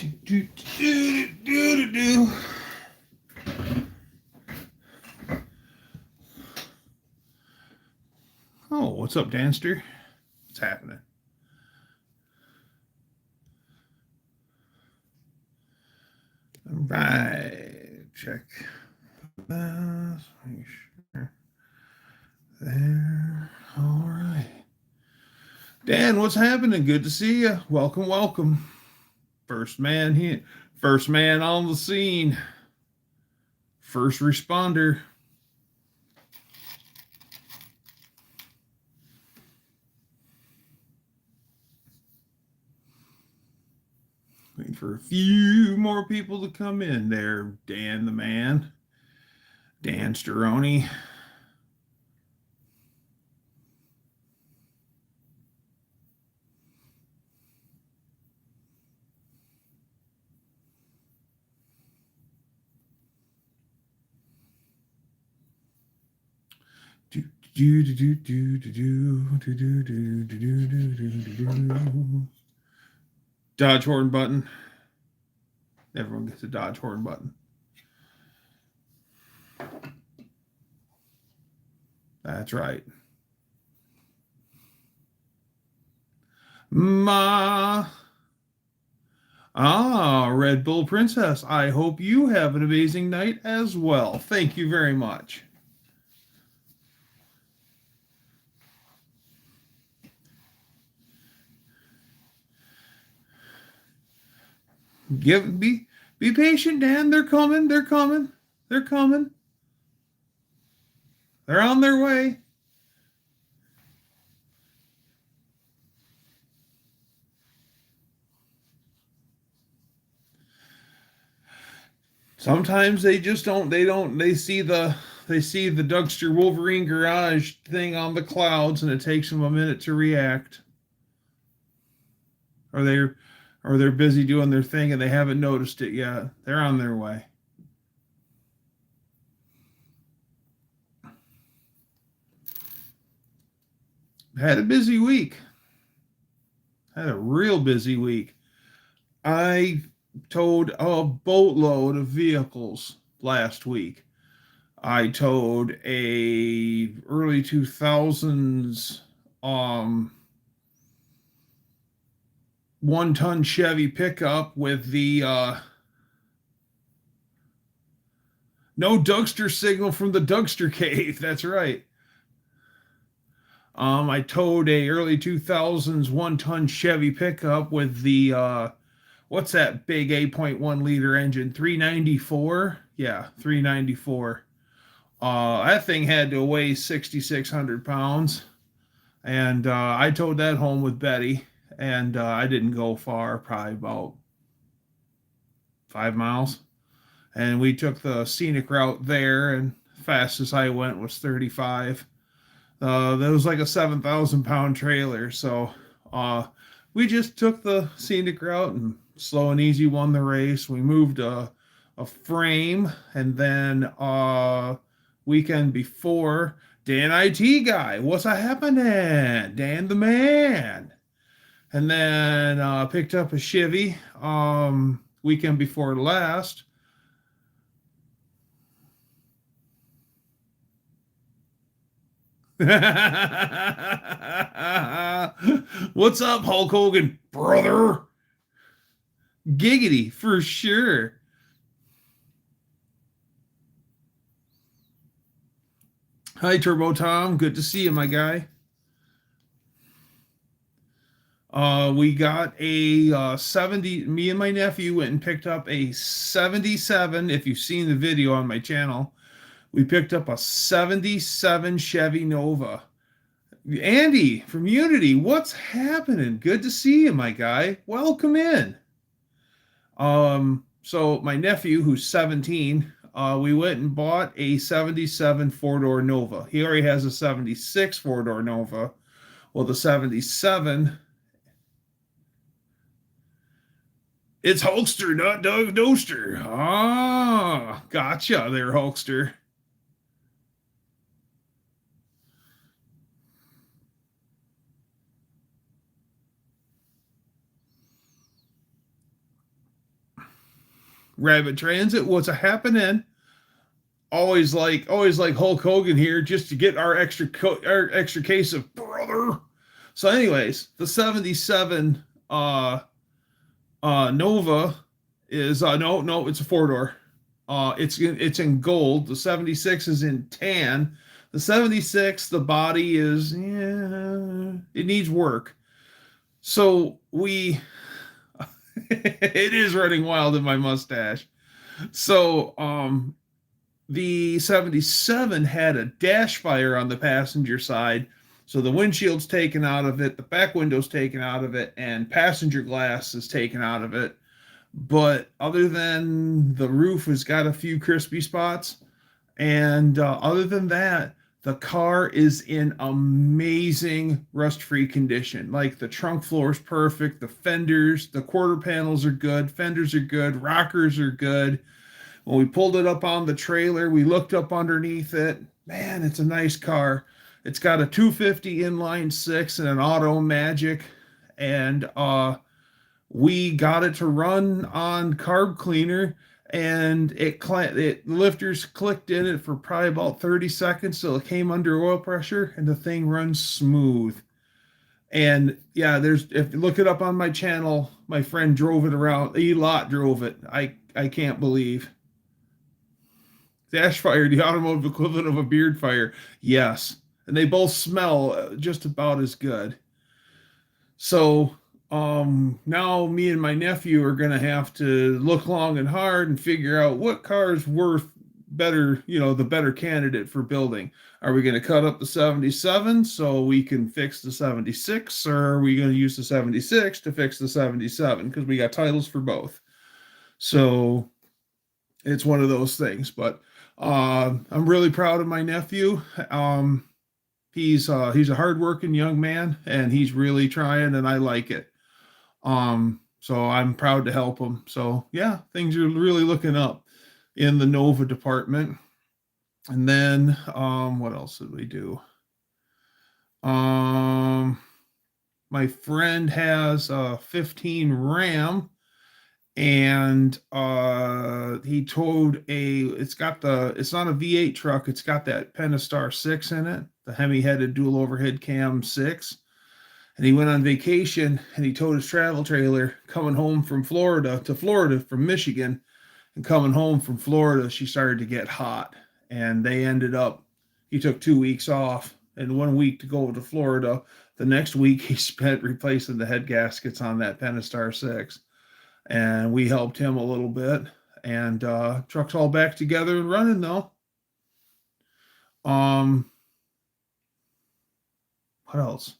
Do, do, do, do, do. Oh, what's up, Danster? What's happening? All right, check this. Make sure. There. All right. Dan, what's happening? Good to see you. Welcome, welcome. First man here. First man on the scene. First responder. Waiting for a few more people to come in there. Dan the man. Dan Steroni. Dodge horn button. Everyone gets a dodge horn button. That's right. Red Bull Princess. I hope you have an amazing night as well. Thank you very much. Be patient, Dan. They're coming. They're coming. They're coming. They're on their way. Sometimes they just don't. They see the Dougster Wolverine Garage thing on the clouds, and it takes them a minute to react. Or they're busy doing their thing and they haven't noticed it yet. They're on their way. Had a busy week. Had a real busy week. I towed a boatload of vehicles last week. I towed a early 2000s 1-ton Chevy pickup with the no Dougster signal from the Dougster cave. That's right. I towed a early 2000s 1-ton Chevy pickup with the what's that big 8.1 liter engine? 394? Yeah, 394. That thing had to weigh 6,600 pounds. And I towed that home with Betty. And I didn't go far, probably about 5 miles. And we took the scenic route there, and fastest I went was 35. That was like a 7,000-pound trailer. So we just took the scenic route, and slow and easy won the race. We moved a frame, and then weekend before, Dan IT guy, what's happening? Dan the man. And then picked up a Chevy weekend before last. What's up, Hulk Hogan, brother? Giggity, for sure. Hi, Turbo Tom. Good to see you, my guy. We got a 70. Me and my nephew went and picked up a 77. If you've seen the video on my channel, we picked up a 77 Chevy Nova. Andy from Unity, what's happening? Good to see you, my guy. Welcome in. So my nephew, who's 17, we went and bought a 77 four-door Nova. He already has a 76 four-door Nova. Well, the 77. It's Hulkster, not Doug Dougster. Ah, gotcha there, Hulkster. Rabbit Transit, what's a happening? Always like Hulk Hogan here, just to get our extra case of brother. So, anyways, the 77 Nova is no, it's a 4-door. It's in gold. The 76 is in tan. The 76, the body is, yeah, it needs work. So it is running wild in my mustache. So the 77 had a dash fire on the passenger side. So the windshield's taken out of it, the back window's taken out of it, and passenger glass is taken out of it. But other than the roof has got a few crispy spots, and other than that, the car is in amazing rust-free condition. Like the trunk floor is perfect, the fenders, the quarter panels are good, fenders are good, rockers are good. When we pulled it up on the trailer, we looked up underneath it. Man, it's a nice car. It's got a 250 inline six and an auto magic, and we got it to run on carb cleaner, and it lifters clicked in it for probably about 30 seconds till it came under oil pressure, and the thing runs smooth. And yeah, if you look it up on my channel, my friend drove it around. Elot drove it. I can't believe. Dash fire, the automotive equivalent of a beard fire. Yes. And they both smell just about as good. So now me and my nephew are going to have to look long and hard and figure out what car is worth better, the better candidate for building. Are we going to cut up the 77 so we can fix the 76, or are we going to use the 76 to fix the 77? Because we got titles for both. So it's one of those things. But I'm really proud of my nephew. He's a hardworking young man, and he's really trying, and I like it. So I'm proud to help him. So yeah, things are really looking up in the Nova department. And then what else did we do? My friend has a 15 Ram, and he towed it's not a V8 truck, it's got that Pentastar 6 in it, the Hemi-headed dual overhead cam 6. And he went on vacation, and he towed his travel trailer coming home from Florida from Michigan. And coming home from Florida, she started to get hot, and he took 2 weeks off and 1 week to go to Florida. The next week he spent replacing the head gaskets on that Pentastar 6. And we helped him a little bit, and truck's all back together and running though. What else?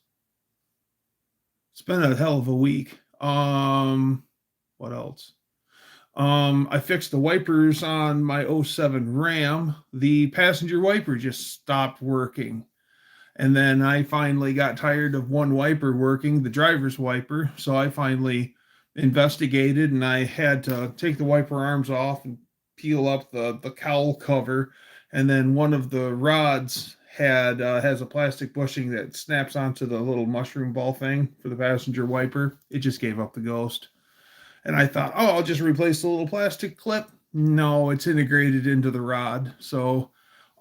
It's been a hell of a week. What else? I fixed the wipers on my 07 Ram. The passenger wiper just stopped working. And then I finally got tired of one wiper working, the driver's wiper. So I finally investigated, and I had to take the wiper arms off and peel up the cowl cover. And then one of the rods has a plastic bushing that snaps onto the little mushroom ball thing for the passenger wiper. It just gave up the ghost. And I thought, I'll just replace the little plastic clip. No, it's integrated into the rod. So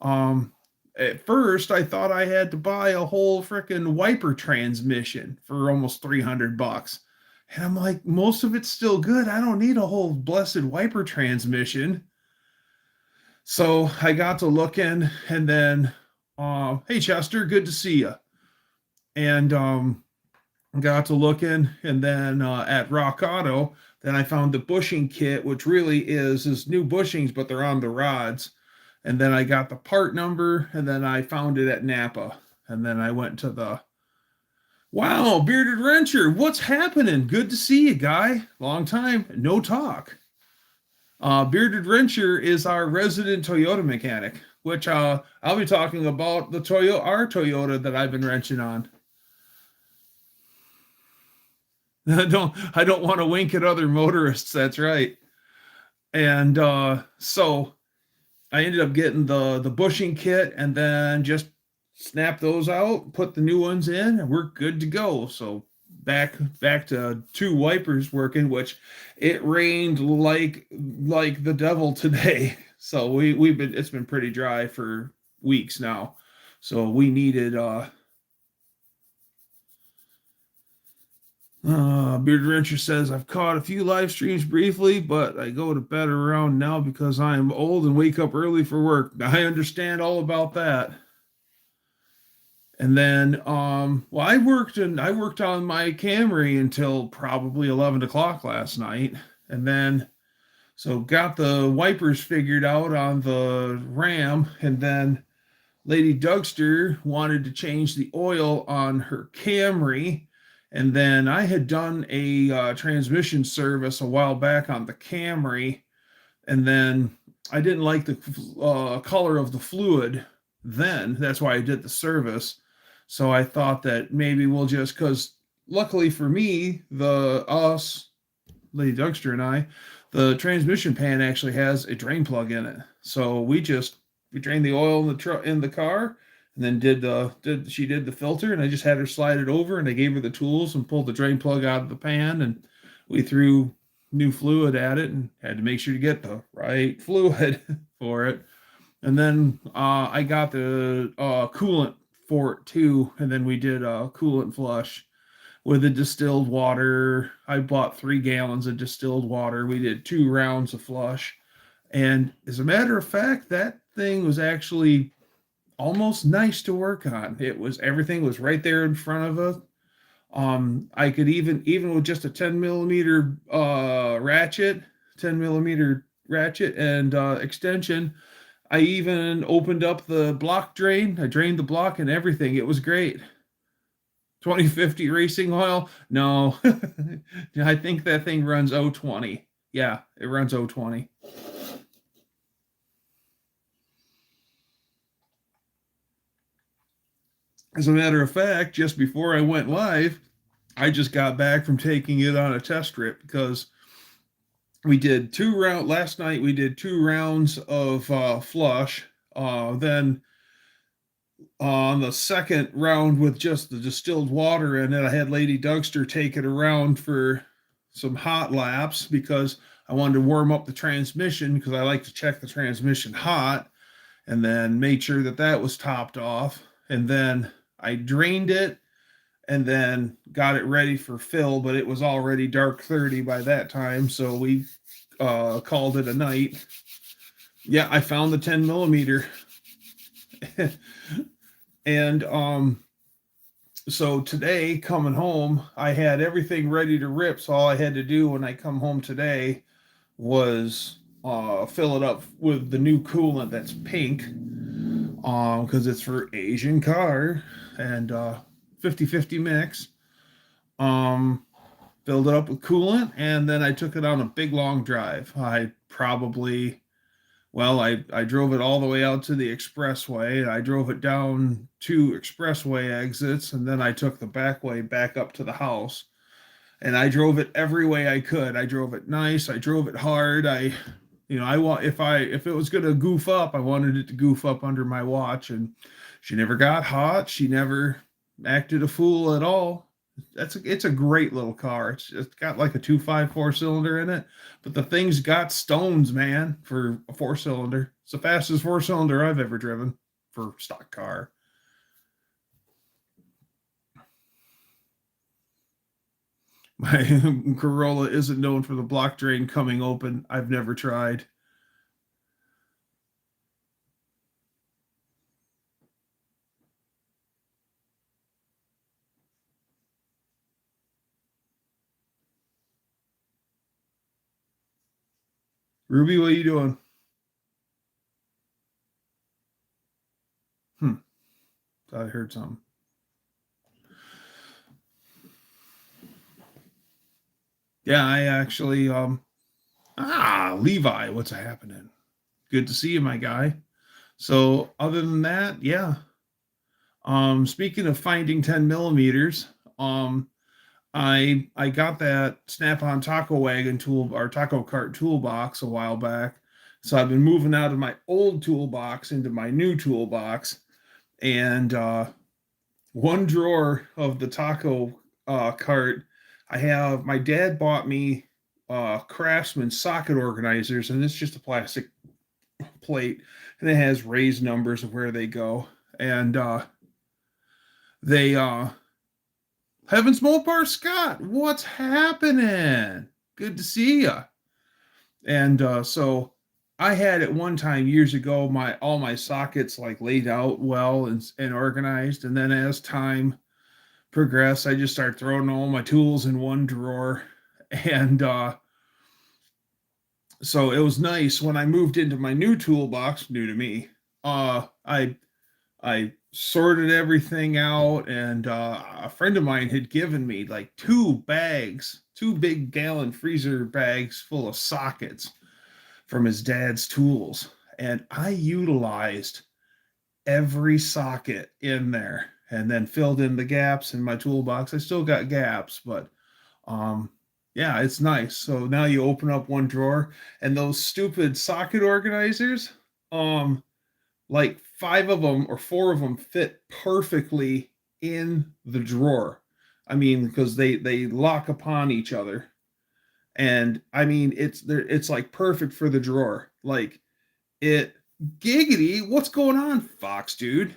at first I thought I had to buy a whole freaking wiper transmission for almost $300. And I'm like, most of it's still good. I don't need a whole blessed wiper transmission. So I got to looking, and then hey Chester, good to see you. And got to looking, and then at Rock Auto, then I found the bushing kit, which really is new bushings, but they're on the rods. And then I got the part number, and then I found it at Napa. And then I went to wow, Bearded Wrencher, what's happening? Good to see you, guy. Long time, no talk. Bearded Wrencher is our resident Toyota mechanic, which I'll be talking about our Toyota that I've been wrenching on. I don't want to wink at other motorists. That's right. And so I ended up getting the bushing kit, and then just snap those out, put the new ones in, and we're good to go. So back to 2 wipers working, which it rained like the devil today. So it's been pretty dry for weeks now. So we needed Beard Rancher says, I've caught a few live streams briefly, but I go to bed around now because I am old and wake up early for work. I understand all about that. And then, well, I worked on my Camry until probably 11 o'clock last night. And then, so got the wipers figured out on the Ram. And then Lady Dougster wanted to change the oil on her Camry. And then I had done a transmission service a while back on the Camry, and then I didn't like the color of the fluid then. That's why I did the service. So I thought that maybe we'll just, because luckily for me, Lady Dougster and I, the transmission pan actually has a drain plug in it. So we drained the oil in the car, and then she did the filter, and I just had her slide it over, and I gave her the tools and pulled the drain plug out of the pan, and we threw new fluid at it and had to make sure to get the right fluid for it. And then I got the coolant for it too, and then we did a coolant flush with the distilled water. I bought 3 gallons of distilled water. We did 2 rounds of flush, and as a matter of fact, that thing was actually almost nice to work on. Everything was right there in front of us. I could even with just a 10 millimeter ratchet and extension, I even opened up the block drain. I drained the block and everything. It was great. 2050 racing oil? No, I think that thing runs 020. Yeah, it runs 020. As a matter of fact, just before I went live, I just got back from taking it on a test trip because we did 2 rounds last night. We did 2 rounds of flush. Then on the second round with just the distilled water in it, I had Lady Dougster take it around for some hot laps because I wanted to warm up the transmission, because I like to check the transmission hot, and then made sure that was topped off. And then I drained it and then got it ready for fill, but it was already dark 30 by that time, so we called it a night. Yeah, I found the 10 millimeter. And so today, coming home, I had everything ready to rip, so all I had to do when I come home today was fill it up with the new coolant that's pink, because it's for Asian car, and 50-50 mix. Filled it up with coolant, and then I took it on a big long drive. I drove it all the way out to the expressway. I drove it down 2 expressway exits, and then I took the back way back up to the house. And I drove it every way I could. I drove it nice. I drove it hard. If it was gonna goof up, I wanted it to goof up under my watch, and she never got hot. She never acted a fool at all. It's a great little car. It's got like a 2.5 4-cylinder in it, but the thing's got stones, man, for a 4-cylinder. It's the fastest 4-cylinder I've ever driven for stock car. My Corolla isn't known for the block drain coming open. I've never tried. Ruby, what are you doing? Thought I heard something. Yeah, I actually Levi, what's happening? Good to see you, my guy. So other than that, yeah. Speaking of finding 10 millimeters, I got that Snap-on taco wagon tool, or taco cart toolbox, a while back. So I've been moving out of my old toolbox into my new toolbox, and one drawer of the taco cart, I have my dad bought me Craftsman socket organizers, and it's just a plastic plate, and it has raised numbers of where they go. And they Heavens Mopar Scott, what's happening? Good to see you. And so I had at one time years ago all my sockets like laid out well and organized, and then as time progressed, I just started throwing all my tools in one drawer. And so it was nice when I moved into my new toolbox, new to me. I sorted everything out, and a friend of mine had given me like 2 big gallon freezer bags full of sockets from his dad's tools, and I utilized every socket in there and then filled in the gaps in my toolbox. I still got gaps, but yeah, it's nice. So now you open up one drawer, and those stupid socket organizers, like 5 of them or 4 of them fit perfectly in the drawer. I mean, because they lock upon each other, and I mean it's like perfect for the drawer. Like it giggity, what's going on, Fox dude?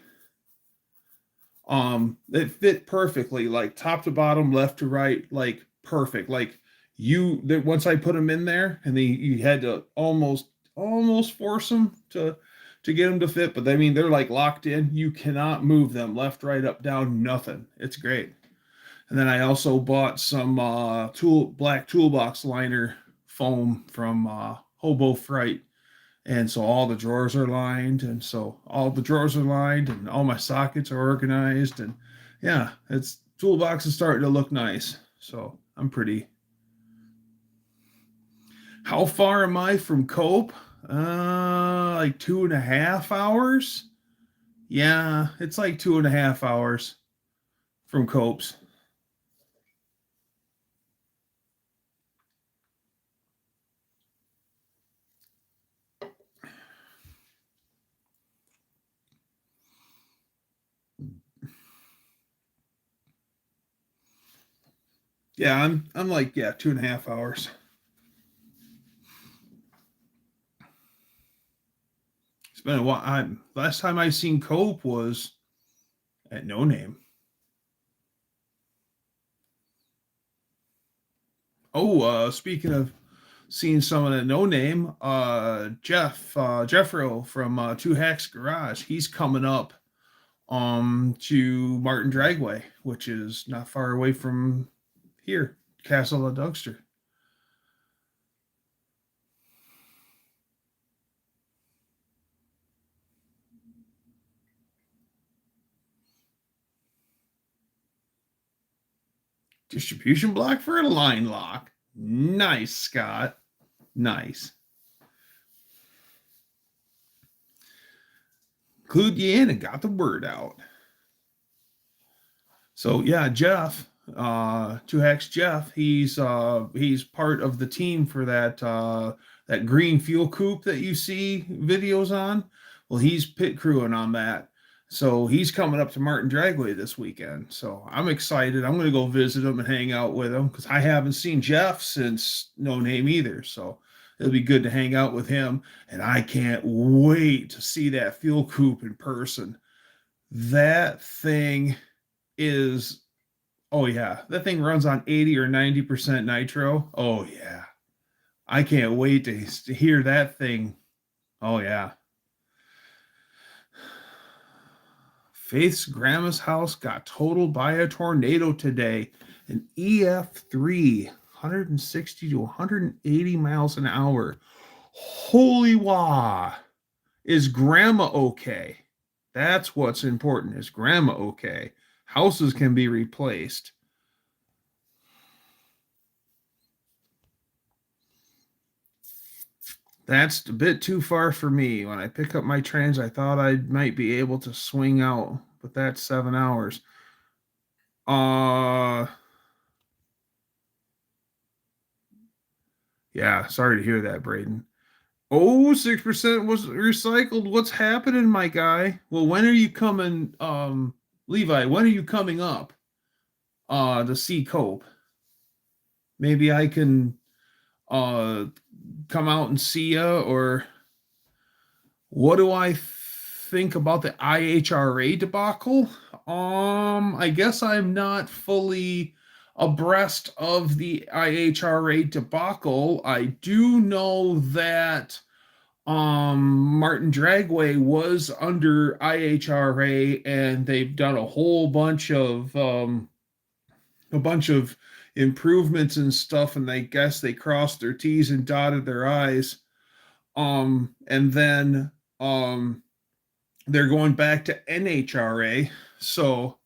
It fit perfectly, like top to bottom, left to right, like perfect. Like once I put them in there, and you had to almost force them to get them to fit, but I mean they're like locked in. You cannot move them left, right, up, down, nothing. It's great. And then I also bought some black toolbox liner foam from Hobo Fright, and so all the drawers are lined, and all my sockets are organized, and yeah, it's toolbox is starting to look nice. So I'm pretty. How far am I from Cope? Like 2.5 hours. Yeah, it's like 2.5 hours from Cope's. Yeah, I'm like, yeah, 2.5 hours. It's been a while. Last time I seen Cope was at No Name. Oh, speaking of seeing someone at No Name, Jeffro from Two Hacks Garage, he's coming up to Martin Dragway, which is not far away from here, Castle of Dougster. Distribution block for a line lock. Nice, Scott. Nice. Clued you in and got the word out. So yeah, Jeff, Two Hacks Jeff, he's part of the team for that green fuel coupe that you see videos on. Well, he's pit crewing on that. So he's coming up to Martin Dragway this weekend. So I'm excited. I'm going to go visit him and hang out with him because I haven't seen Jeff since No Name either. So it'll be good to hang out with him. And I can't wait to see that fuel coupe in person. That thing is, oh yeah, that thing runs on 80 or 90% nitro. Oh yeah. I can't wait to hear that thing. Oh yeah. Faith's grandma's house got totaled by a tornado today. An EF3, 160 to 180 miles an hour. Holy wah. Is grandma okay? That's what's important. Is grandma okay? Houses can be replaced. That's a bit too far for me. When I pick up my trains, I thought I might be able to swing out, but that's 7 hours. Yeah, sorry to hear that, Braden. Oh, 6% was recycled. What's happening, my guy? Well, when are you coming, Levi? When are you coming up? to see Cope. Maybe I can come out and see you, or what do I think about the IHRA debacle? I guess I'm not fully abreast of the IHRA debacle. I do know that Martin Dragway was under IHRA, and they've done a bunch of improvements and stuff, and I guess they crossed their T's and dotted their I's. And then they're going back to NHRA. So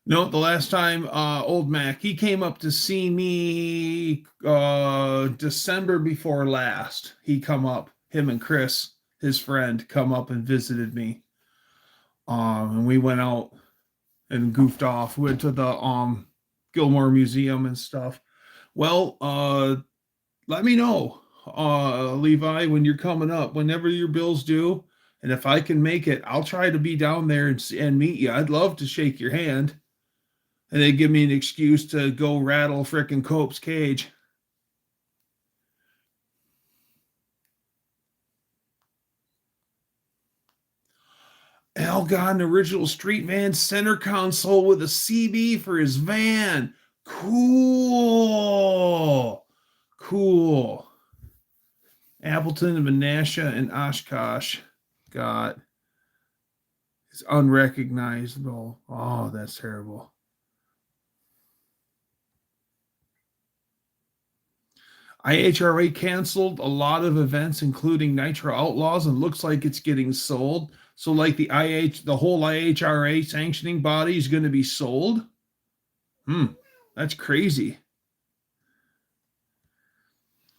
no, the last time old Mac, he came up to see me December before last. He come up, him and Chris, his friend, come up and visited me. And we went out and goofed off. We went to the Gilmore Museum and stuff. Well, let me know, Levi, when you're coming up, whenever your bill's due, and if I can make it, I'll try to be down there and meet you. I'd love to shake your hand, and they give me an excuse to go rattle frickin' Cope's cage. Algon original street van center console with a CB for his van. Cool. Cool. Appleton and Menasha and Oshkosh got it's unrecognizable. Oh, that's terrible. IHRA canceled a lot of events, including Nitro Outlaws, and looks like it's getting sold. So, like the whole IHRA sanctioning body is going to be sold. That's crazy.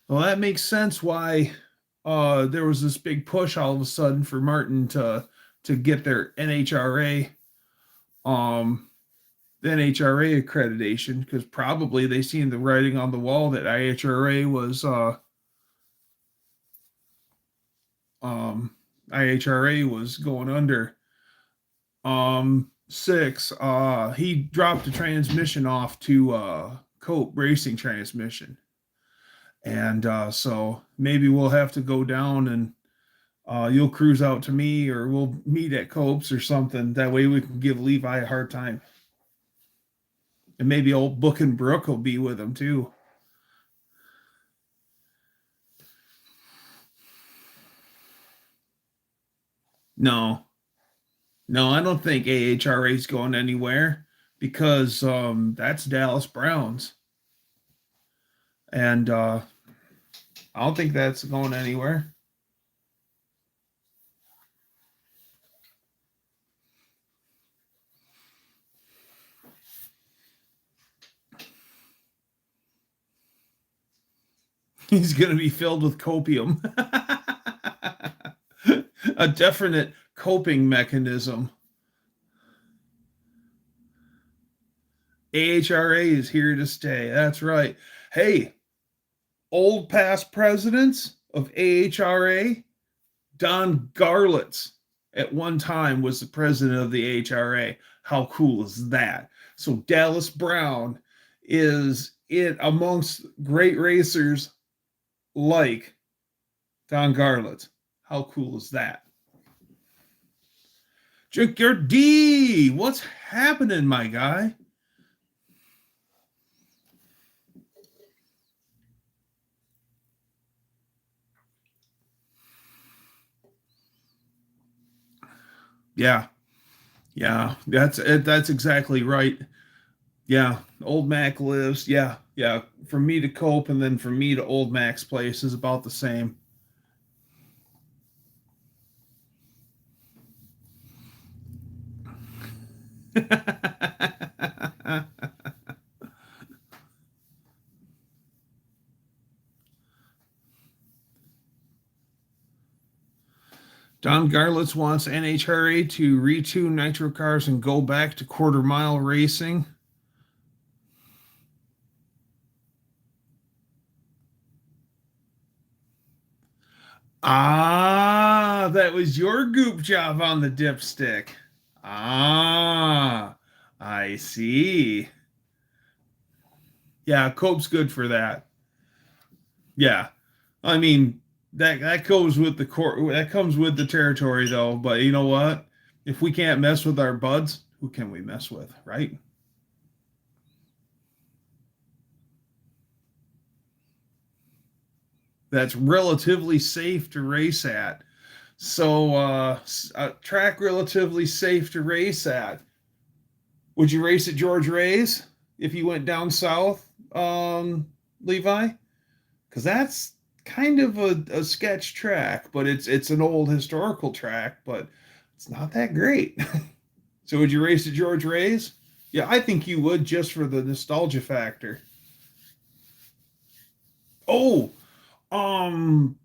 Well, that makes sense why there was this big push all of a sudden for Martin to get their NHRA accreditation, because probably they seen the writing on the wall that IHRA was going under. Six, he dropped the transmission off to Cope Racing Transmission. And so maybe we'll have to go down and you'll cruise out to me, or we'll meet at Cope's or something. That way we can give Levi a hard time. And maybe old Book and Brooke will be with him too. No, I don't think AHRA is going anywhere, because that's Dallas Browns. And I don't think that's going anywhere. He's going to be filled with copium. A definite coping mechanism. AHRA is here to stay. That's right. Hey, old past presidents of AHRA, Don Garlitz at one time was the president of the AHRA. How cool is that? So Dallas Brown is it amongst great racers like Don Garlitz. How cool is that? Junkyard D, what's happening, my guy? Yeah, that's exactly right. Yeah, old Mac lives. Yeah. From me to Cope, and then from me to old Mac's place is about the same. Don Garlitz wants NHRA to retune nitro cars and go back to quarter mile racing. that was your goop job on the dipstick. Ah, I see. Yeah, Cope's good for that. Yeah. I mean, that goes with the core, that comes with the territory though, but you know what? If we can't mess with our buds, who can we mess with, right? That's relatively safe to race at. So, a track relatively safe to race at. Would you race at George Ray's if you went down south, Levi? Because that's kind of a sketch track, but it's an old historical track, but it's not that great. So, would you race at George Ray's? Yeah, I think you would just for the nostalgia factor. Oh, um,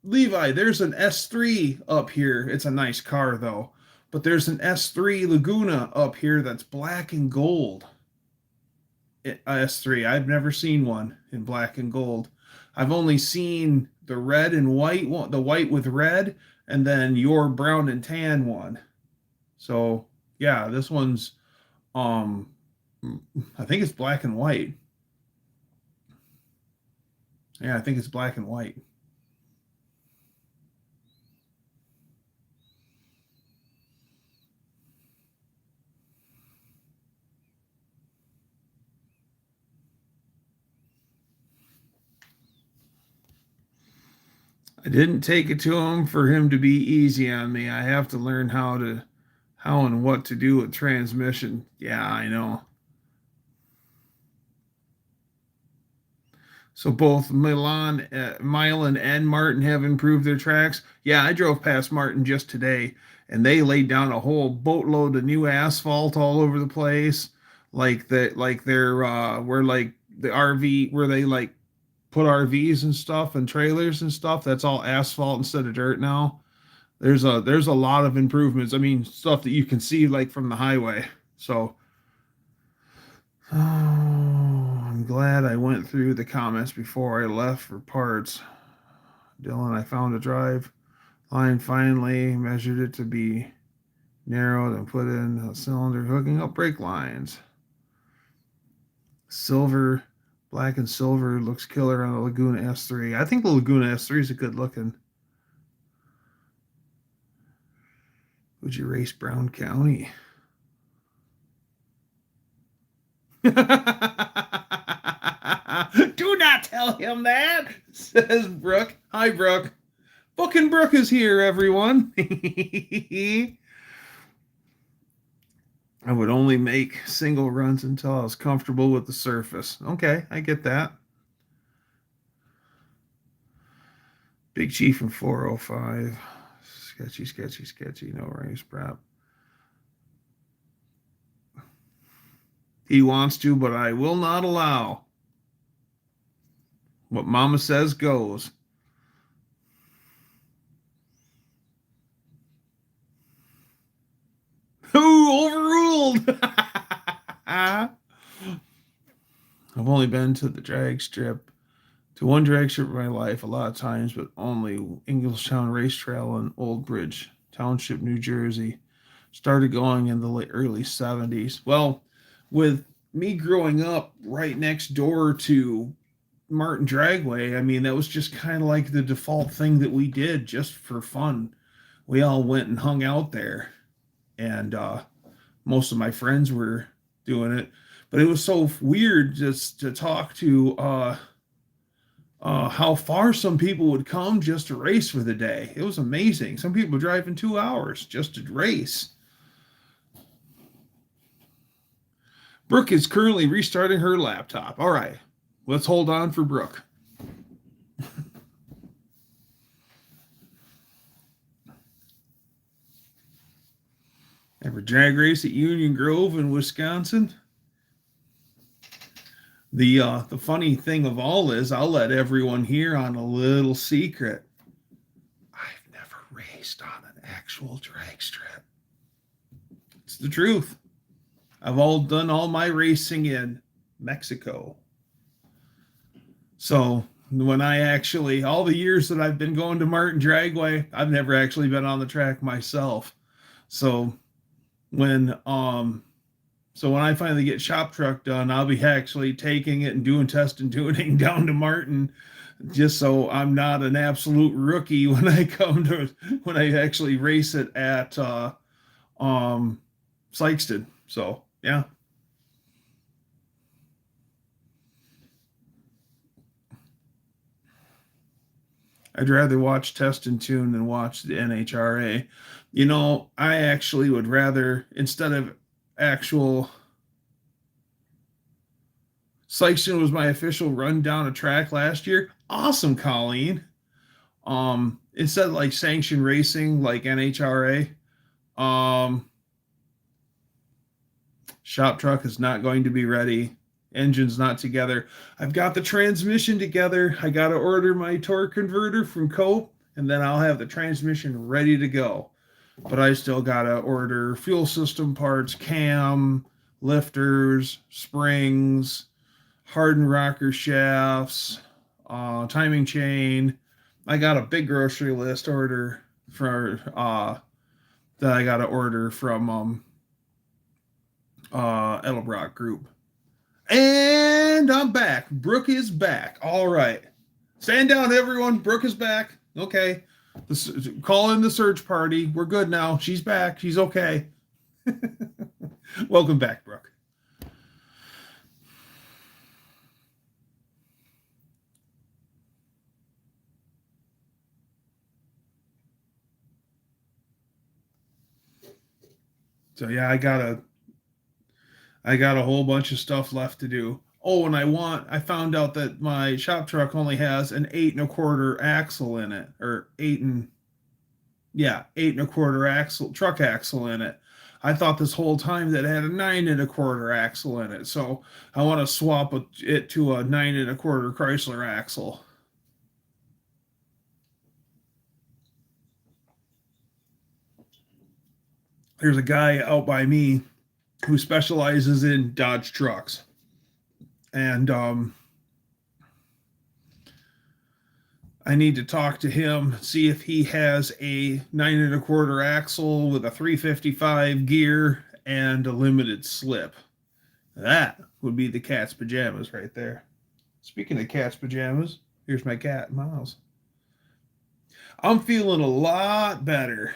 Levi, there's an S3 up here. It's a nice car though. But there's an S3 Laguna up here that's black and gold. S3. I've never seen one in black and gold. I've only seen the red and white one, the white with red, and then your brown and tan one. So yeah, this one's um I think it's black and white. Yeah, I think it's black and white. I didn't take it to him for him to be easy on me. I have to learn how and what to do with transmission. Yeah, I know. So both Milan and Martin have improved their tracks. Yeah, I drove past Martin just today, and they laid down a whole boatload of new asphalt all over the place. Like they're where like the RV where they like put RVs and stuff and trailers and stuff. That's all asphalt instead of dirt now. There's a lot of improvements. I mean, stuff that you can see like from the highway. So, oh, I'm glad I went through the comments before I left for parts. Dylan, I found a drive line finally, measured it to be narrowed and put in a cylinder hooking up brake lines. Silver, black and silver looks killer on the Laguna S3. I think the Laguna S3 is a good looking. Would you race Brown County? Do not tell him that, says Brooke. Hi, Brooke. Book and Brooke is here, everyone. I would only make single runs until I was comfortable with the surface. Okay, I get that. Big Chief in 405. Sketchy, sketchy, sketchy. No race prep. He wants to, but I will not allow. What Mama says goes. Ooh, overruled. I've only been to the drag strip, to one drag strip in my life a lot of times, but only Englishtown Race Trail in Old Bridge Township, New Jersey. Started going in the early 70s. Well, with me growing up right next door to Martin Dragway, I mean, that was just kind of like the default thing that we did just for fun. We all went and hung out there, and most of my friends were doing it. But it was so weird just to talk to how far some people would come just to race for the day. It was amazing. Some people driving 2 hours just to race. Brooke is currently restarting her laptop. All right, let's hold on for Brooke. Ever drag race at Union Grove in Wisconsin? The funny thing of all is, I'll let everyone hear on a little secret. I've never raced on an actual drag strip. It's the truth. I've done all my racing in Mexico. So When I actually, all the years that I've been going to Martin Dragway, I've never actually been on the track myself. So when so when I finally get shop truck done, I'll be actually taking it and doing test and tuning down to Martin, just so I'm not an absolute rookie when I come to when I actually race it at Sykeston. So yeah. I'd rather watch Test and Tune than watch the NHRA. You know, I actually would rather, instead of actual, Sykeston was my official run down a track last year. Awesome, Colleen. Instead of like sanctioned racing like NHRA, shop truck is not going to be ready. Engine's not together. I've got the transmission together. I got to order my torque converter from Cope, and then I'll have the transmission ready to go. But I still got to order fuel system parts, cam, lifters, springs, hardened rocker shafts, timing chain. I got a big grocery list order for that I got to order from Edelbrock Group. And I'm back. Brooke is back. All right. Stand down, everyone. Brooke is back. Okay. Call in the search party. We're good now. She's back. She's okay. Welcome back, Brooke. So yeah, I got a whole bunch of stuff left to do. Oh, and I found out that my shop truck only has an 8 1/4 axle in it, or 8 1/4 axle, truck axle in it. I thought this whole time that it had a 9 1/4 axle in it. So I want to swap it to a 9 1/4 Chrysler axle. There's a guy out by me who specializes in Dodge trucks. And I need to talk to him, see if he has a 9 1/4 axle with a 355 gear and a limited slip. That would be the cat's pajamas right there. Speaking of cat's pajamas, here's my cat, Miles. I'm feeling a lot better.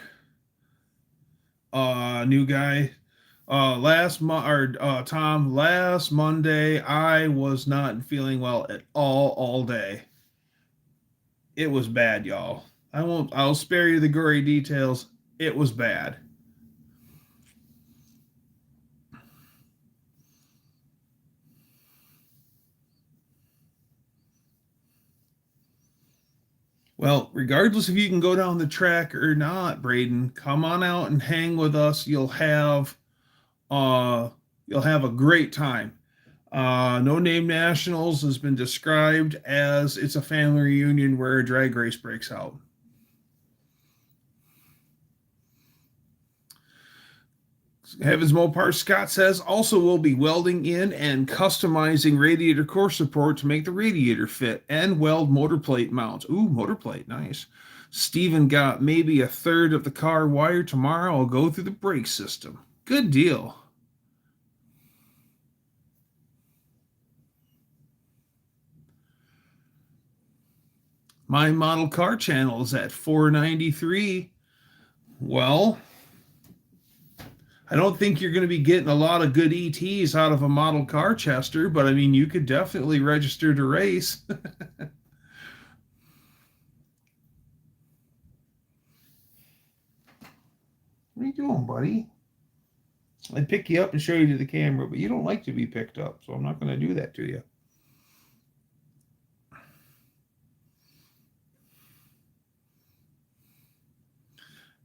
New guy. Tom, last Monday I was not feeling well at all day. It was bad, y'all. I'll spare you the gory details. It was bad. Well, regardless if you can go down the track or not, Braden, come on out and hang with us. You'll have a great time. No Name Nationals has been described as it's a family reunion where a drag race breaks out. Heavens Mopar Scott says also will be welding in and customizing radiator core support to make the radiator fit and weld motor plate mounts. Ooh, motor plate, nice. Steven got maybe a third of the car wired tomorrow. I'll go through the brake system. Good deal. My model car channel is at 493. Well, I don't think you're going to be getting a lot of good ETs out of a model car, Chester, but I mean, you could definitely register to race. What are you doing, buddy? I'd pick you up and show you to the camera, but you don't like to be picked up, so I'm not going to do that to you.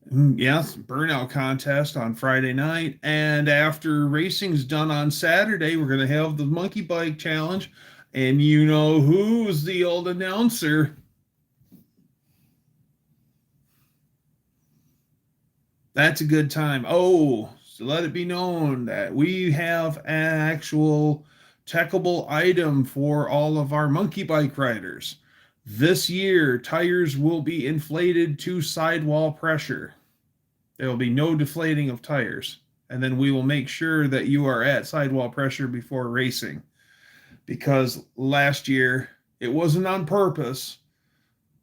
Yes, burnout contest on Friday night. And after racing's done on Saturday, we're going to have the monkey bike challenge. And you know who's the old announcer? That's a good time. Oh, so let it be known that we have an actual techable item for all of our monkey bike riders. This year, tires will be inflated to sidewall pressure. There will be no deflating of tires. And then we will make sure that you are at sidewall pressure before racing. Because last year, it wasn't on purpose,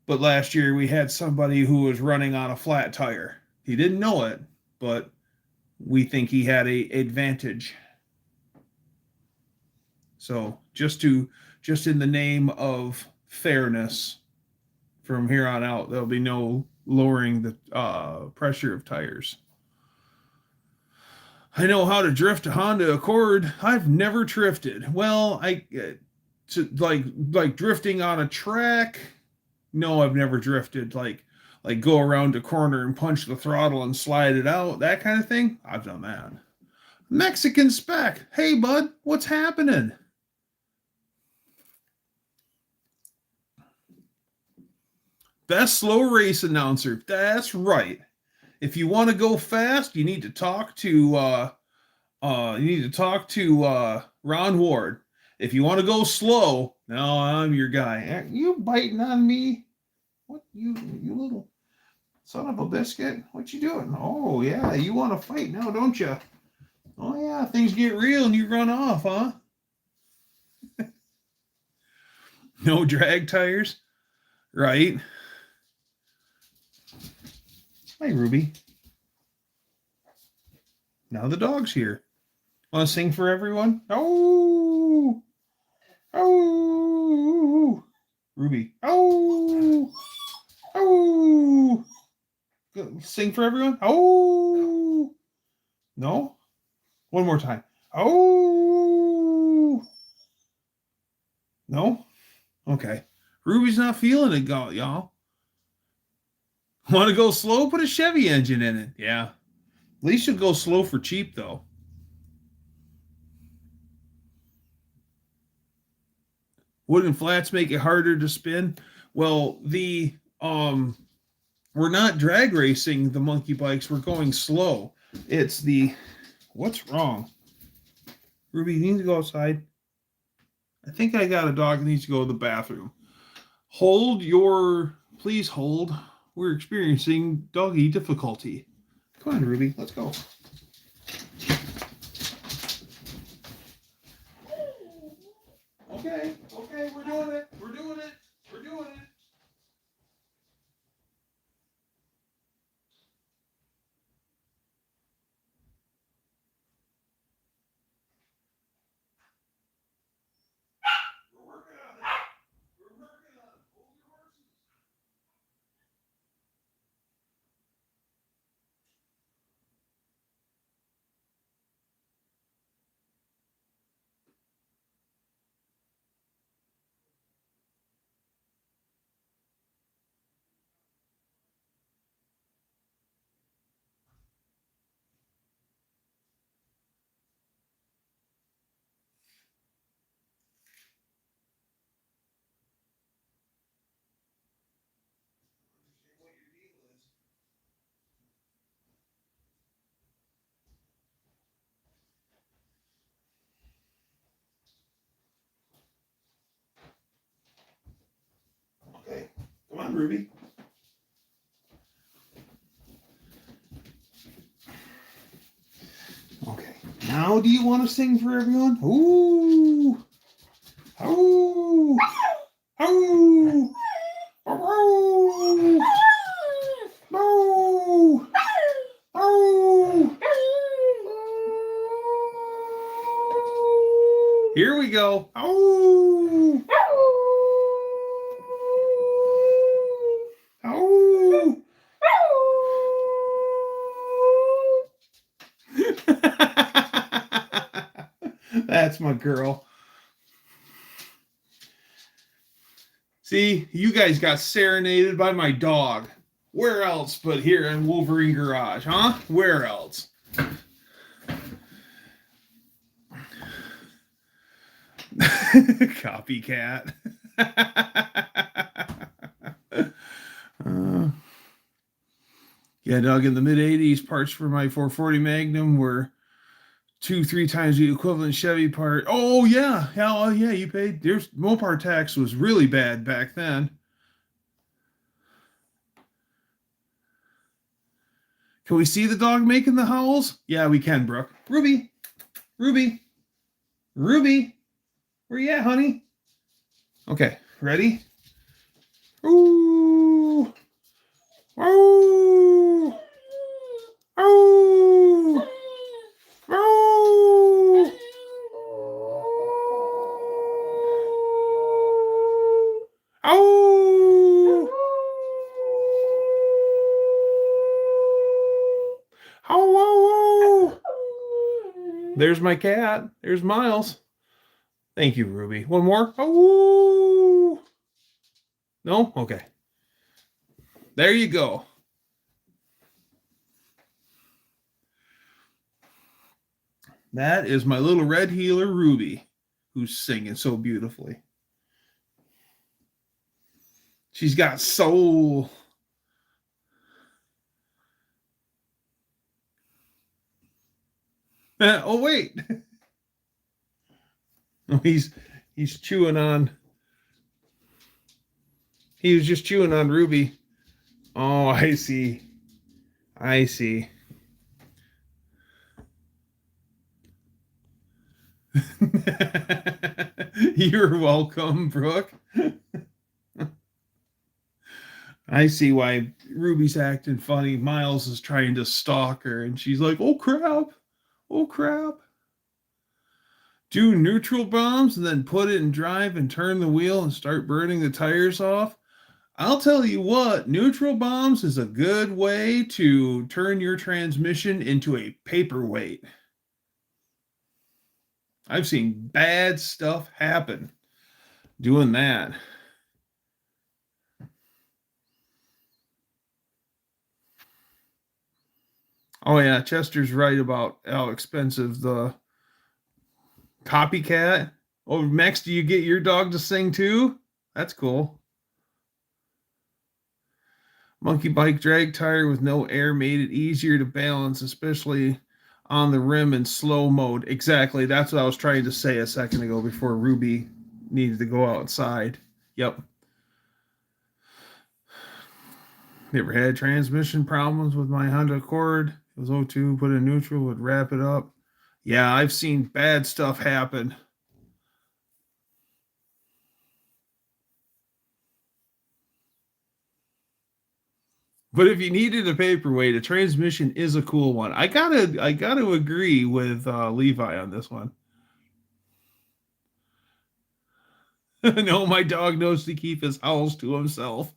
but last year we had somebody who was running on a flat tire. He didn't know it, but we think he had an advantage. So just in the name of fairness, from here on out, there'll be no lowering the pressure of tires. I know how to drift a Honda Accord. I've never drifted. Well, like drifting on a track. No, I've never drifted. Like go around a corner and punch the throttle and slide it out. That kind of thing. I've done that. Mexican Spec. Hey, bud, what's happening? Best slow race announcer. That's right. If you want to go fast, you need to talk to Ron Ward. If you want to go slow, no, I'm your guy. You biting on me? What you little son of a biscuit? What you doing? Oh yeah, you want to fight now, don't you? Oh yeah, things get real and you run off, huh? No drag tires, right? Hi, Ruby. Now the dog's here. Want to sing for everyone? Oh, oh, Ruby. Oh, oh. Sing for everyone. Oh, no. One more time. Oh, no. Okay. Ruby's not feeling it, y'all. Want to go slow? Put a Chevy engine in it. Yeah. At least you'll go slow for cheap, though. Wooden flats make it harder to spin. Well, we're not drag racing the monkey bikes. We're going slow. It's what's wrong? Ruby, you need to go outside. I think I got a dog that needs to go to the bathroom. Please hold. We're experiencing doggy difficulty. Come on, Ruby, let's go. Okay, we're doing it. Okay, come on, Ruby. Okay, now do you want to sing for everyone? Ooh, ooh, ooh, ooh, ooh, ooh. Here we go. Ooh. Oh! That's my girl. See, you guys got serenaded by my dog. Where else but here in Wolverine Garage, huh? Where else? Copycat. Yeah, Doug, in the mid-'80s, parts for my 440 Magnum were 2-3 times the equivalent Chevy part. Oh, yeah. Oh, yeah, you paid. Mopar tax was really bad back then. Can we see the dog making the howls? Yeah, we can, Brooke. Ruby, Ruby, Ruby, where you at, honey? Okay, ready? Ooh, ooh, ooh, ooh. Oh! Oh, oh, oh! There's my cat. There's Miles. Thank you, Ruby. One more. Oh! No? Okay. There you go. That is my little red heeler, Ruby, who's singing so beautifully. She's got soul. Oh, wait. He's chewing on. He was just chewing on Ruby. Oh, I see. I see. You're welcome, Brooke. I see why Ruby's acting funny. Miles is trying to stalk her, and she's like, oh, crap. Oh, crap. Do neutral bombs and then put it in drive and turn the wheel and start burning the tires off. I'll tell you what, neutral bombs is a good way to turn your transmission into a paperweight. I've seen bad stuff happen doing that. Oh yeah, Chester's right about how expensive the copycat. Oh, Max, do you get your dog to sing too? That's cool. Monkey bike drag tire with no air made it easier to balance, especially on the rim in slow mode. Exactly. That's what I was trying to say a second ago before Ruby needed to go outside. Yep. Never had transmission problems with my Honda Accord. It was O2, put in neutral, would wrap it up. Yeah, I've seen bad stuff happen. But if you needed a paperweight, a transmission is a cool one. I gotta agree with Levi on this one. No, my dog knows to keep his howls to himself.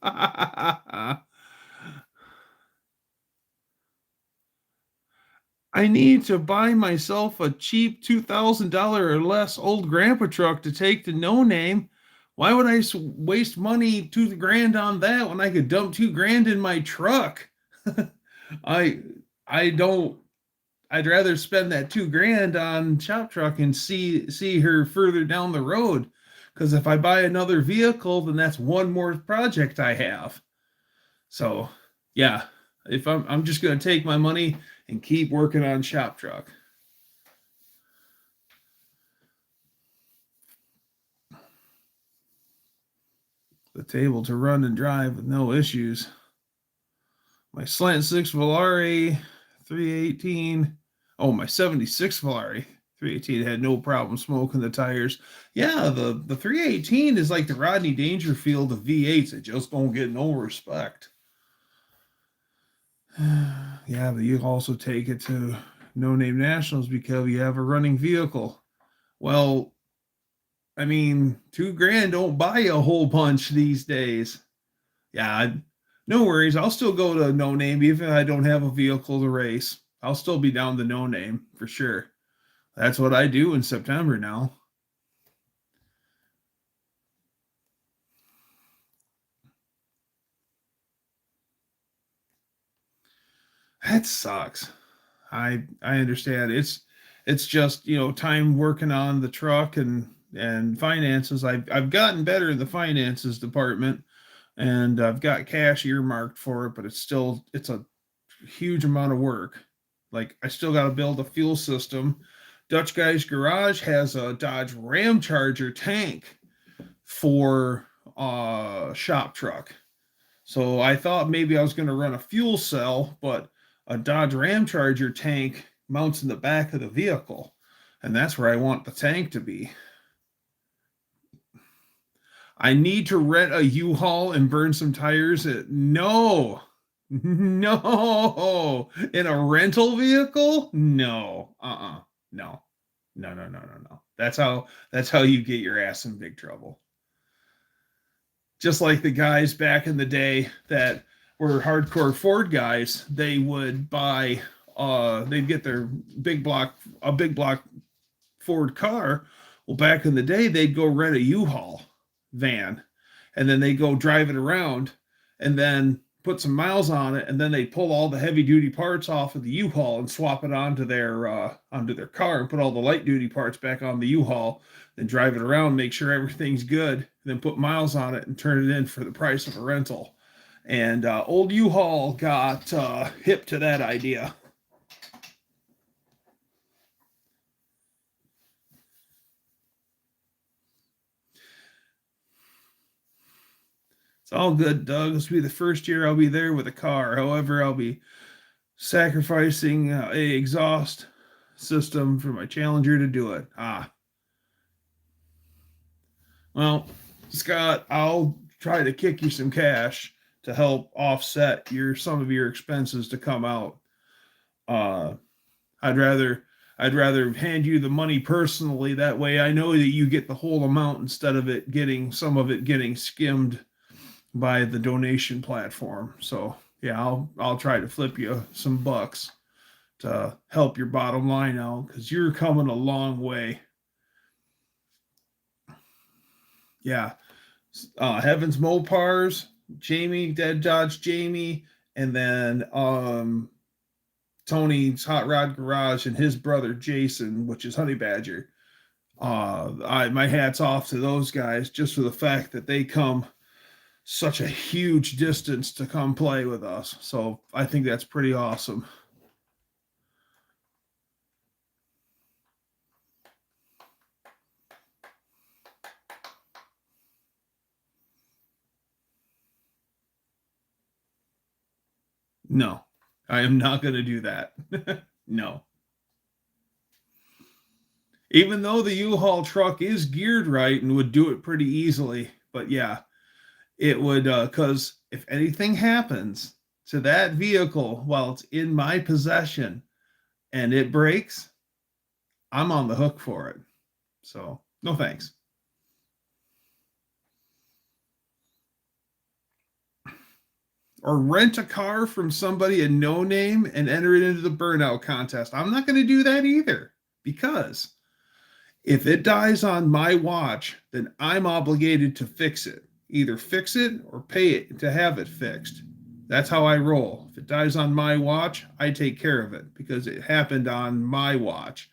I need to buy myself a cheap $2,000 or less old grandpa truck to take to No Name. Why would I waste money $2,000 on that when I could dump $2,000 in my truck? I I don't. I'd rather spend that $2,000 on Shop Truck and see her further down the road. Because if I buy another vehicle, then that's one more project I have. So yeah, if I'm just gonna take my money and keep working on Shop Truck. The table to run and drive with no issues. My slant 6 Volare 318. Oh, my 76 Volare 318 had no problem smoking the tires. Yeah, the 318 is like the Rodney Dangerfield of V8s. It just don't get no respect. Yeah, but you also take it to No Name Nationals because you have a running vehicle. Well, I mean, $2,000 don't buy you a whole bunch these days. Yeah, no worries. I'll still go to No Name even if I don't have a vehicle to race. I'll still be down to No Name for sure. That's what I do in September now. That sucks. I understand. It's just, time working on the truck and finances. I've gotten better in the finances department and I've got cash earmarked for it, but it's a huge amount of work. Like I still got to build a fuel system. Dutch Guy's Garage has a Dodge Ram Charger tank for a shop truck. So I thought maybe I was going to run a fuel cell, but a Dodge Ram Charger tank mounts in the back of the vehicle, and that's where I want the tank to be. I need to rent a U-Haul and burn some tires. No, no, in a rental vehicle? No, no, no, no, no, no, no. That's how you get your ass in big trouble. Just like the guys back in the day that were hardcore Ford guys, they would buy, they'd get their big block Ford car. Well, back in the day, they'd go rent a U-Haul van, and then they go drive it around, and then put some miles on it, and then they pull all the heavy duty parts off of the U-Haul and swap it onto their car, and put all the light duty parts back on the U-Haul, then drive it around, make sure everything's good, then put miles on it and turn it in for the price of a rental. And old U-Haul got hip to that idea. It's all good, Doug. This will be the first year I'll be there with a car. However, I'll be sacrificing a exhaust system for my Challenger to do it. Well, Scott, I'll try to kick you some cash to help offset some of your expenses to come out. I'd rather hand you the money personally. That way I know that you get the whole amount instead of some of it getting skimmed by the donation platform. So yeah, I'll try to flip you some bucks to help your bottom line out, because you're coming a long way. Yeah. Heavens Mopars, Jamie, Dead Dodge Jamie, and then Tony's Hot Rod Garage and his brother Jason, which is Honey Badger. My hat's off to those guys just for the fact that they come such a huge distance to come play with us. So I think that's pretty awesome. No, I am not going to do that. No. Even though the U-Haul truck is geared right and would do it pretty easily. But yeah, it would, because if anything happens to that vehicle while it's in my possession and it breaks, I'm on the hook for it. So no thanks. Or rent a car from somebody a no name and enter it into the burnout contest. I'm not going to do that either, because if it dies on my watch, then I'm obligated to fix it. Either fix it or pay it to have it fixed. That's how I roll. If it dies on my watch, I take care of it because it happened on my watch.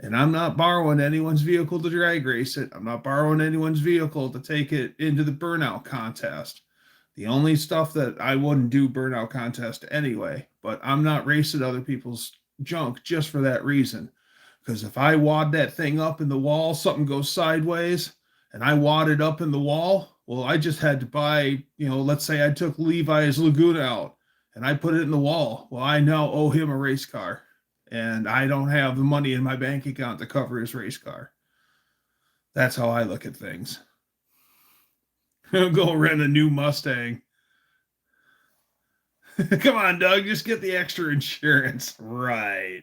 And I'm not borrowing anyone's vehicle to drag race it. I'm not borrowing anyone's vehicle to take it into the burnout contest. The only stuff that I wouldn't do burnout contest anyway, but I'm not racing other people's junk just for that reason. Because if I wad that thing up in the wall, something goes sideways, and I wad it up in the wall, well, I just had to buy, let's say I took Levi's Laguna out and I put it in the wall. Well, I now owe him a race car, and I don't have the money in my bank account to cover his race car. That's how I look at things. Go rent a new Mustang. Come on, Doug, just get the extra insurance. Right.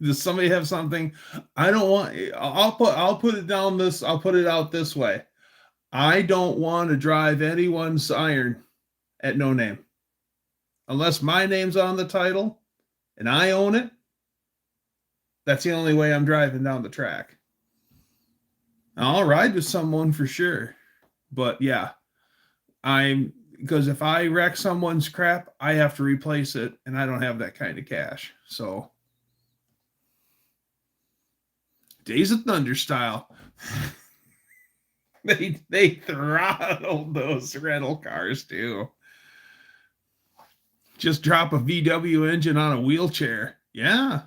Does somebody have something? I don't want. I'll put it out this way. I don't want to drive anyone's iron at no name. Unless my name's on the title and I own it. That's the only way I'm driving down the track. I'll ride with someone for sure. But yeah, because if I wreck someone's crap, I have to replace it, and I don't have that kind of cash. So Days of Thunder style. They throttled those rental cars too. Just drop a VW engine on a wheelchair. Yeah.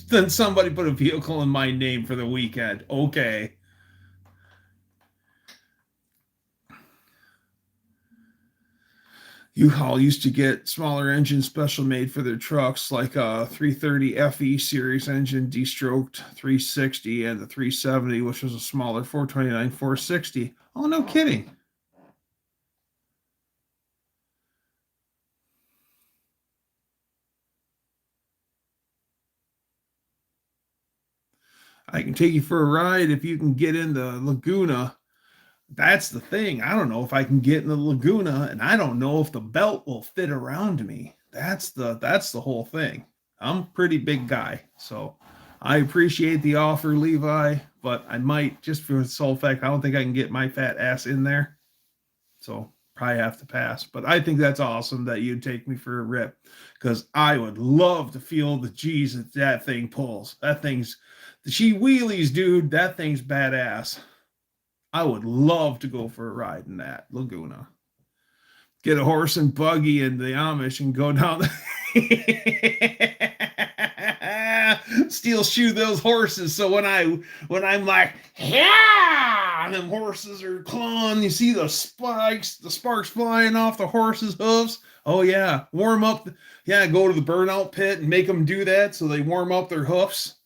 Then somebody put a vehicle in my name for the weekend. Okay. U-Haul used to get smaller engines special made for their trucks, like a 330 FE series engine, de-stroked 360, and the 370, which was a smaller 429 460. Oh, no kidding. I can take you for a ride if you can get in the Laguna. That's the thing. I don't know if I can get in the Laguna, and I don't know if the belt will fit around me. That's the whole thing. I'm a pretty big guy, so I appreciate the offer, Levi, but I might, just for the sole fact, I don't think I can get my fat ass in there. So probably have to pass. But I think that's awesome that you'd take me for a rip, because I would love to feel the G's that thing pulls. She wheelies, dude. That thing's badass. I would love to go for a ride in that Laguna. Get a horse and buggy in the Amish and go down steel shoe those horses. So when I'm like, yeah, and them horses are clawing, you see the sparks flying off the horses' hooves. Oh yeah, warm up. Go to the burnout pit and make them do that so they warm up their hoofs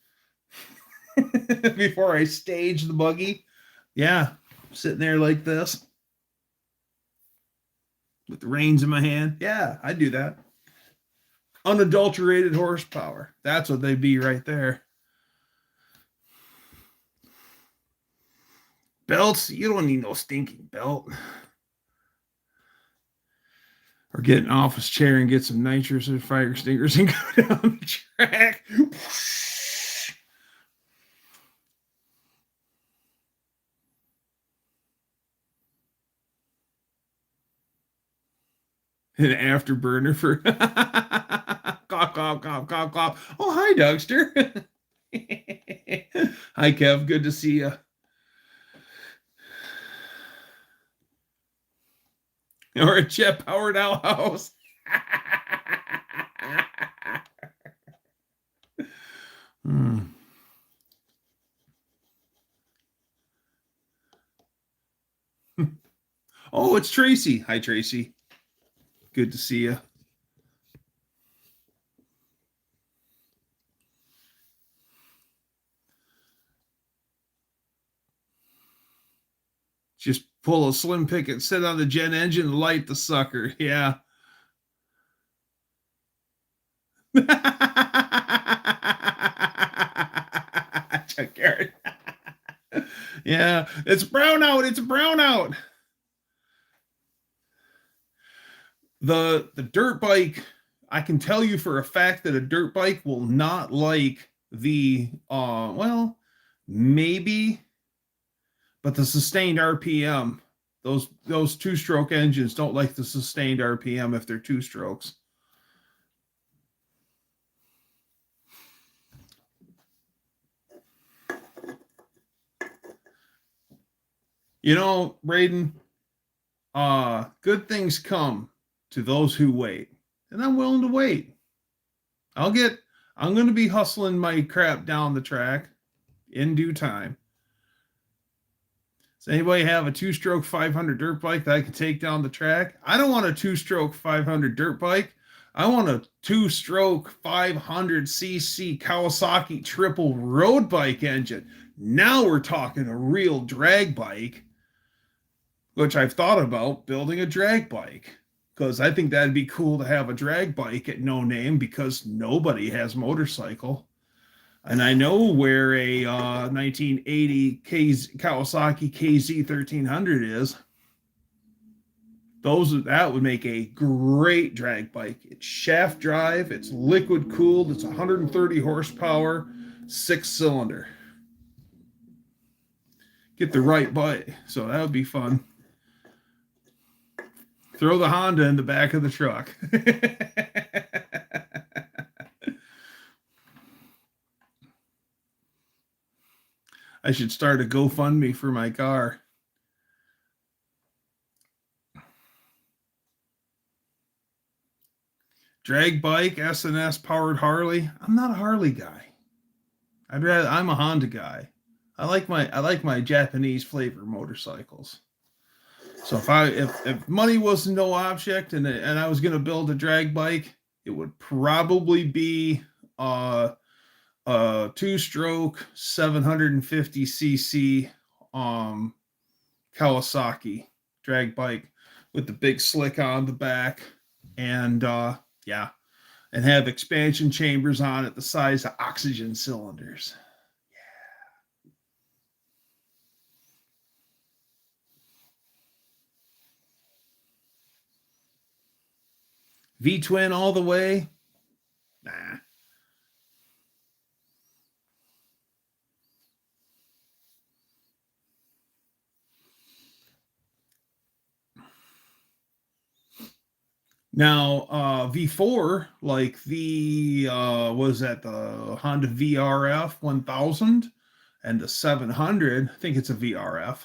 before I stage the buggy. Yeah, sitting there like this with the reins in my hand. Yeah, I do that. Unadulterated horsepower. That's what they'd be right there. Belts, you don't need no stinking belt. Or get an office chair and get some nitrous or fire extinguishers and go down the track. An afterburner for cough, cough, cough, cough, cough. Oh, hi, Dougster. Hi, Kev. Good to see you. Or a jet-powered outhouse. Oh, it's Tracy. Hi, Tracy. Good to see you. Just pull a slim picket, sit on the gen engine, and light the sucker. Yeah. Chuck Garrett. Yeah, it's brownout. It's brownout. The dirt bike, I can tell you for a fact that a dirt bike will not like the maybe, but the sustained RPM. Those two-stroke engines don't like the sustained RPM if they're two strokes. You know, Braden, good things come to those who wait, and I'm willing to wait. I'm going to be hustling my crap down the track in due time. Does anybody have a two-stroke 500 dirt bike that I can take down the track? I don't want a two-stroke 500 dirt bike. I want a two-stroke 500cc Kawasaki triple road bike engine. Now we're talking a real drag bike, which I've thought about building a drag bike, because I think that'd be cool to have a drag bike at no name, because nobody has motorcycle. And I know where a 1980 Kawasaki KZ 1300 is. That would make a great drag bike. It's shaft drive, it's liquid cooled, it's 130 horsepower, 6-cylinder. Get the right bike, so that would be fun. Throw the Honda in the back of the truck. I should start a GoFundMe for my car. Drag bike, S&S powered Harley. I'm not a Harley guy. I'm a Honda guy. I like my Japanese flavor motorcycles. So if money was no object and I was going to build a drag bike, it would probably be a two-stroke 750cc Kawasaki drag bike with the big slick on the back, and yeah, and have expansion chambers on it the size of oxygen cylinders. V-twin all the way? Nah. Now, V4, like the, was that the Honda VRF 1000 and the 700, I think it's a VRF.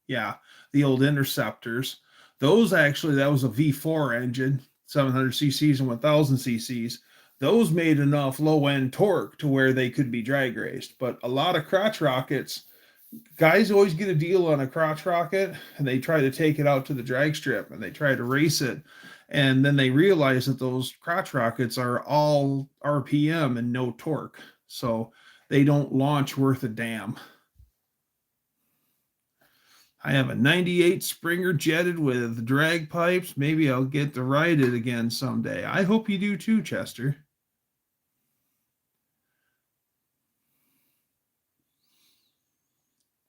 Yeah, the old Interceptors. Those actually, that was a V4 engine, 700 cc's and 1000 cc's. Those made enough low end torque to where they could be drag raced. But a lot of crotch rockets, guys always get a deal on a crotch rocket and they try to take it out to the drag strip and they try to race it. And then they realize that those crotch rockets are all RPM and no torque. So they don't launch worth a damn. I have a 98 Springer jetted with drag pipes. Maybe I'll get to ride it again someday. I hope you do too, Chester.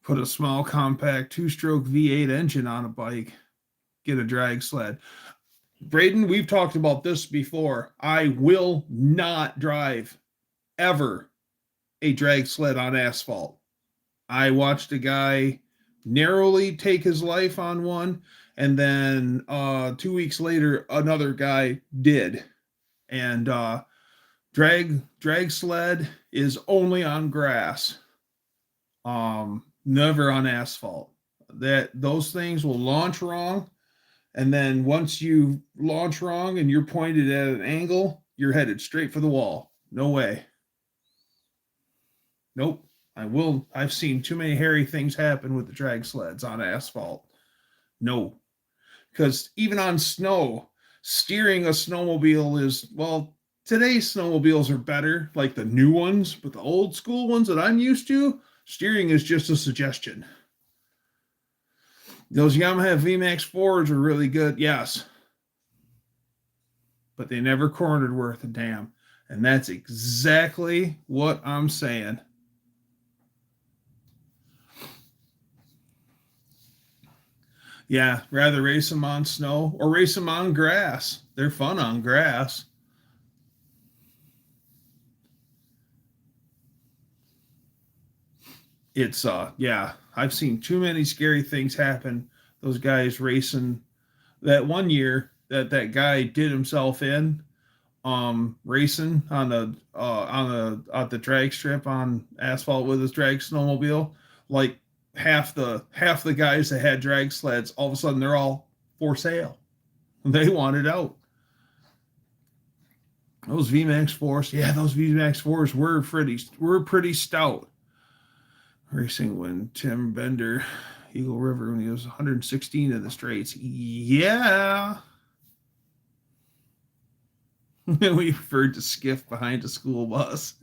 Put a small compact two-stroke V8 engine on a bike. Get a drag sled. Braden, we've talked about this before. I will not drive ever a drag sled on asphalt. I watched a guy narrowly take his life on one, and then 2 weeks later, another guy did. And drag sled is only on grass, never on asphalt. Those things will launch wrong. And then once you launch wrong and you're pointed at an angle, you're headed straight for the wall. No way. Nope. I've seen too many hairy things happen with the drag sleds on asphalt. No. Because even on snow, steering a snowmobile is, well, today's snowmobiles are better, like the new ones, but the old school ones that I'm used to, steering is just a suggestion. Those Yamaha VMAX 4s are really good, yes. But they never cornered worth a damn. And that's exactly what I'm saying. Yeah, rather race them on snow or race them on grass. They're fun on grass. It's yeah, I've seen too many scary things happen. Those guys racing that one year that guy did himself in racing on the drag strip on asphalt with his drag snowmobile. Like half the guys that had drag sleds, all of a sudden they're all for sale. They wanted out. Those VMAX 4s, yeah, those VMAX 4s were pretty stout. Racing when Tim Bender, Eagle River, when he was 116 in the straights. Yeah. We preferred to skiff behind a school bus.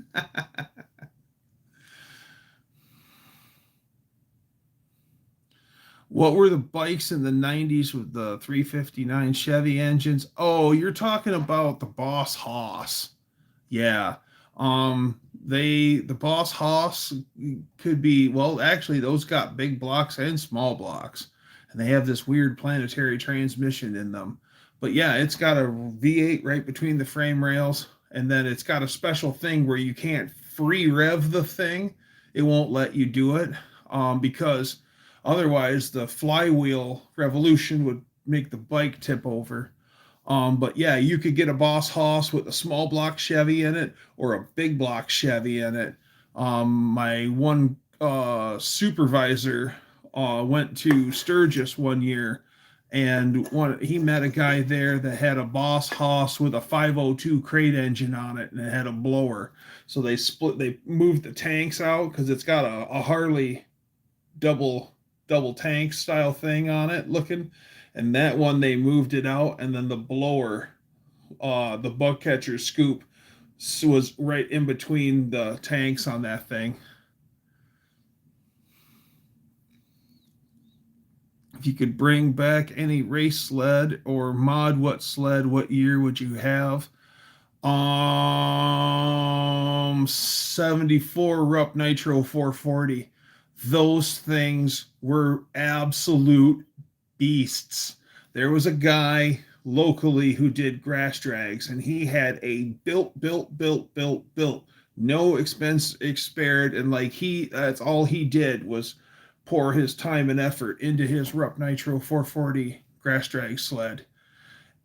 What were the bikes in the 90s with the 359 Chevy engines? Oh, you're talking about the Boss Hoss. Yeah. The Boss Hoss could be, well, actually those got big blocks and small blocks, and they have this weird planetary transmission in them. But yeah, it's got a V8 right between the frame rails, and then it's got a special thing where you can't free rev the thing. It won't let you do it because otherwise the flywheel revolution would make the bike tip over. But yeah, you could get a Boss Hoss with a small block Chevy in it or a big block Chevy in it. My one supervisor went to Sturgis one year, and he met a guy there that had a Boss Hoss with a 502 crate engine on it, and it had a blower. So they moved the tanks out because it's got a Harley double double tank style thing on it looking. And that one they moved it out, and then the blower, the bug catcher scoop was right in between the tanks on that thing. If you could bring back any race sled or mod, what sled, what year would you have? 74 Rupp Nitro 440. Those things were absolute beasts. There was a guy locally who did grass drags, and he had a built, no expense spared, and like that's all he did was pour his time and effort into his Rupp Nitro 440 grass drag sled.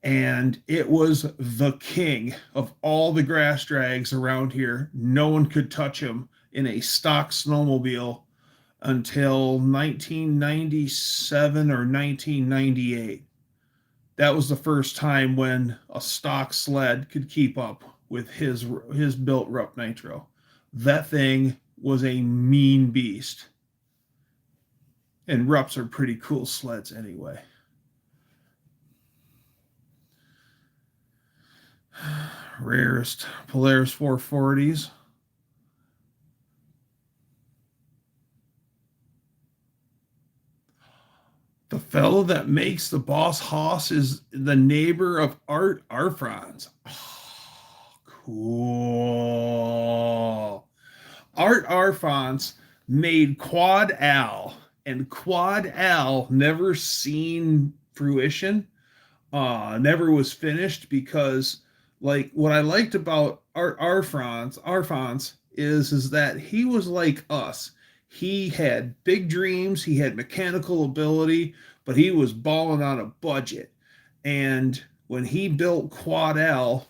And it was the king of all the grass drags around here. No one could touch him in a stock snowmobile until 1997 or 1998. That was the first time when a stock sled could keep up with his built Rupp Nitro. That thing was a mean beast. And Rupps are pretty cool sleds anyway. Rarest Polaris 440s. The fellow that makes the Boss Hoss is the neighbor of Art Arfrons. Oh, cool. Art Arfrons made Quad Al, and Quad Al never seen fruition, never was finished, because like what I liked about Arfons is that he was like us. He had big dreams, he had mechanical ability, but he was balling on a budget. And when he built Quad Al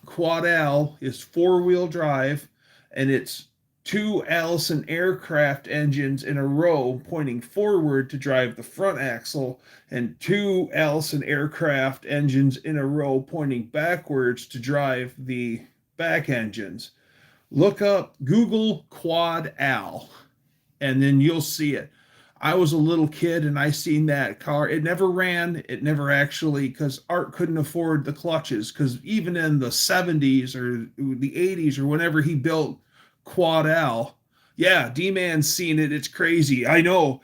is four-wheel drive, and it's two Allison aircraft engines in a row pointing forward to drive the front axle, and two Allison aircraft engines in a row pointing backwards to drive the back engines. Look up, Google Quad Al, and then you'll see it. I was a little kid and I seen that car. It never ran. It never actually, because Art couldn't afford the clutches, because even in the 70s or the 80s or whenever he built Quad Al, yeah, D-Man's seen it. It's crazy. I know.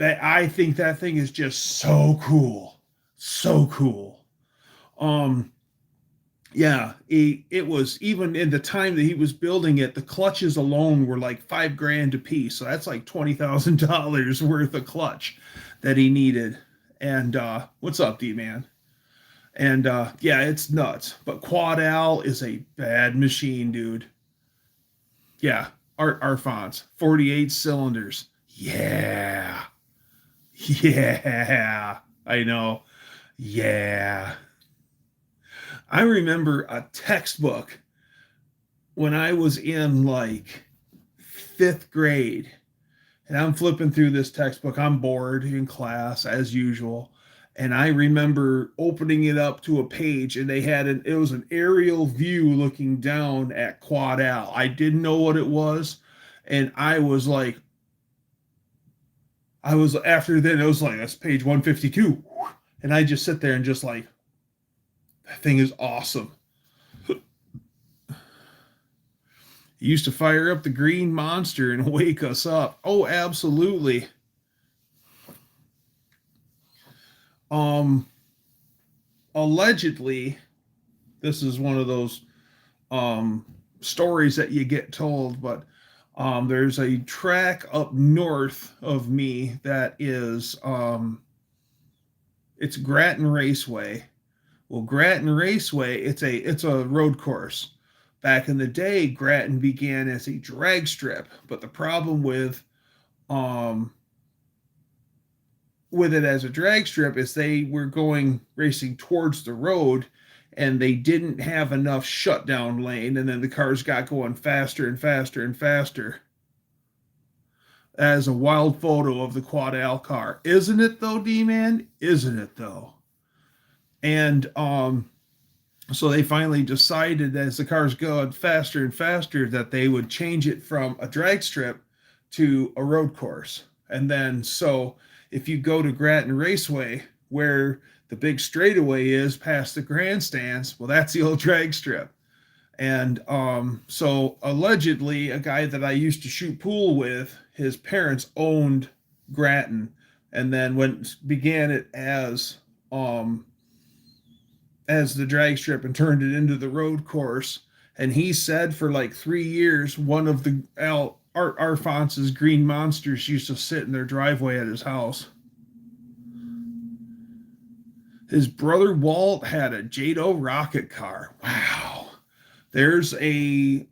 I think that thing is just so cool. So cool. Yeah, it was, even in the time that he was building it, the clutches alone were like $5,000 a piece. So that's like $20,000 worth of clutch that he needed. And what's up, D-Man? And yeah, it's nuts. But Quad Al is a bad machine, dude. Yeah, Art Arfons, 48 cylinders. Yeah. Yeah. I know. Yeah. I remember a textbook when I was in like 5th grade, and I'm flipping through this textbook. I'm bored in class as usual. And I remember opening it up to a page, and it was an aerial view looking down at Quad Al. I didn't know what it was. And after then, it was like, that's page 152. And I just sit there and just like, that thing is awesome. He used to fire up the green monster and wake us up. Oh, absolutely. Allegedly, this is one of those stories that you get told, but there's a track up north of me that is it's Grattan Raceway. Well, Grattan Raceway, it's a road course. Back in the day, Grattan began as a drag strip, but the problem with it as a drag strip is they were racing towards the road, and they didn't have enough shutdown lane, and then the cars got going faster and faster and faster. As a wild photo of the Quad Al car, isn't it though, D-Man? Isn't it though? And so they finally decided, as the cars go faster and faster, that they would change it from a drag strip to a road course. And then, so if you go to Grattan Raceway, where the big straightaway is past the grandstands, well, that's the old drag strip. And so allegedly, a guy that I used to shoot pool with, his parents owned Grattan, and then began it as the drag strip and turned it into the road course. And he said for like 3 years, one of the Art Arfonce's green monsters used to sit in their driveway at his house. His brother Walt had a Jado rocket car. Wow. There's a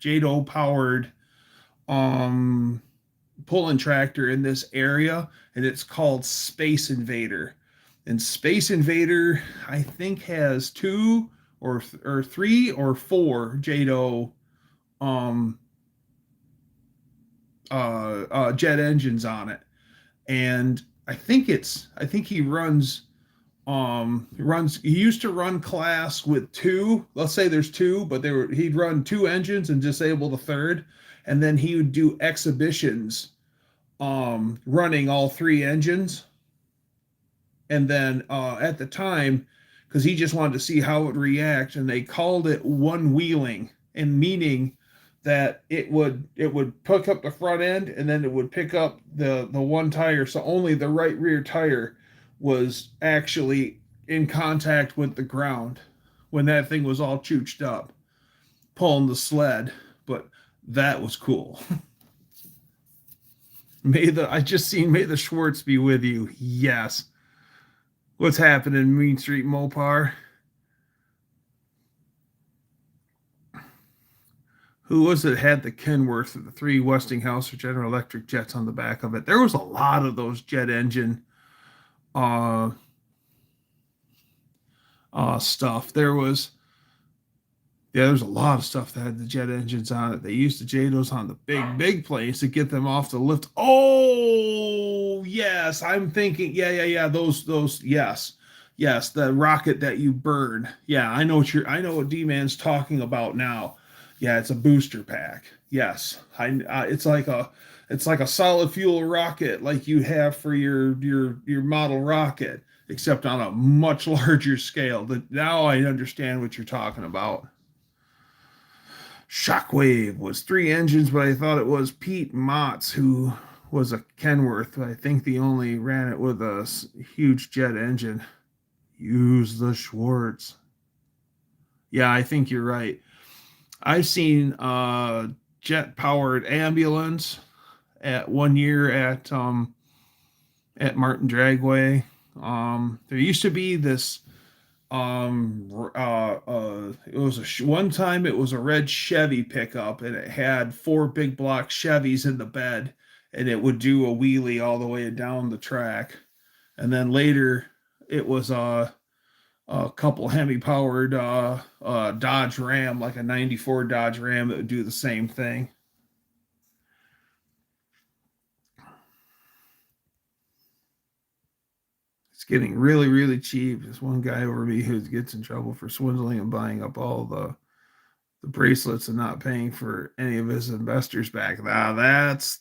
Jado powered pulling tractor in this area, and it's called Space Invader. And Space Invader, I think, has two or three or four Jado jet engines on it. And I think he he used to run class with two. Let's say there's two, but he'd run two engines and disable the third, and then he would do exhibitions running all three engines. And then at the time, because he just wanted to see how it would react, and they called it one wheeling, and meaning that it would pick up the front end, and then it would pick up the one tire, so only the right rear tire was actually in contact with the ground when that thing was all chooched up, pulling the sled. But that was cool. May the Schwartz be with you. Yes. What's happening, Mean Street Mopar? Who was it had the Kenworth of the three Westinghouse or General Electric jets on the back of it? There was a lot of those jet engine stuff. There's a lot of stuff that had the jet engines on it. They used the JDOs on the big planes to get them off the lift. Oh, yes. I'm thinking, yeah. Those, yes. Yes, the rocket that you burn. Yeah, I know what D-Man's talking about now. Yeah, it's a booster pack. Yes. It's like a solid fuel rocket like you have for your model rocket, except on a much larger scale. Now I understand what you're talking about. Shockwave was three engines, but I thought it was Pete Motts who was a Kenworth. I think they only ran it with a huge jet engine. Use the Schwartz. Yeah, I think you're right. I've seen jet-powered ambulance at 1 year at Martin Dragway. There used to be this it was one time it was a red Chevy pickup, and it had four big block Chevys in the bed, and it would do a wheelie all the way down the track. And then later it was a couple Hemi powered Dodge Ram, like a 94 Dodge Ram, that would do the same thing. It's getting really, really cheap. There's one guy over me who gets in trouble for swindling and buying up all the bracelets and not paying for any of his investors back. Now that's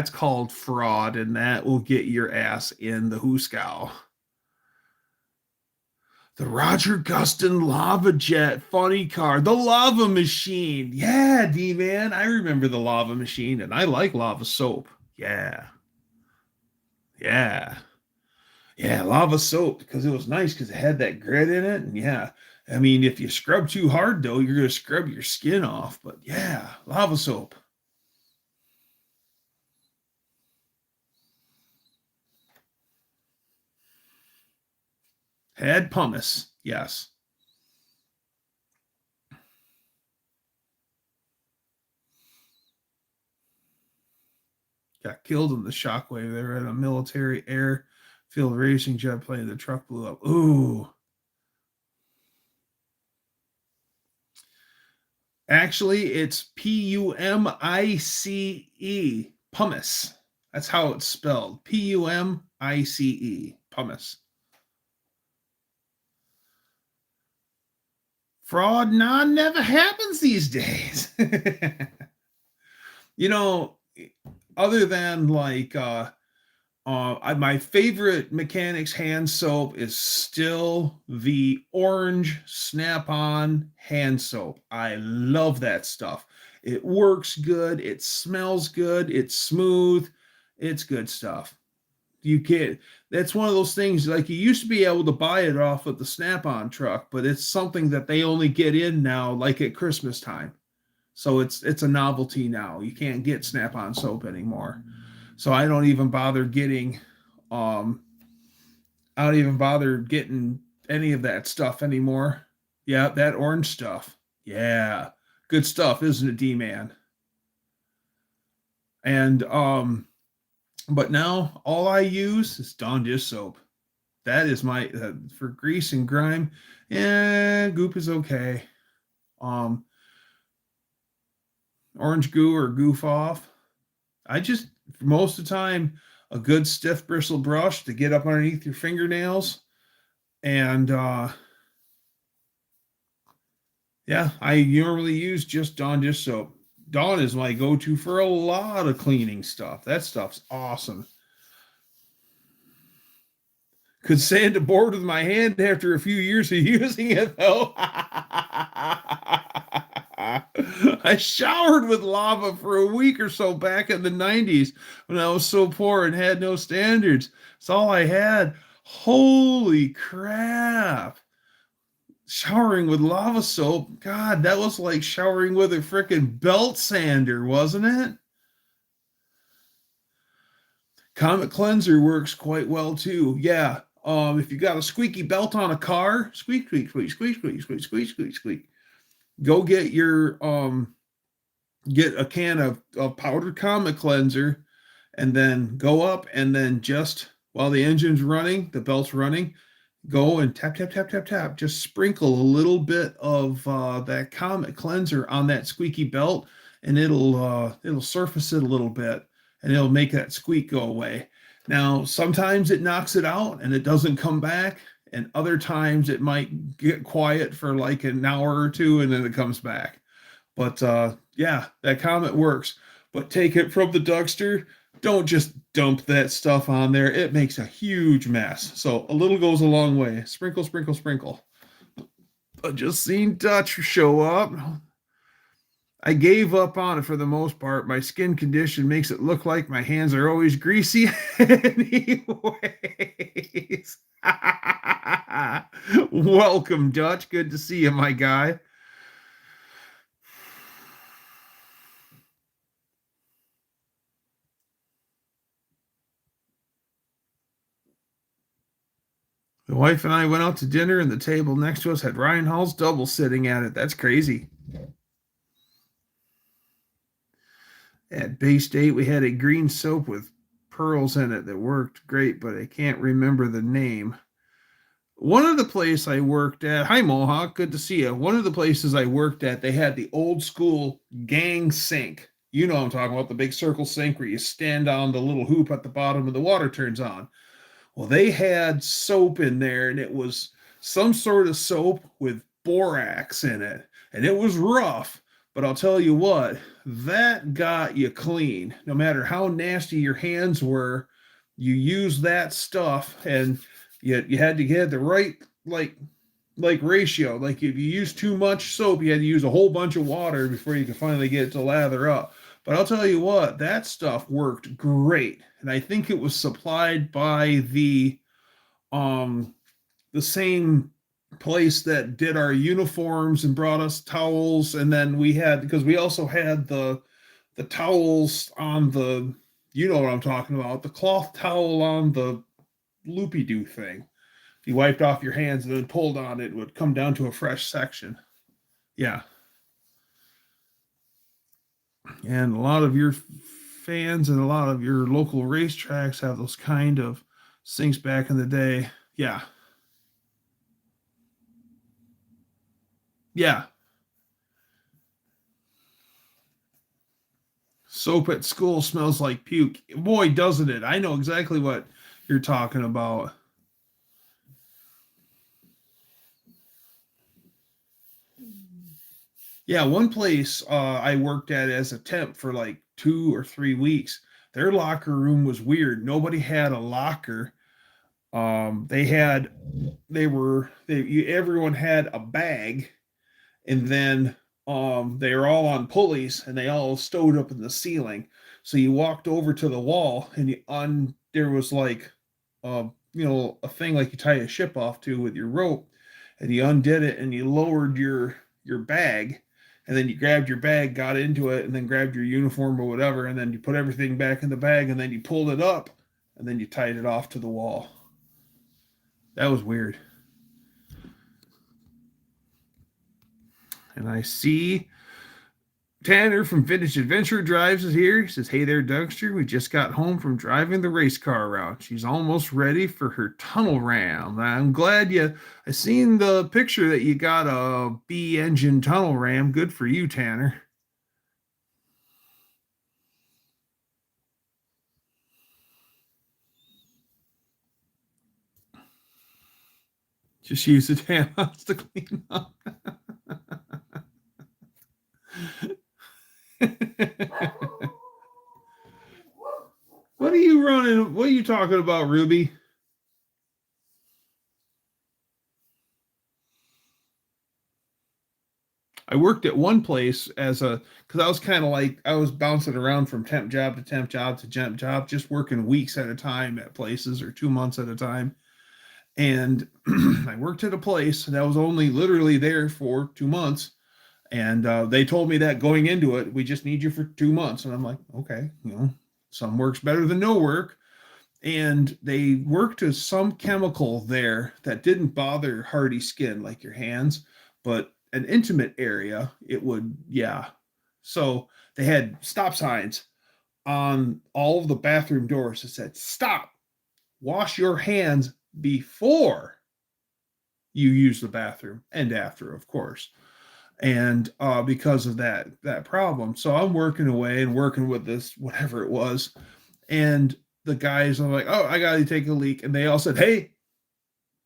called fraud, and that will get your ass in the hooskow. The Roger Gustin Lava Jet funny car, the Lava Machine. Yeah, D-Man, I remember the Lava Machine, and I like Lava Soap. Yeah. Yeah, Lava Soap, because it was nice because it had that grit in it. And yeah, I mean, if you scrub too hard, though, you're going to scrub your skin off. But yeah, Lava Soap. Had pumice, yes. Got killed in the shockwave. They were at a military airfield racing jet plane. The truck blew up. Ooh. Actually, it's Pumice. Pumice. That's how it's spelled. Pumice. Pumice. Fraud never happens these days. You know, other than like my favorite mechanics hand soap is still the orange Snap-on hand soap. I love that stuff. It works good. It smells good. It's smooth. It's good stuff. You can't. That's one of those things. Like you used to be able to buy it off of the Snap-on truck, but it's something that they only get in now, like at Christmas time. So it's a novelty now. You can't get Snap-on soap anymore. So um I don't even bother getting any of that stuff anymore. Yeah, that orange stuff. Yeah. Good stuff, isn't it, D-Man? And but now all I use is Dawn dish soap. That is my for grease and grime. Yeah, goop is okay. Um Orange goo or goof off. I just most of the time a good stiff bristle brush to get up underneath your fingernails. And yeah, I normally use just Dawn dish soap. Dawn is my go-to for a lot of cleaning stuff. That stuff's awesome. Could sand a board with my hand after a few years of using it, though. I showered with lava for a week or so back in the 90s when I was so poor and had no standards. It's all I had. Holy crap. Showering with lava soap. God, that was like showering with a freaking belt sander, wasn't it? Comet cleanser works quite well too. Yeah. If you got a squeaky belt on a car, squeak, squeak, squeak, squeak, squeak, squeak, squeak, squeak, squeak. Go get a can of powdered Comet cleanser, and then go up and then just while the engine's running, the belt's running, go and tap, tap, tap, tap, tap. Just sprinkle a little bit of that Comet cleanser on that squeaky belt, and it'll surface it a little bit, and it'll make that squeak go away. Now, sometimes it knocks it out and it doesn't come back, and other times it might get quiet for like an hour or two, and then it comes back. But yeah, that Comet works. But take it from the Dougster. Don't just dump that stuff on there. It makes a huge mess. So a little goes a long way. Sprinkle, sprinkle, sprinkle. I just seen Dutch show up. I gave up on it for the most part. My skin condition makes it look like my hands are always greasy anyways. Welcome, Dutch. Good to see you, my guy. The wife and I went out to dinner, and the table next to us had Ryan Hall's double sitting at it. That's crazy. At Bay State, we had a green soap with pearls in it that worked great, but I can't remember the name. One of the places I worked at, hi Mohawk, good to see you. One of the places I worked at, they had the old school gang sink. You know what I'm talking about, the big circle sink where you stand on the little hoop at the bottom and the water turns on. Well, they had soap in there, and it was some sort of soap with borax in it, and it was rough. But I'll tell you what, that got you clean. No matter how nasty your hands were, you use that stuff, and you had to get the right like ratio. Like if you use too much soap, you had to use a whole bunch of water before you could finally get it to lather up. But I'll tell you what, that stuff worked great. And I think it was supplied by um the same place that did our uniforms and brought us towels. And then we had, because we also had the towels on the, you know what I'm talking about, the cloth towel on the loopy doo thing. If you wiped off your hands and then pulled on it, it would come down to a fresh section. Yeah. And a lot of your fans and a lot of your local racetracks have those kind of sinks back in the day. Yeah. Yeah. Soap at school smells like puke. Boy, doesn't it. I know exactly what you're talking about. Yeah, one place I worked at as a temp for like 2 or 3 weeks, their locker room was weird. Nobody had a locker. They had, everyone had a bag, and then they were all on pulleys and they all stowed up in the ceiling. So you walked over to the wall and there was like a thing like you tie a ship off to with your rope, and you undid it and you lowered your bag, and then you grabbed your bag, got into it, and then grabbed your uniform or whatever, and then you put everything back in the bag, and then you pulled it up, and then you tied it off to the wall. That was weird. And I see Tanner from Vintage Adventure Drives is here. He says, "Hey there, Dougster. We just got home from driving the race car around. She's almost ready for her tunnel ram. I'm glad I seen the picture that you got a B engine tunnel ram. Good for you, Tanner." Just use the tampons to clean up. What are you running? What are you talking about, Ruby? I worked at one place because I was kind of like, I was bouncing around from temp job to temp job to temp job, just working weeks at a time at places or 2 months at a time. And I worked at a place that was only literally there for 2 months. And they told me that going into it, we just need you for 2 months. And I'm like, okay, some work's better than no work. And they worked with some chemical there that didn't bother hardy skin like your hands, but an intimate area, it would, yeah. So they had stop signs on all of the bathroom doors that said, "Stop, wash your hands before you use the bathroom and after, of course." And because of that problem, so I'm working away and working with this whatever it was, and the guys are like, "Oh, I gotta take a leak," and they all said, "Hey,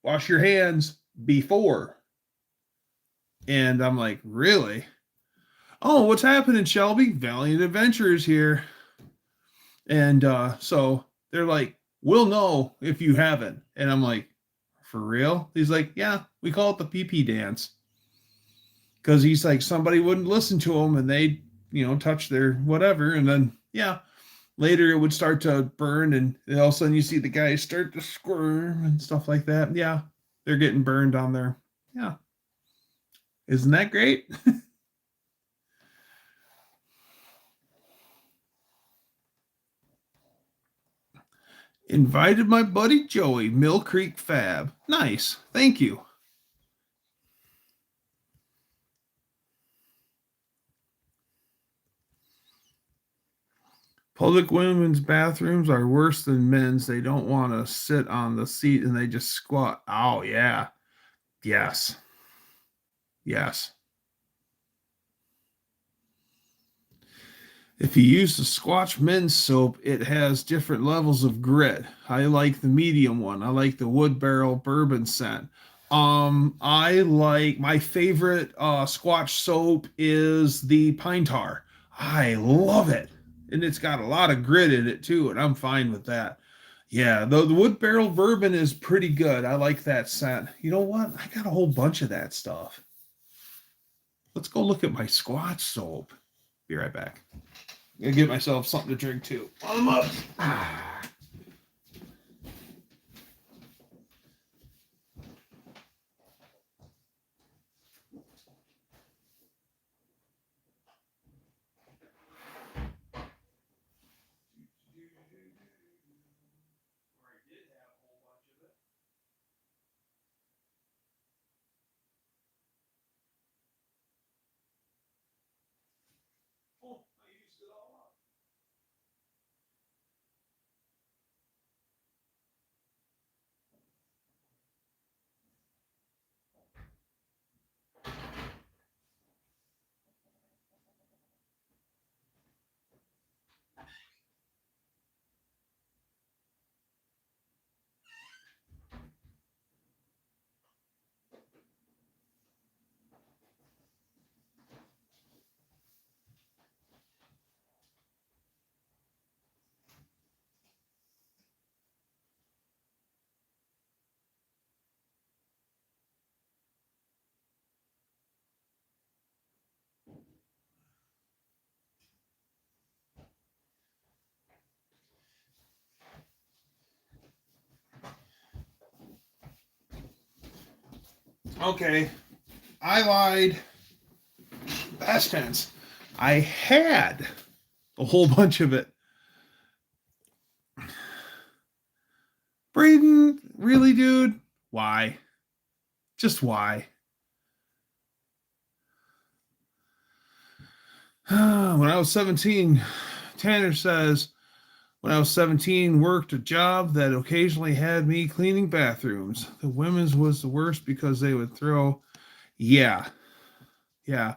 wash your hands before." And I'm like, "Really?" "Oh, what's happening, Shelby? Valiant Adventures here." And so they're like, "We'll know if you haven't." And I'm like, "For real?" He's like, "Yeah, we call it the PP dance." Because he's like, somebody wouldn't listen to him and they, touch their whatever. And then, yeah, later it would start to burn. And all of a sudden you see the guys start to squirm and stuff like that. Yeah, they're getting burned on there. Yeah. Isn't that great? Invited my buddy Joey, Mill Creek Fab. Nice. Thank you. Public women's bathrooms are worse than men's. They don't want to sit on the seat and they just squat. Oh, yeah. Yes. Yes. If you use the Squatch men's soap, it has different levels of grit. I like the medium one. I like the wood barrel bourbon scent. I like my favorite Squatch soap is the pine tar. I love it. And it's got a lot of grit in it too, and I'm fine with that. Yeah, the wood barrel bourbon is pretty good. I like that scent. You know what? I got a whole bunch of that stuff. Let's go look at my Squatch soap. Be right back. I'm gonna get myself something to drink too. I'm up. Oh, I used it all up. Okay, I lied. Past tense. I had a whole bunch of it. Braden, really, dude? Why? Just why? When I was 17, Tanner says, when I was 17, worked a job that occasionally had me cleaning bathrooms. The women's was the worst because they would throw, yeah, yeah.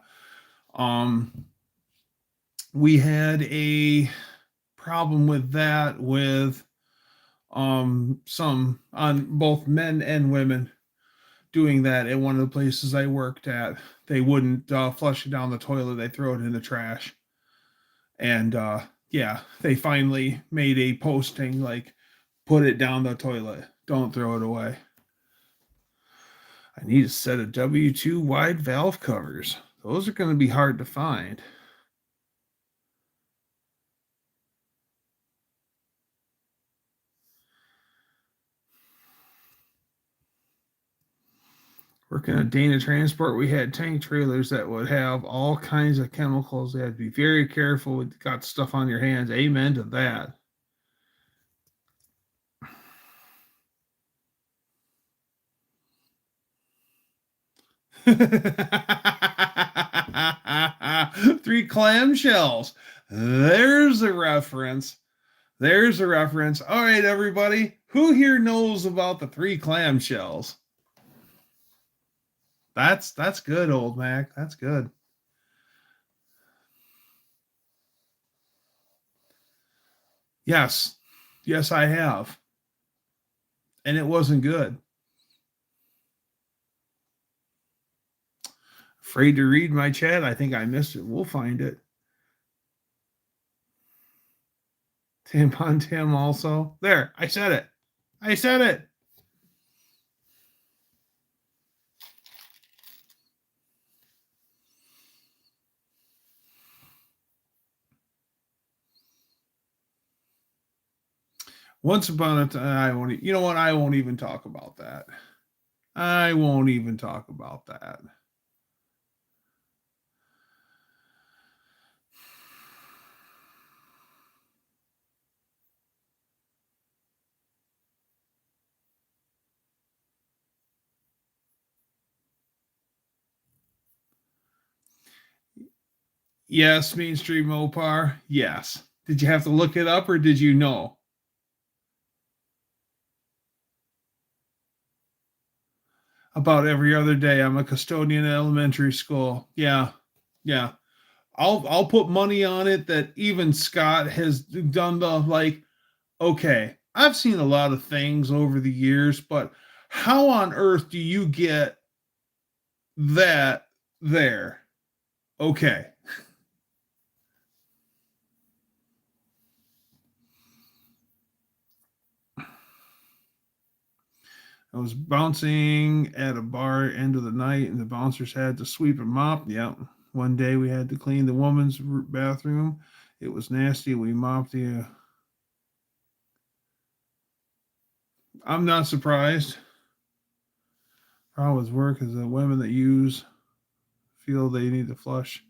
We had a problem with that with some on both men and women doing that at one of the places I worked at. They wouldn't flush it down the toilet, they throw it in the trash. And yeah, they finally made a posting like, put it down the toilet, don't throw it away. I need a set of W2 wide valve covers. Those are going to be hard to find. Working at Dana Transport, we had tank trailers that would have all kinds of chemicals. They had to be very careful. Got stuff on your hands. Amen to that. Three clamshells. There's a reference. There's a reference. All right, everybody. Who here knows about the three clamshells? That's good, old Mac. That's good. Yes. Yes, I have. And it wasn't good. Afraid to read my chat? I think I missed it. We'll find it. Tampon Tim also. There, I said it. I said it. Once upon a time, I won't. You know what? I won't even talk about that. I won't even talk about that. Yes, mainstream Mopar. Yes. Did you have to look it up or did you know? About every other day, I'm a custodian at elementary school. Yeah. Yeah. I'll put money on it that even Scott has done the like, okay, I've seen a lot of things over the years, but how on earth do you get that there? Okay. I was bouncing at a bar end of the night, and the bouncers had to sweep and mop. Yep. One day we had to clean the woman's bathroom. It was nasty. We mopped the. I'm not surprised. Problem with work is the women that use feel they need to flush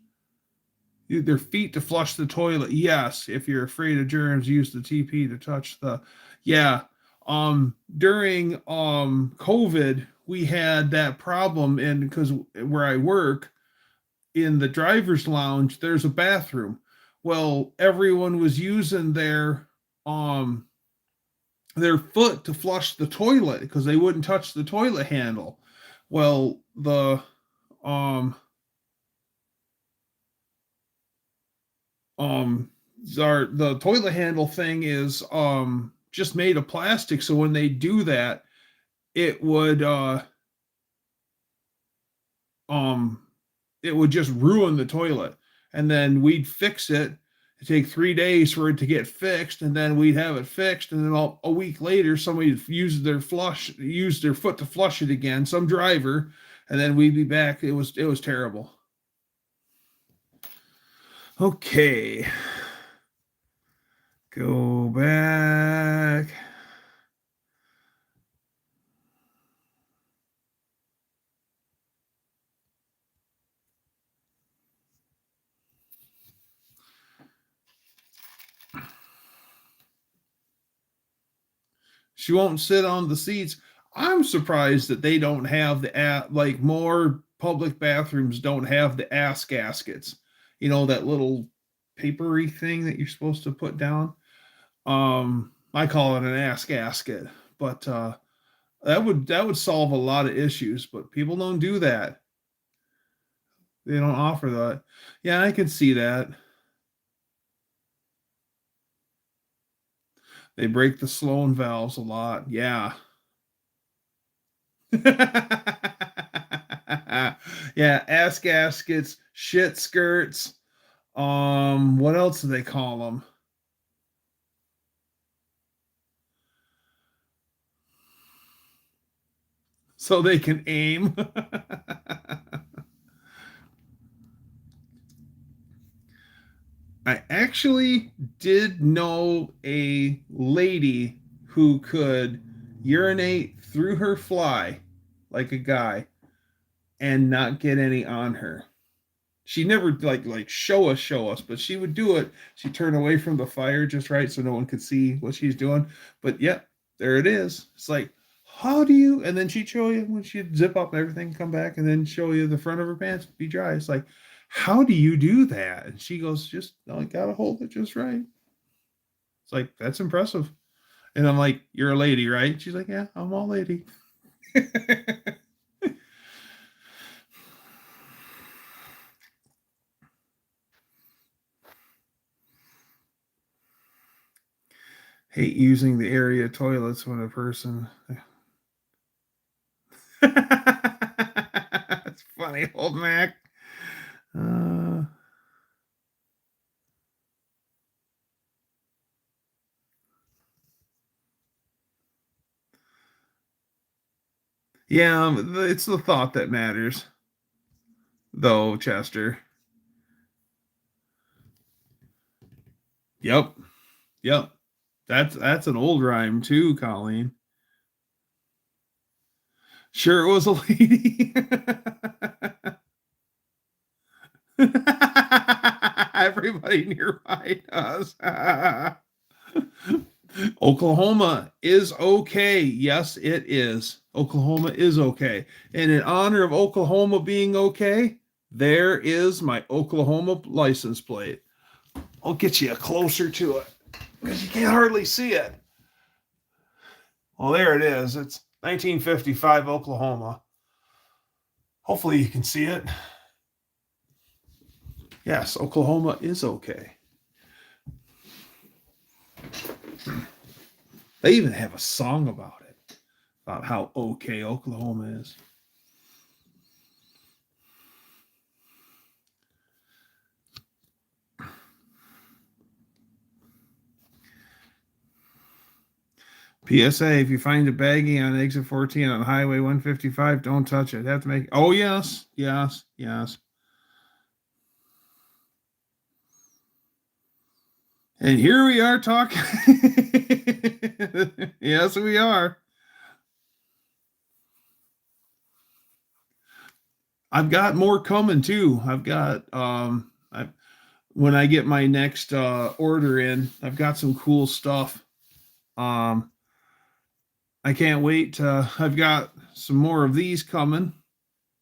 their feet to flush the toilet. Yes, if you're afraid of germs, use the TP to touch the. Yeah. During COVID, we had that problem, and because where I work in the driver's lounge, there's a bathroom. Well, everyone was using their foot to flush the toilet because they wouldn't touch the toilet handle. Well, um um the toilet handle thing is just made of plastic, so when they do that, it would um it would just ruin the toilet, and then we'd fix it. It'd take 3 days for it to get fixed, and then we'd have it fixed, and then a week later somebody used their foot to flush it again, some driver, and then we'd be back. It was terrible. Okay, go back. She won't sit on the seats. I'm surprised that they don't have the like more public bathrooms don't have the ass gaskets. You know, that little papery thing that you're supposed to put down. I call it an ass gasket, but that would solve a lot of issues. But people don't do that. They don't offer that. Yeah, I can see that. They break the Sloan valves a lot. Yeah. Yeah, ass gaskets, shit skirts. What else do they call them? So they can aim. I actually did know a lady who could urinate through her fly like a guy and not get any on her. She never like show us, but she would do it. She'd turn away from the fire just right so no one could see what she's doing. But yeah, there it is. It's like, how do you? And then she'd show you when she'd zip up everything, come back, and then show you the front of her pants be dry. It's like, how do you do that? And she goes, just I gotta hold it just right. It's like, that's impressive. And I'm like, you're a lady, right? She's like, yeah, I'm all lady. Hate using the area toilets when a person. That's funny, old Mac. Uh, yeah, it's the thought that matters, though, Chester. Yep, yep. That's an old rhyme too, Colleen. Sure, it was a lady. Everybody nearby does. Oklahoma is okay. Yes, it is. Oklahoma is okay. And in honor of Oklahoma being okay, there is my Oklahoma license plate. I'll get you closer to it because you can't hardly see it. Well, there it is. It's 1955 Oklahoma. Hopefully you can see it. Yes, Oklahoma is okay. They even have a song about it, about how okay Oklahoma is. PSA, if you find a baggie on exit 14 on Highway 155, don't touch it. Have to make. Oh, yes, yes, yes. And here we are talking. Yes, we are. I've got more coming too. I've got when I get my next order in, I've got some cool stuff. Um, I can't wait. I've got some more of these coming.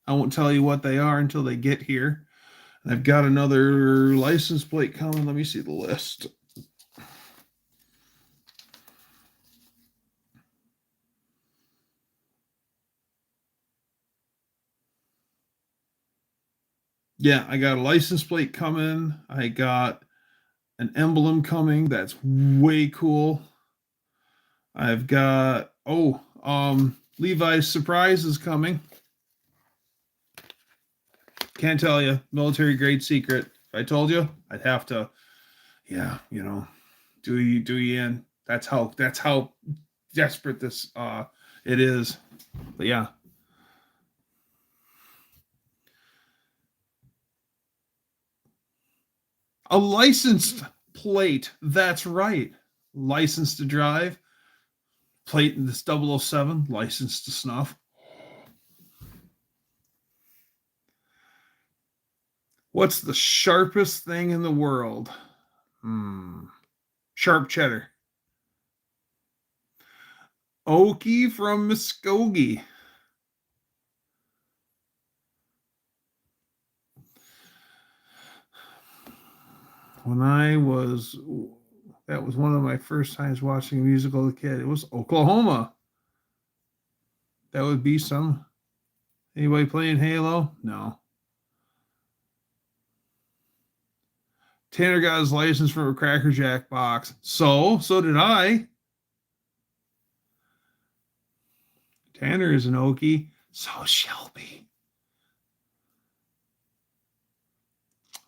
I won't tell you what they are until they get here. And I've got another license plate coming. Let me see the list. Yeah, I got a license plate coming. I got an emblem coming. That's way cool. I've got Levi's surprise is coming. Can't tell you. Military grade secret. If I told you, I'd have to, yeah, do you in. That's how desperate this it is. But yeah. A licensed plate. That's right. License to drive. Plate in this 007. License to snuff. What's the sharpest thing in the world? Sharp cheddar. Okie from Muskogee. That was one of my first times watching a musical as a kid. It was Oklahoma. That would be some. Anybody playing Halo? No. Tanner got his license from a Cracker Jack box. So did I. Tanner is an Okie. So Shelby.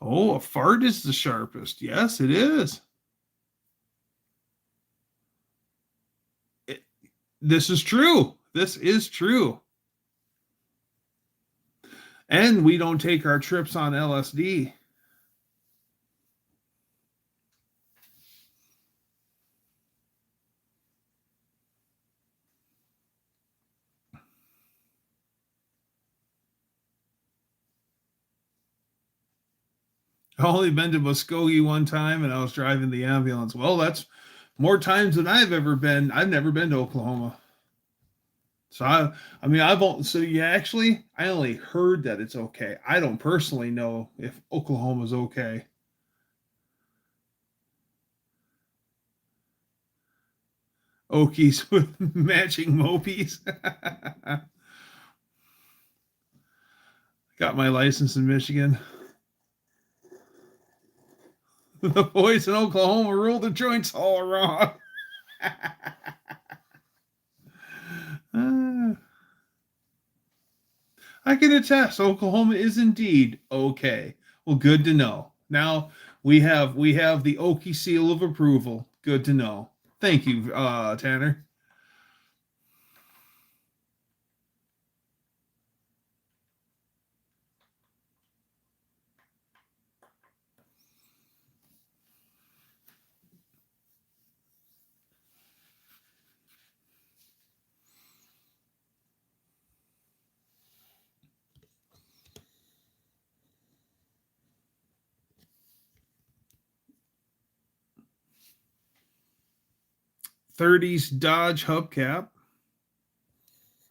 Oh, a fart is the sharpest. Yes, it is. This is true. This is true. And we don't take our trips on LSD. I only been to Muskogee one time, and I was driving the ambulance. Well, that's more times than I've ever been. I've never been to Oklahoma. So I mean, I only heard that it's okay. I don't personally know if Oklahoma's okay. Okies with matching mopies. Got my license in Michigan. The boys in Oklahoma rule the joints all wrong. I can attest Oklahoma is indeed okay. Well, good to know. Now we have the Okie seal of approval. Good to know. Thank you, Tanner. '30s Dodge hubcap.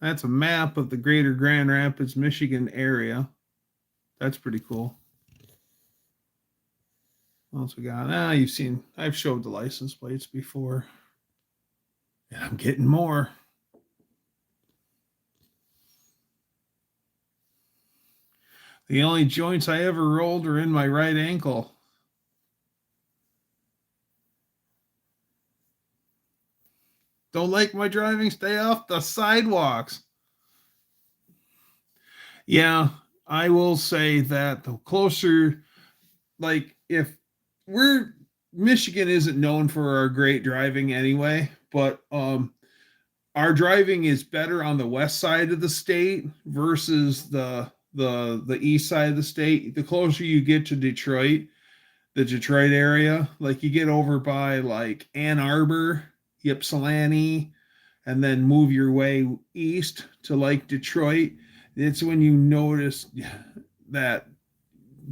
That's a map of the greater Grand Rapids, Michigan area. That's pretty cool. What else we got? I've showed the license plates before. And I'm getting more. The only joints I ever rolled are in my right ankle. Don't like my driving? Stay off the sidewalks. Yeah, I will say that the closer, like, if we're Michigan isn't known for our great driving anyway, but our driving is better on the west side of the state versus the east side of the state. The closer you get to Detroit, the Detroit area, like you get over by like Ann Arbor, Ypsilanti, and then move your way east to like Detroit, it's when you notice that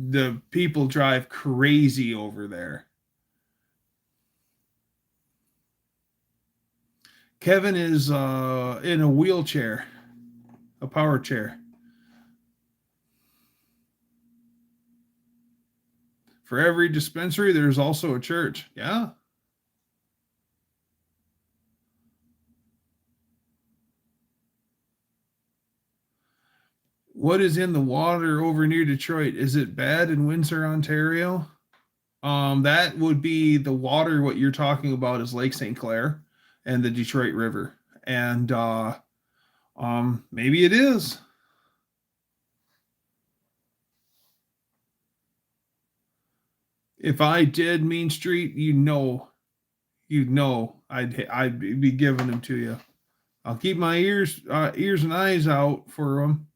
the people drive crazy over there. Kevin is in a wheelchair, a power chair. For every dispensary, there's also a church. Yeah. What is in the water over near Detroit? Is it bad in Windsor, Ontario? That would be the water. What you're talking about is Lake St. Clair and the Detroit River. And maybe it is. If I did Mean Street, I'd be giving them to you. I'll keep my ears and eyes out for them.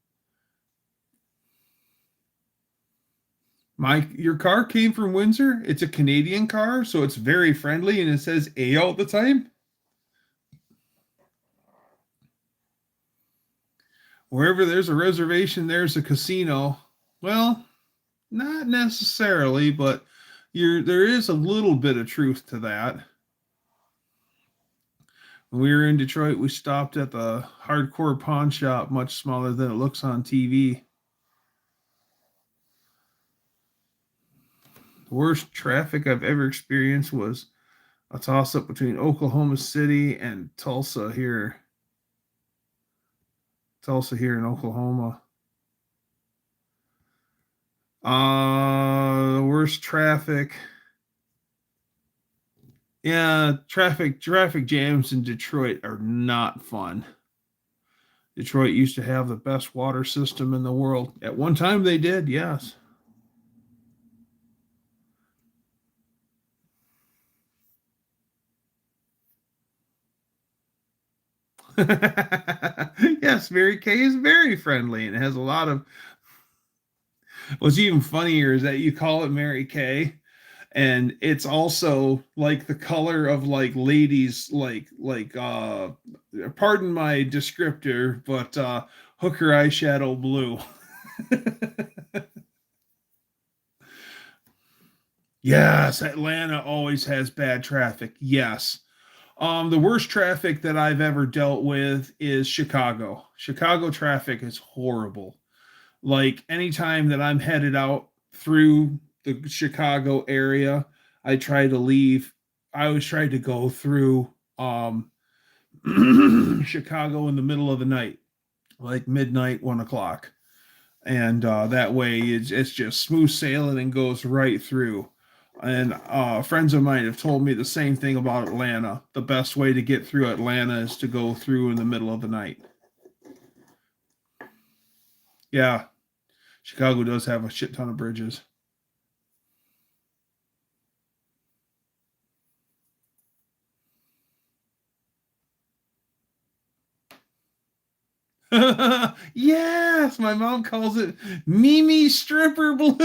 Your car came from Windsor. It's a Canadian car, so it's very friendly, and it says A all the time. Wherever there's a reservation, there's a casino. Well, not necessarily, but there is a little bit of truth to that. When we were in Detroit, we stopped at the hardcore pawn shop, much smaller than it looks on TV. The worst traffic I've ever experienced was a toss-up between Oklahoma City and Tulsa here. Tulsa here in Oklahoma. The worst traffic. Yeah, traffic jams in Detroit are not fun. Detroit used to have the best water system in the world. At one time they did, yes. Yes, Mary Kay is very friendly and has a lot of. What's even funnier is that you call it Mary Kay, and it's also like the color of like ladies, pardon my descriptor, but hooker eyeshadow blue. Yes, Atlanta always has bad traffic. Yes. The worst traffic that I've ever dealt with is Chicago. Chicago traffic is horrible. Like anytime that I'm headed out through the Chicago area, I try to leave. I always try to go through Chicago in the middle of the night, like midnight, 1 o'clock. And that way it's just smooth sailing and goes right through. And friends of mine have told me the same thing about Atlanta. The best way to get through Atlanta is to go through in the middle of the night. Yeah, Chicago does have a shit ton of bridges. Yes, my mom calls it Mimi Stripper Blue.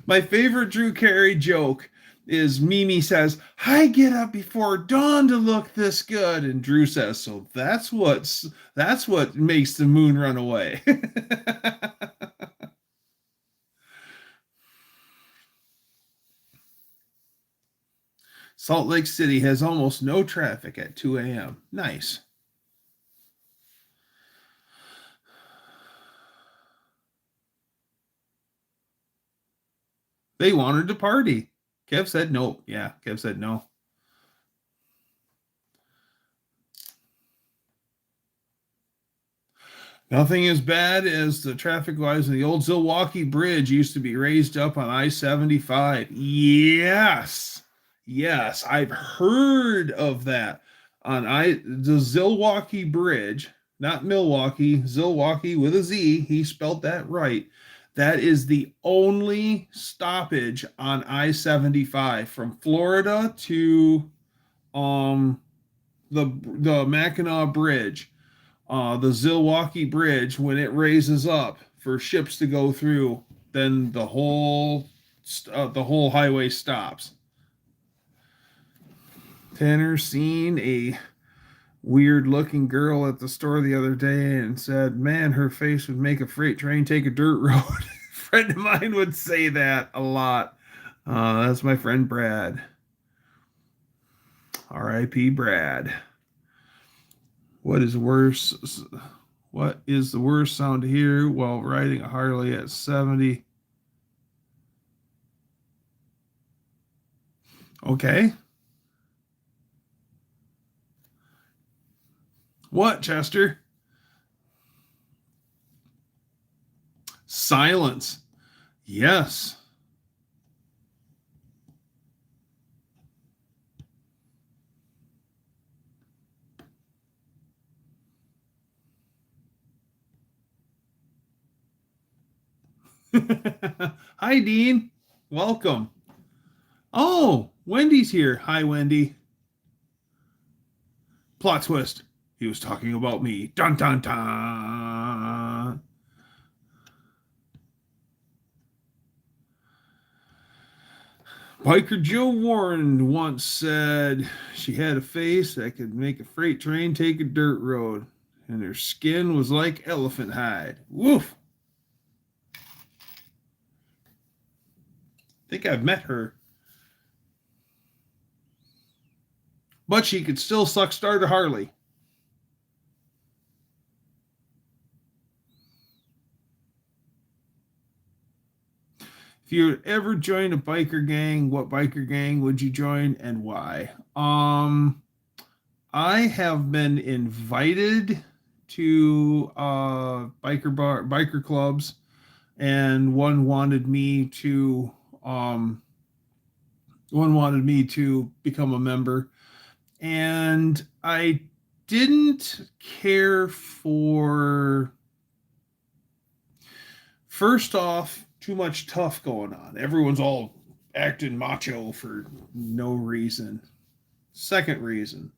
My favorite Drew Carey joke is Mimi says, "I get up before dawn to look this good," and Drew says, "So that's what makes the moon run away." Salt Lake City has almost no traffic at 2 a.m. Nice. They wanted to party. Kev said no. Yeah, Kev said no. Nothing as bad as the traffic wise. The old Zilwaukee Bridge used to be raised up on I-75. Yes. Yes, I've heard of that. The Zilwaukee Bridge, not Milwaukee, Zilwaukee with a Z. He spelled that right. That is the only stoppage on I-75 from Florida to the Mackinac Bridge. The Zilwaukee Bridge, when it raises up for ships to go through, then the whole highway stops. Tanner seen a weird looking girl at the store the other day and said, "Man, her face would make a freight train take a dirt road." A friend of mine would say that a lot. That's my friend Brad. R.I.P. Brad. What is worse? What is the worst sound to hear while riding a Harley at 70? Okay. What, Chester? Silence. Yes. Hi, Dean. Welcome. Oh, Wendy's here. Hi, Wendy. Plot twist. He was talking about me. Dun dun dun. Biker Joe Warren once said she had a face that could make a freight train take a dirt road, and her skin was like elephant hide. Woof. I think I've met her. but she could still suck star to Harley. If you ever join a biker gang, what biker gang would you join and why? I have been invited to biker clubs, and um, one wanted me to become a member, and I didn't care for, first off, too much tough going on. Everyone's all acting macho for no reason. Second reason,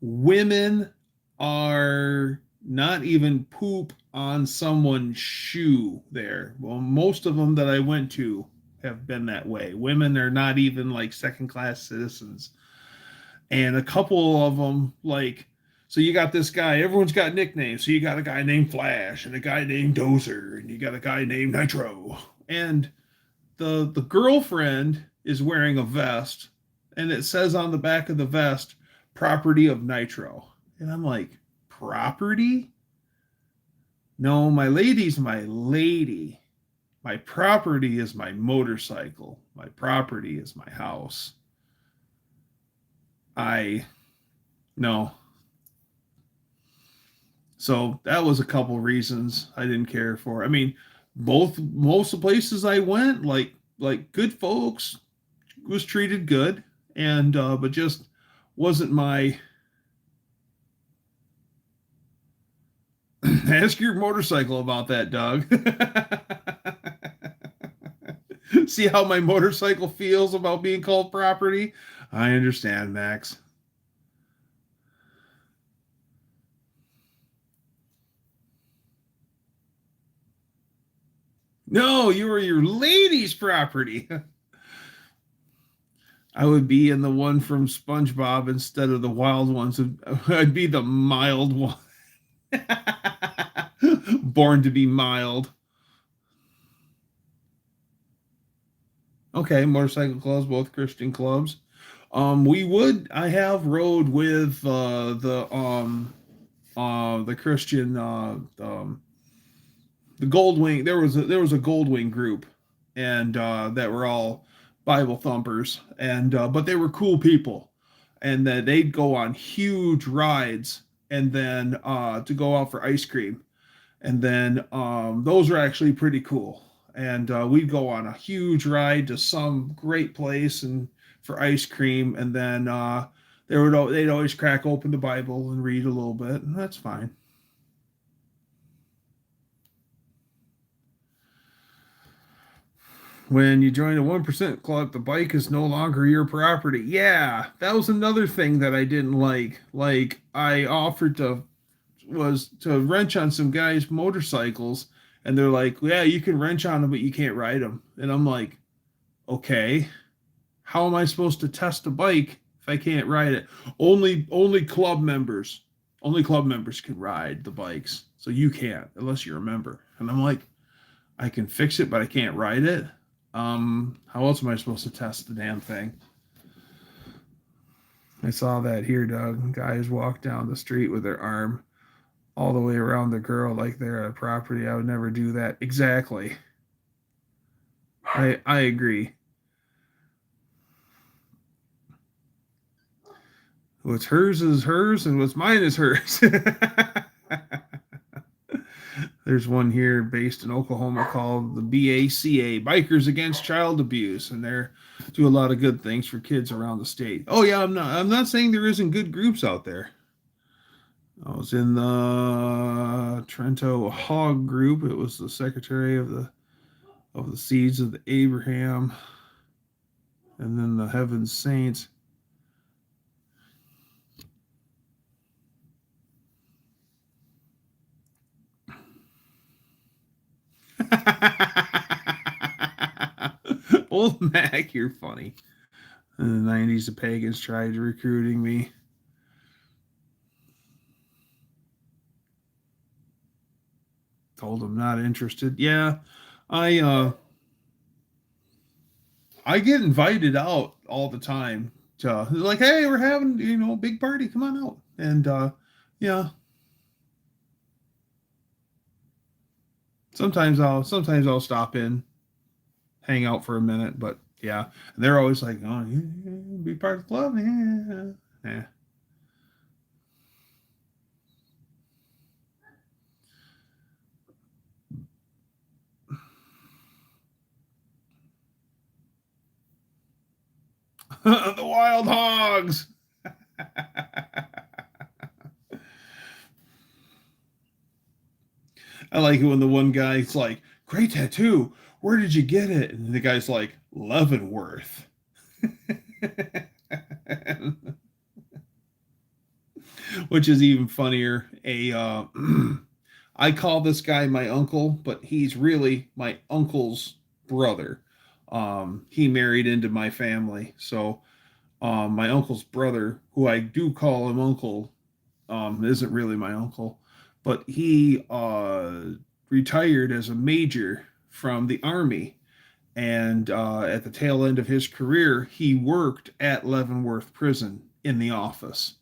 women are not even poop on someone's shoe there. Well, most of them that I went to have been that way. Women are not even like second class citizens. And a couple of them, like, so you got this guy, everyone's got nicknames. So you got a guy named Flash and a guy named Dozer, and you got a guy named Nitro. And the girlfriend is wearing a vest, and it says on the back of the vest, property of Nitro. And I'm like, property? No, my lady's my lady. My property is my motorcycle. My property is my house. No. So that was a couple reasons I didn't care for. I mean, most of the places I went, like good folks, was treated good, and but just wasn't my. Ask your motorcycle about that, Doug. See how my motorcycle feels about being called property? I understand, Max. No, you were your lady's property. I would be in the one from SpongeBob instead of the wild ones. I'd be the mild one. Born to be mild. Okay, motorcycle clubs, both Christian clubs. I have rode with the Christian the Goldwing. There was a Goldwing group, and that were all Bible thumpers, and but they were cool people, and that they'd go on huge rides, and then to go out for ice cream, and then those are actually pretty cool. And we'd go on a huge ride to some great place and for ice cream, and then they'd always crack open the Bible and read a little bit, and that's fine. When you join a 1% club, the bike is no longer your property. Yeah, that was another thing that I didn't like. Like, I offered to wrench on some guys' motorcycles, and they're like, "Yeah, you can wrench on them, but you can't ride them." And I'm like, "Okay, how am I supposed to test a bike if I can't ride it?" Only club members, only club members can ride the bikes, so you can't unless you're a member. And I'm like, I can fix it, but I can't ride it. How else am I supposed to test the damn thing? I saw that here, Doug. Guys walk down the street with their arm all the way around the girl like they're a property. I would never do that. Exactly. I agree. What's hers is hers, and what's mine is hers. There's one here based in Oklahoma called the BACA, Bikers Against Child Abuse, and they do a lot of good things for kids around the state. Oh yeah, I'm not saying there isn't good groups out there. I was in the Trento Hog group. It was the secretary of the Seeds of the Abraham, and then the Heaven Saints. Old Mac, you're funny. In the 90s, the pagans tried recruiting me. Told them not interested. Yeah, I I get invited out all the time like, hey, we're having, a big party. Come on out. And yeah, sometimes I'll stop in, hang out for a minute. But yeah, and they're always like, oh, yeah, be part of the club. Yeah. Yeah. The wild hogs. I like it when the one guy's like, great tattoo. Where did you get it? And the guy's like, Leavenworth. Which is even funnier. I call this guy my uncle, but he's really my uncle's brother. He married into my family. So my uncle's brother, who I do call him uncle, isn't really my uncle, but he retired as a major from the army. And at the tail end of his career, he worked at Leavenworth Prison in the office.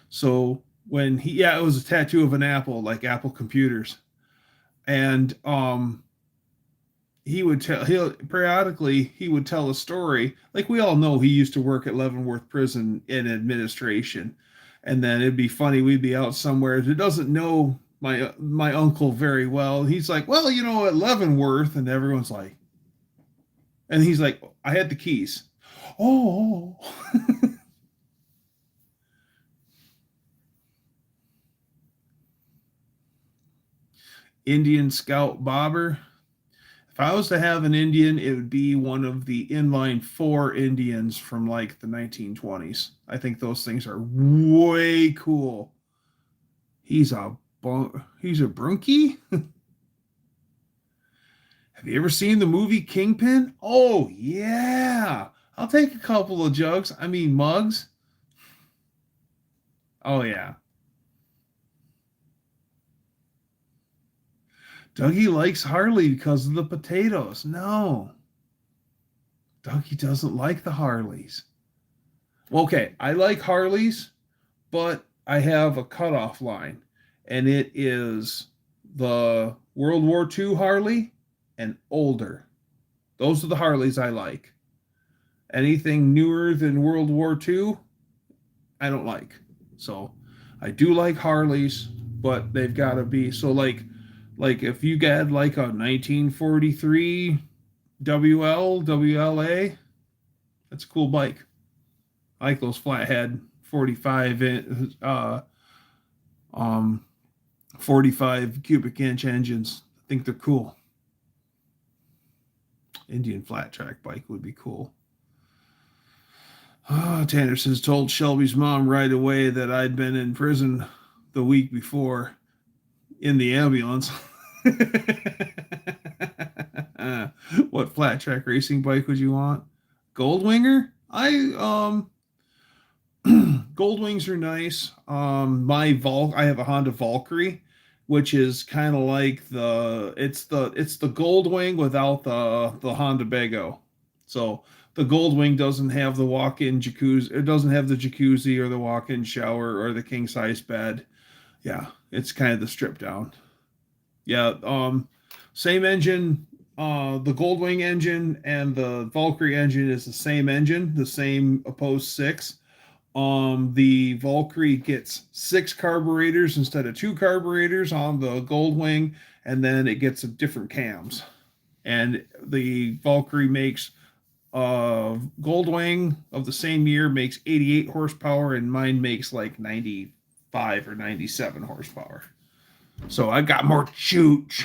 So yeah, it was a tattoo of an apple, like Apple computers. And he would tell a story. Like we all know, he used to work at Leavenworth Prison in administration, and then it'd be funny. We'd be out somewhere that doesn't know my uncle very well. He's like, well, at Leavenworth, and everyone's like, and he's like, I had the keys. Oh. Indian Scout Bobber. If I was to have an Indian, it would be one of the inline four Indians from like the 1920s. I think those things are way cool. He's a brunkie. Have you ever seen the movie Kingpin? Oh yeah, I'll take a couple of mugs. Oh yeah, Dougie likes Harley because of the potatoes. No, Dougie doesn't like the Harleys. Okay, I like Harleys, but I have a cutoff line, and it is the World War II Harley and older. Those are the Harleys I like. Anything newer than World War II, I don't like. So I do like Harleys, but they've got to be so like if you got like a 1943 WLA, that's a cool bike. I like those flathead um 45 cubic inch engines. I think they're cool. Indian flat track bike would be cool. Tanner says told Shelby's mom right away that I'd been in prison the week before in the ambulance. What flat track racing bike would you want? Goldwinger? Goldwings are nice. I have a Honda Valkyrie, which is kind of like it's the Goldwing without the Honda Bego. So the Goldwing doesn't have the walk-in jacuzzi. It doesn't have the jacuzzi or the walk-in shower or the king size bed. Yeah, it's kind of the stripped down. Yeah, same engine. The Goldwing engine and the Valkyrie engine is the same engine, the same opposed six. The Valkyrie gets 6 carburetors instead of 2 carburetors on the Goldwing, and then it gets a different cams. And the Valkyrie makes Goldwing of the same year makes 88 horsepower, and mine makes like 95 or 97 horsepower. So I got more chooch.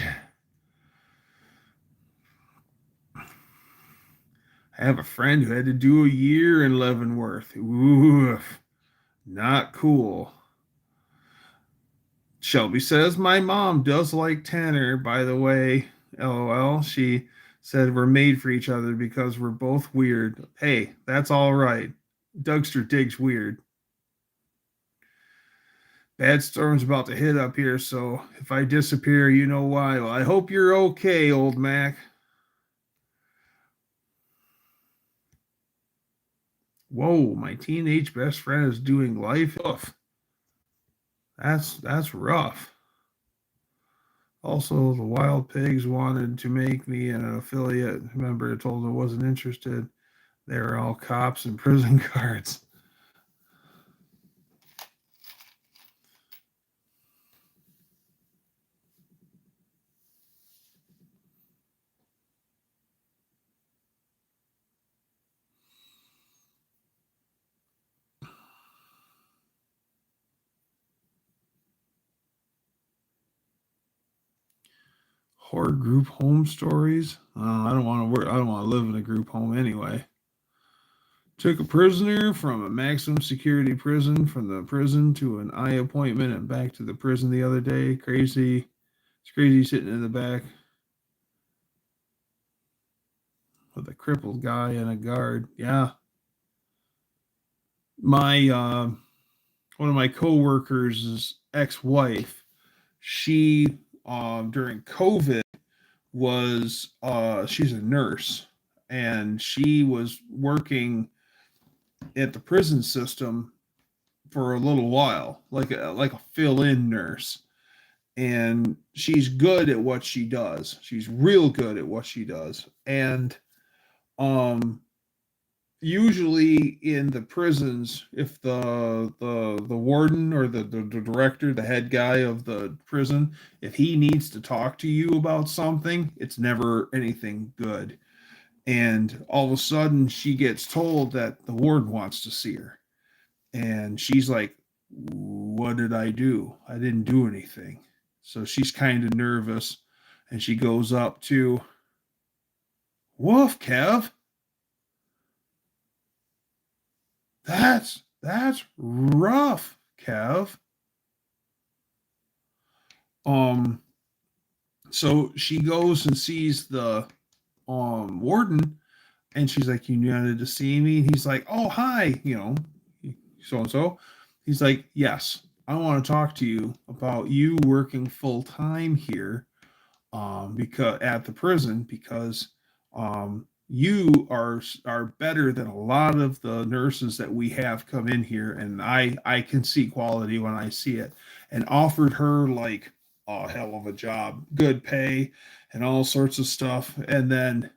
I have a friend who had to do a year in Leavenworth. Oof, not cool. Shelby says, my mom does like Tanner, by the way. LOL. She said we're made for each other because we're both weird. Hey, that's all right. Dougster digs weird. Bad storm's about to hit up here, so if I disappear, you know why. Well, I hope you're okay, old Mac. Whoa, my teenage best friend is doing life. Oof. That's rough. Also, the Wild Pigs wanted to make me an affiliate member. I told them I wasn't interested. They were all cops and prison guards. Horror group home stories. I don't want to work. I don't want to live in a group home anyway. Took a prisoner from a maximum security prison from the prison to an eye appointment and back to the prison the other day. Crazy. It's crazy sitting in the back with a crippled guy and a guard. Yeah. My one of my coworkers' ex-wife, she during COVID was she's a nurse, and she was working at the prison system for a little while, like a fill-in nurse. And she's good at what she does. She's real good at what she does. And um usually in the prisons, if the warden or the director, the head guy of the prison, if he needs to talk to you about something, it's never anything good. And all of a sudden she gets told that the warden wants to see her, and she's like, what did I do? I didn't do anything. So she's kind of nervous, and she goes up to, woof, Kev, that's rough, Kev. Um, so she goes and sees the warden, and she's like, you wanted to see me? And he's like, oh, hi, so and so. He's like, yes, I want to talk to you about you working full time here, because at the prison, because you are better than a lot of the nurses that we have come in here, and I can see quality when I see it. And offered her like a hell of a job, good pay, and all sorts of stuff. And then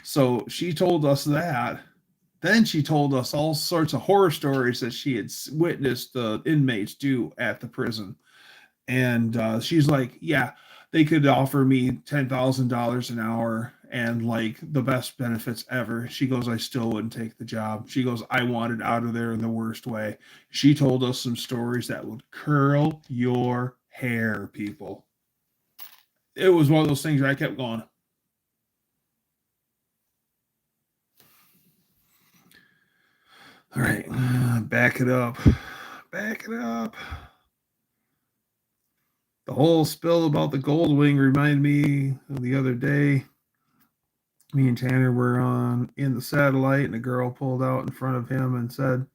so she told us that. Then she told us all sorts of horror stories that she had witnessed the inmates do at the prison. And she's like, yeah, they could offer me $10,000 an hour and like the best benefits ever. She goes, I still wouldn't take the job. She goes, I wanted out of there in the worst way. She told us some stories that would curl your hair, people. It was one of those things where I kept going, all right, back it up. Back it up. The whole spill about the gold wing reminded me of the other day. Me and Tanner were on in the satellite, and a girl pulled out in front of him and said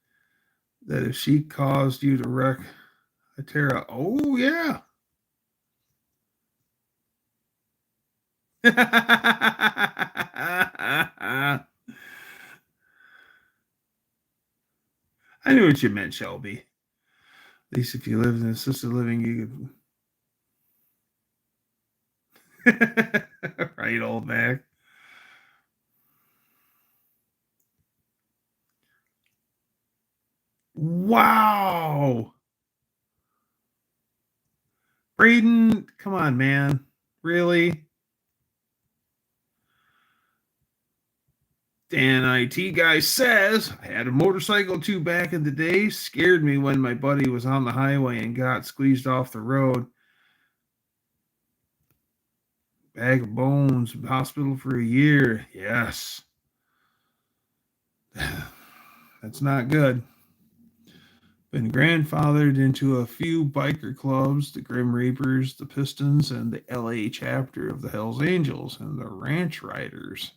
that if she caused you to wreck a Terra, oh yeah. I knew what you meant, Shelby. At least if you lived in assisted living, you could. Right, old Mac. Wow. Braden, come on, man. Really? Dan IT guy says, I had a motorcycle too back in the day. Scared me when my buddy was on the highway and got squeezed off the road. Bag of bones, hospital for a year. Yes. That's not good. Been grandfathered into a few biker clubs, the Grim Reapers, the Pistons, and the LA chapter of the Hells Angels and the Ranch Riders.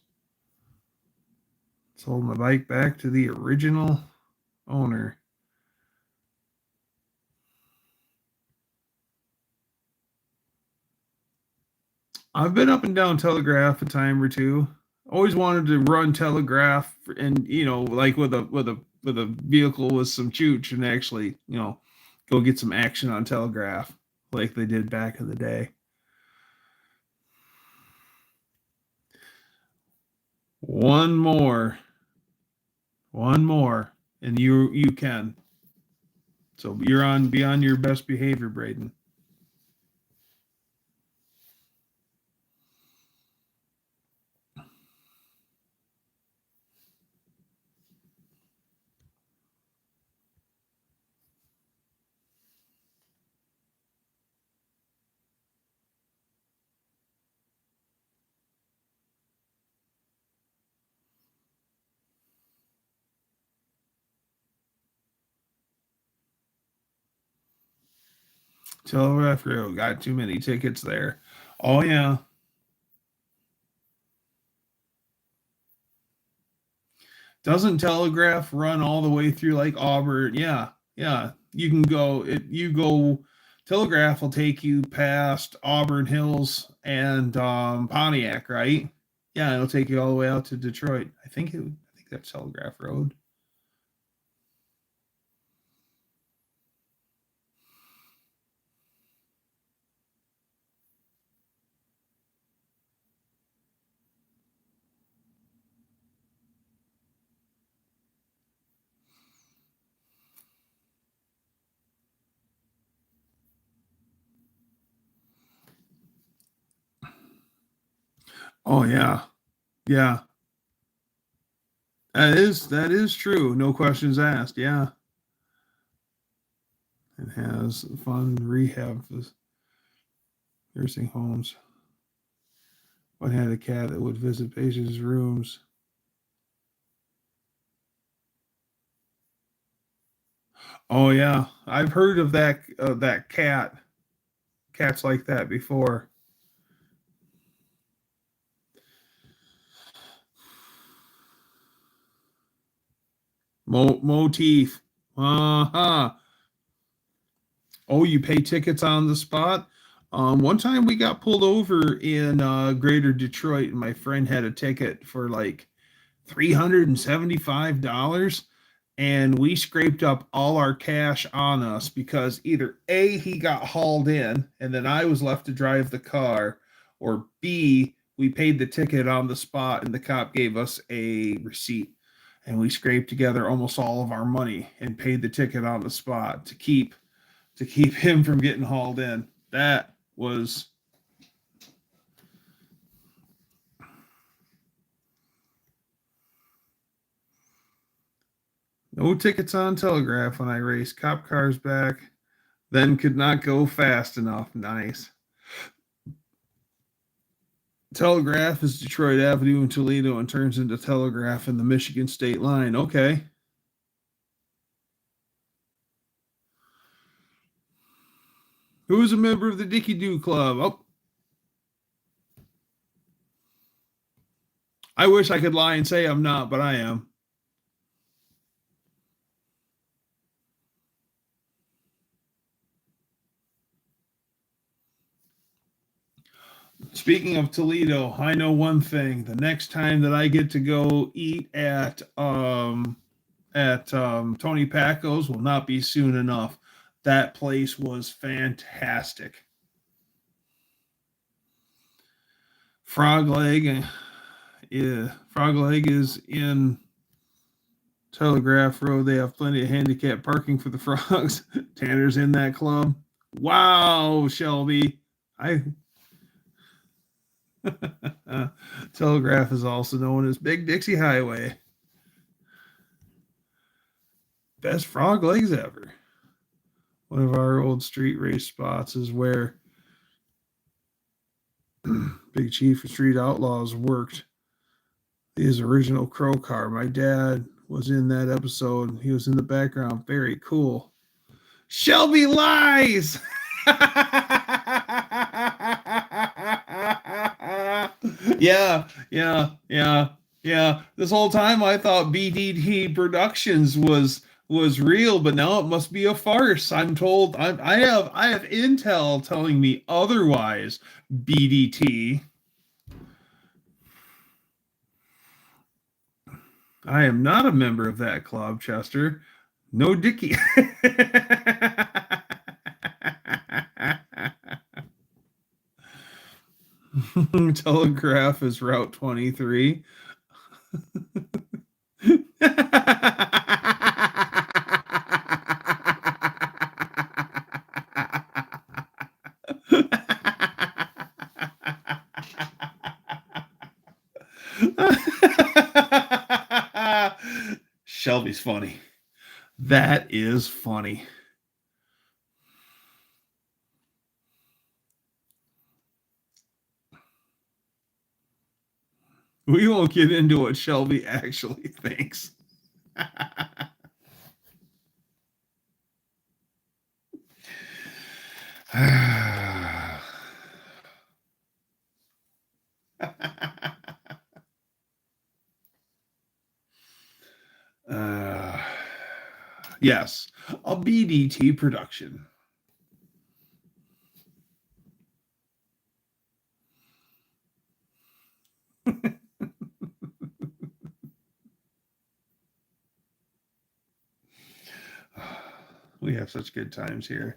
Sold my bike back to the original owner. I've been up and down Telegraph a time or two. Always wanted to run Telegraph, and like with a a vehicle with some chooch and actually, go get some action on telegraph like they did back in the day. One more, and you can. So be on your best behavior, Braden. Telegraph Road got too many tickets there. Oh yeah. Doesn't Telegraph run all the way through like Auburn? Yeah, yeah. You can go. You go. Telegraph will take you past Auburn Hills and Pontiac, right? Yeah, it'll take you all the way out to Detroit. I think that's Telegraph Road. Oh yeah, yeah. That is true. No questions asked. Yeah, it has fun rehab nursing homes. One had a cat that would visit patients' rooms. Oh yeah, I've heard of that cats like that before. Motif. Uh-huh. Oh, you pay tickets on the spot? One time we got pulled over in Greater Detroit, and my friend had a ticket for like $375, and we scraped up all our cash on us because either A, he got hauled in, and then I was left to drive the car, or B, we paid the ticket on the spot, and the cop gave us a receipt. And we scraped together almost all of our money and paid the ticket on the spot to keep him from getting hauled in. That was no tickets on Telegraph when I raced. Cop cars back then could not go fast enough. Nice. Telegraph is Detroit Avenue in Toledo and turns into Telegraph in the Michigan state line. Okay. Who is a member of the Dicky Doo Club? Oh, I wish I could lie and say I'm not, but I am. Speaking of Toledo, I know one thing. The next time that I get to go eat at Tony Paco's will not be soon enough. That place was fantastic. Frog Leg, yeah, Frog Leg is in Telegraph Road. They have plenty of handicap parking for the frogs. Tanner's in that club. Wow, Shelby. Telegraph is also known as Big Dixie Highway. Best frog legs ever. One of our old street race spots is where Big Chief of Street Outlaws worked his original crow car. My dad was in that episode. He was in the background. Very cool. Shelby lies. Yeah. This whole time I thought BDT Productions was real, but now it must be a farce. I'm told I have intel telling me otherwise. BDT. I am not a member of that club, Chester. No Dicky. Telegraph is Route 23. Shelby's funny. That is funny. We won't get into what Shelby actually thinks. Yes, a BDT production. We have such good times here.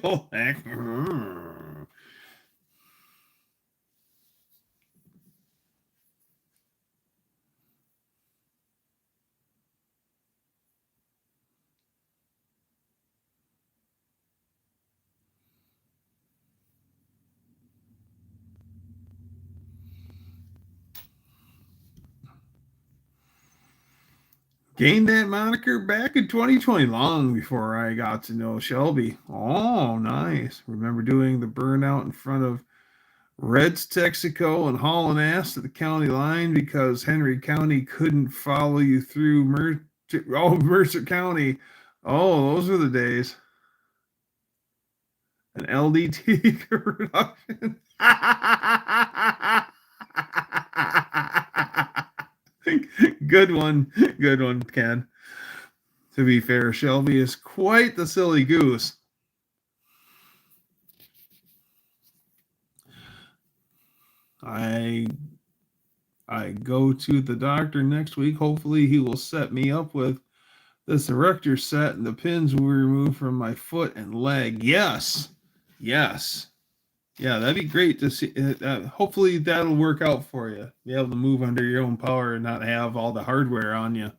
Oh, heck. Gained that moniker back in 2020, long before I got to know Shelby. Oh, nice. Remember doing the burnout in front of Reds, Texaco, and hauling ass to the county line because Henry County couldn't follow you through Mercer County. Oh, those were the days. An LDT production. Good one. Good one, Ken. To be fair, Shelby is quite the silly goose. I go to the doctor next week. Hopefully he will set me up with this erector set and the pins will remove from my foot and leg. Yes. Yes. Yeah, that'd be great to see. Hopefully that'll work out for you. Be able to move under your own power and not have all the hardware on you.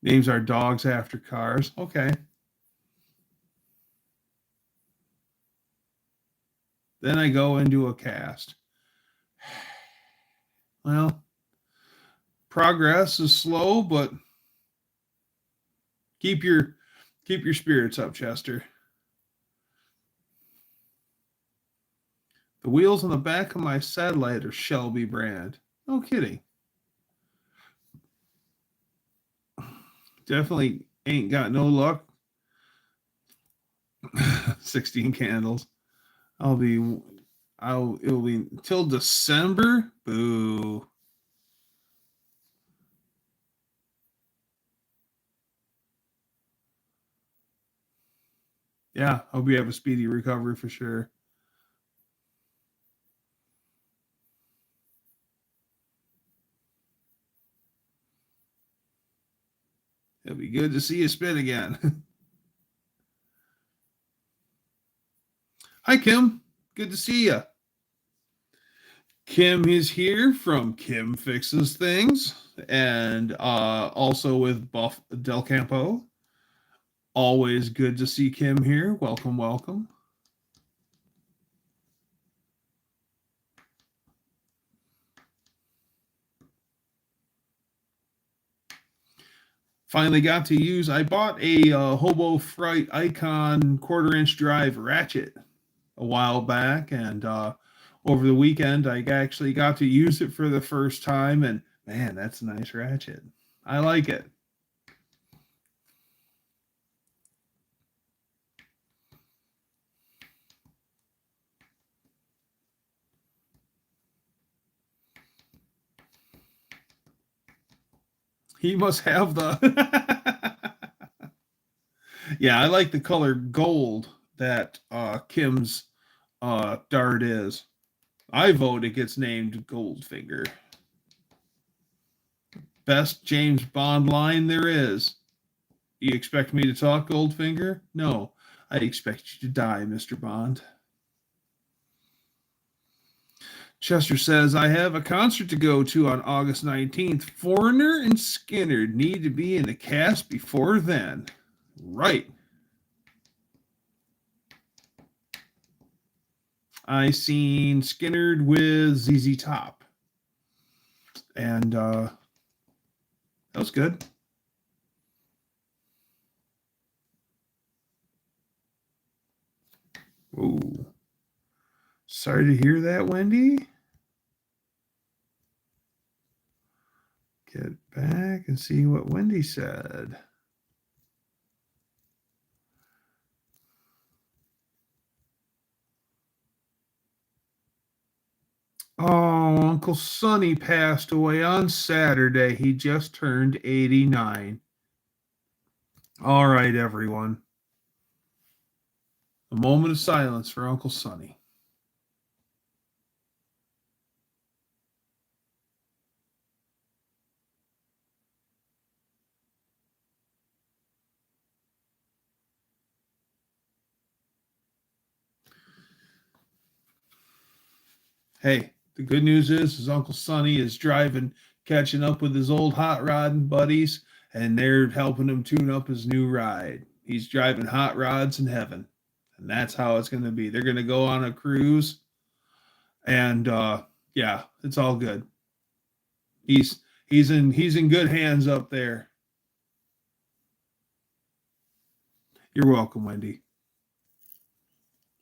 Names our dogs after cars. Okay. Then I go into a cast. Well, progress is slow, but keep your spirits up, Chester. The wheels on the back of my satellite are Shelby brand. No kidding. Definitely ain't got no luck. 16 candles. It'll be until December. Boo. Yeah, hope you have a speedy recovery for sure. It'll be good to see you spit again. Hi, Kim. Good to see you. Kim is here from Kim Fixes Things and also with Buff Del Campo. Always good to see Kim here. Welcome, welcome. Finally got to use, I bought a Hobo Fright Icon 1/4-inch drive ratchet a while back, and over the weekend I actually got to use it for the first time, and man, that's a nice ratchet. I like it. He must have the. Yeah, I like the color gold that Kim's dart is. I vote it gets named Goldfinger. Best James Bond line there is. You expect me to talk, Goldfinger? No, I expect you to die, Mr. Bond. Chester says, I have a concert to go to on August 19th. Foreigner and Skinner need to be in the cast before then. Right. I seen Skinner with ZZ Top. And that was good. Ooh. Sorry to hear that, Wendy. Get back and see what Wendy said. Oh, Uncle Sonny passed away on Saturday. He just turned 89. All right, everyone. A moment of silence for Uncle Sonny. Hey, the good news is Uncle Sonny is driving, catching up with his old hot rodding buddies, and they're helping him tune up his new ride. He's driving hot rods in heaven, and that's how it's going to be. They're going to go on a cruise, and yeah, it's all good. He's in good hands up there. You're welcome, Wendy.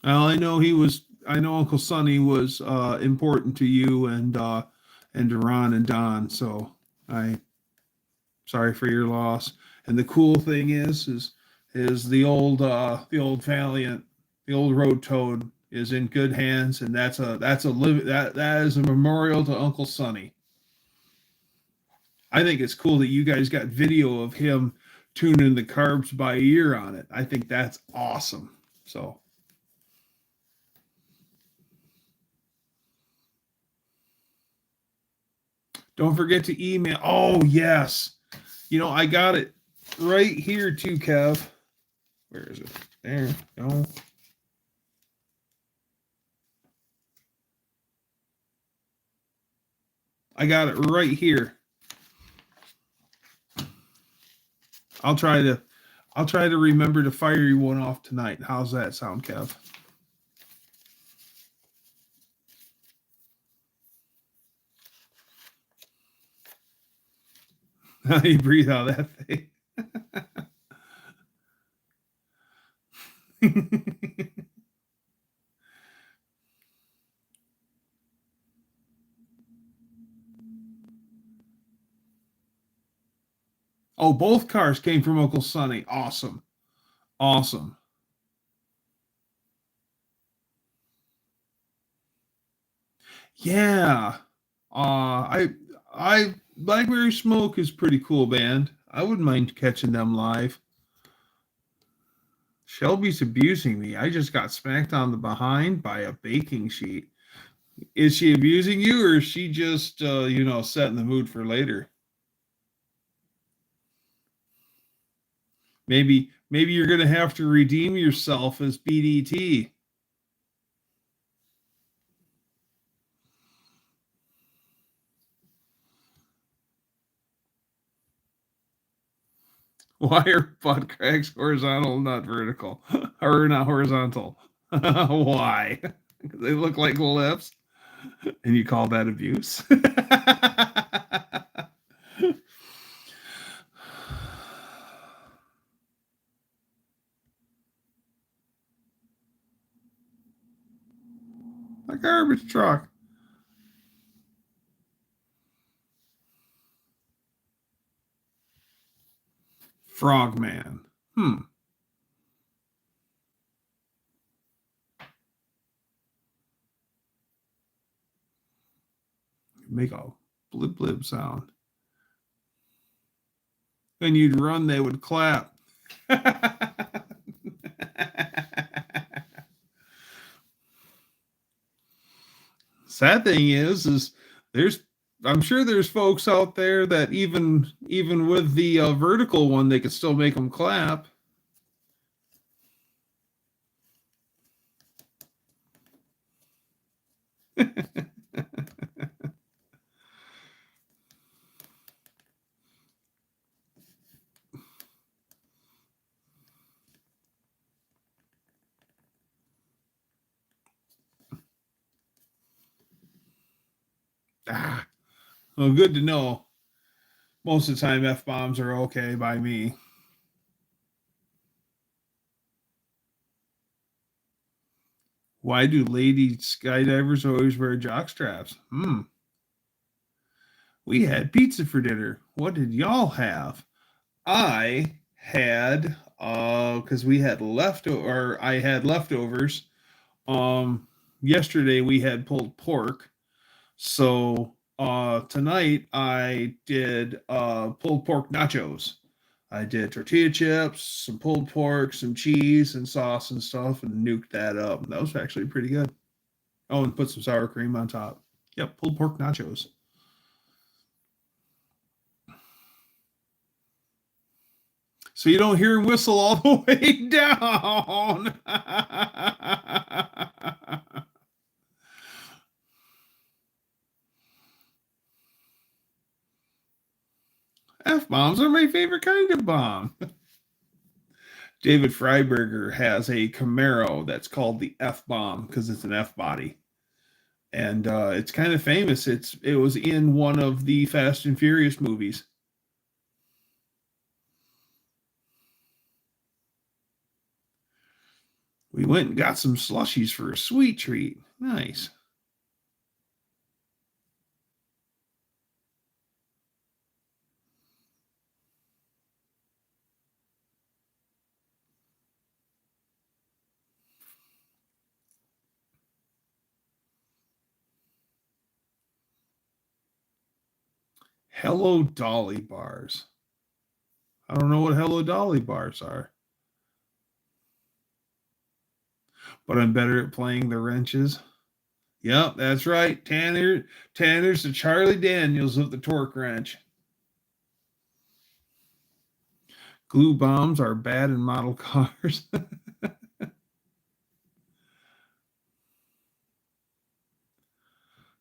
Well, I know Uncle Sonny was important to you and to Ron and Don, so I sorry for your loss. And the cool thing is the old Valiant, the old Road Toad is in good hands, and that is a memorial to Uncle Sonny. I think it's cool that you guys got video of him tuning the carbs by ear on it. I think that's awesome. So don't forget to email. Oh, yes. I got it right here too, Kev. Where is it? There. No. I got it right here. I'll try to remember to fire you one off tonight. How's that sound, Kev? How do you breathe out of that thing? Oh, both cars came from Uncle Sonny. Awesome. Awesome. Yeah. I Blackberry Smoke is pretty cool band. I wouldn't mind catching them live. Shelby's abusing me. I just got smacked on the behind by a baking sheet. Is she abusing you, or is she just setting the mood for later? Maybe you're gonna have to redeem yourself as BDT. Why are butt cracks horizontal, not vertical? Or not horizontal? Why? They look like lips. And you call that abuse? A garbage truck. Frogman. Make a blip blip sound. When you'd run, they would clap. Sad thing is I'm sure there's folks out there that even with the vertical one, they could still make them clap. Well, good to know. Most of the time, F-bombs are okay by me. Why do lady skydivers always wear jock straps? We had pizza for dinner. What did y'all have? I had because we had I had leftovers. Yesterday we had pulled pork. So tonight I did pulled pork nachos. I did tortilla chips, some pulled pork, some cheese and sauce and stuff, and nuked that up. That was actually pretty good. Oh, and put some sour cream on top. Yep, pulled pork nachos. So you don't hear him whistle all the way down. F-bombs are my favorite kind of bomb. David Freiberger has a Camaro that's called the F-bomb because it's an F-body. And it's kind of famous. It was in one of the Fast and Furious movies. We went and got some slushies for a sweet treat. Nice. Hello Dolly bars. I don't know what Hello Dolly bars are. But I'm better at playing the wrenches. Yep, that's right. Tanner's the Charlie Daniels of the torque wrench. Glue bombs are bad in model cars.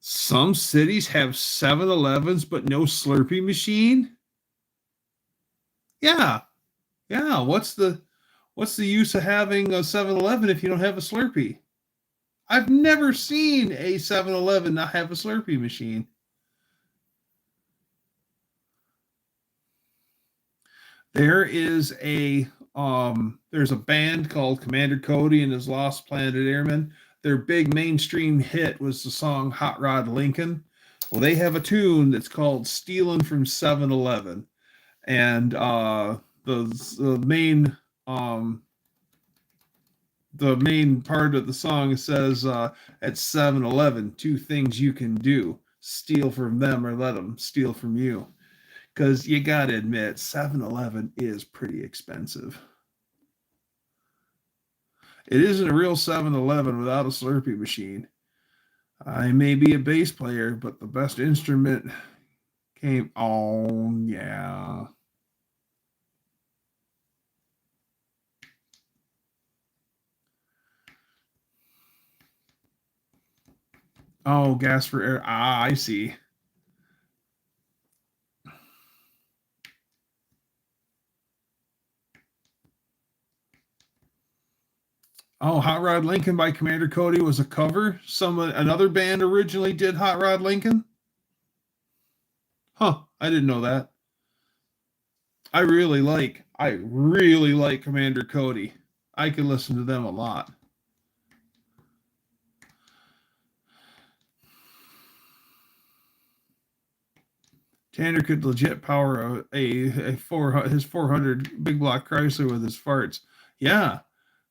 Some cities have 7-Elevens but no Slurpee machine. Yeah. What's the use of having a 7-Eleven if you don't have a Slurpee? I've never seen a 7-Eleven not have a Slurpee machine. There's a band called Commander Cody and his Lost Planet Airmen. Their big mainstream hit was the song Hot Rod Lincoln. Well, they have a tune that's called Stealing from 7-Eleven. And the main part of the song says at 7-Eleven, 2 things you can do: steal from them or let them steal from you. Because you got to admit, 7-Eleven is pretty expensive. It isn't a real 7-Eleven without a Slurpee machine. I may be a bass player, but the best instrument came on, yeah. Oh, gas for air. I see. Oh, Hot Rod Lincoln by Commander Cody was a cover. Another band originally did Hot Rod Lincoln. Huh, I didn't know that. I really like Commander Cody. I can listen to them a lot. Tanner could legit power his 400 big block Chrysler with his farts. Yeah.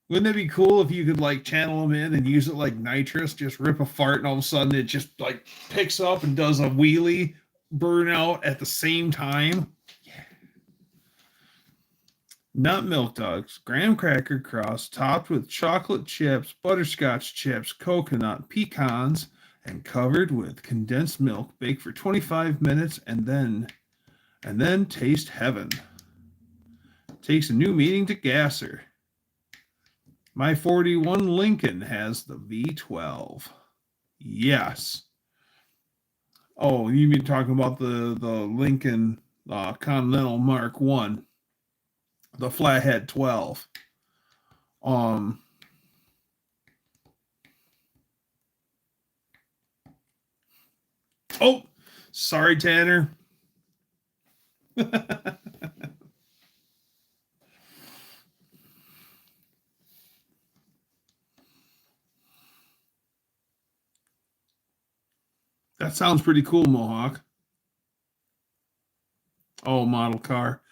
Wouldn't it be cool if you could like channel them in and use it like nitrous, just rip a fart and all of a sudden it just like picks up and does a wheelie burnout at the same time? Yeah. Nut Milk Dugs, graham cracker crust topped with chocolate chips, butterscotch chips, coconut, pecans, and covered with condensed milk. Bake for 25 minutes and then taste heaven. Takes a new meaning to Gasser. My 41 Lincoln has the V12. Yes. Oh, you mean talking about the Lincoln Continental Mark One, the Flathead 12. Um. Oh, sorry, Tanner. That sounds pretty cool, Mohawk. Oh, model car.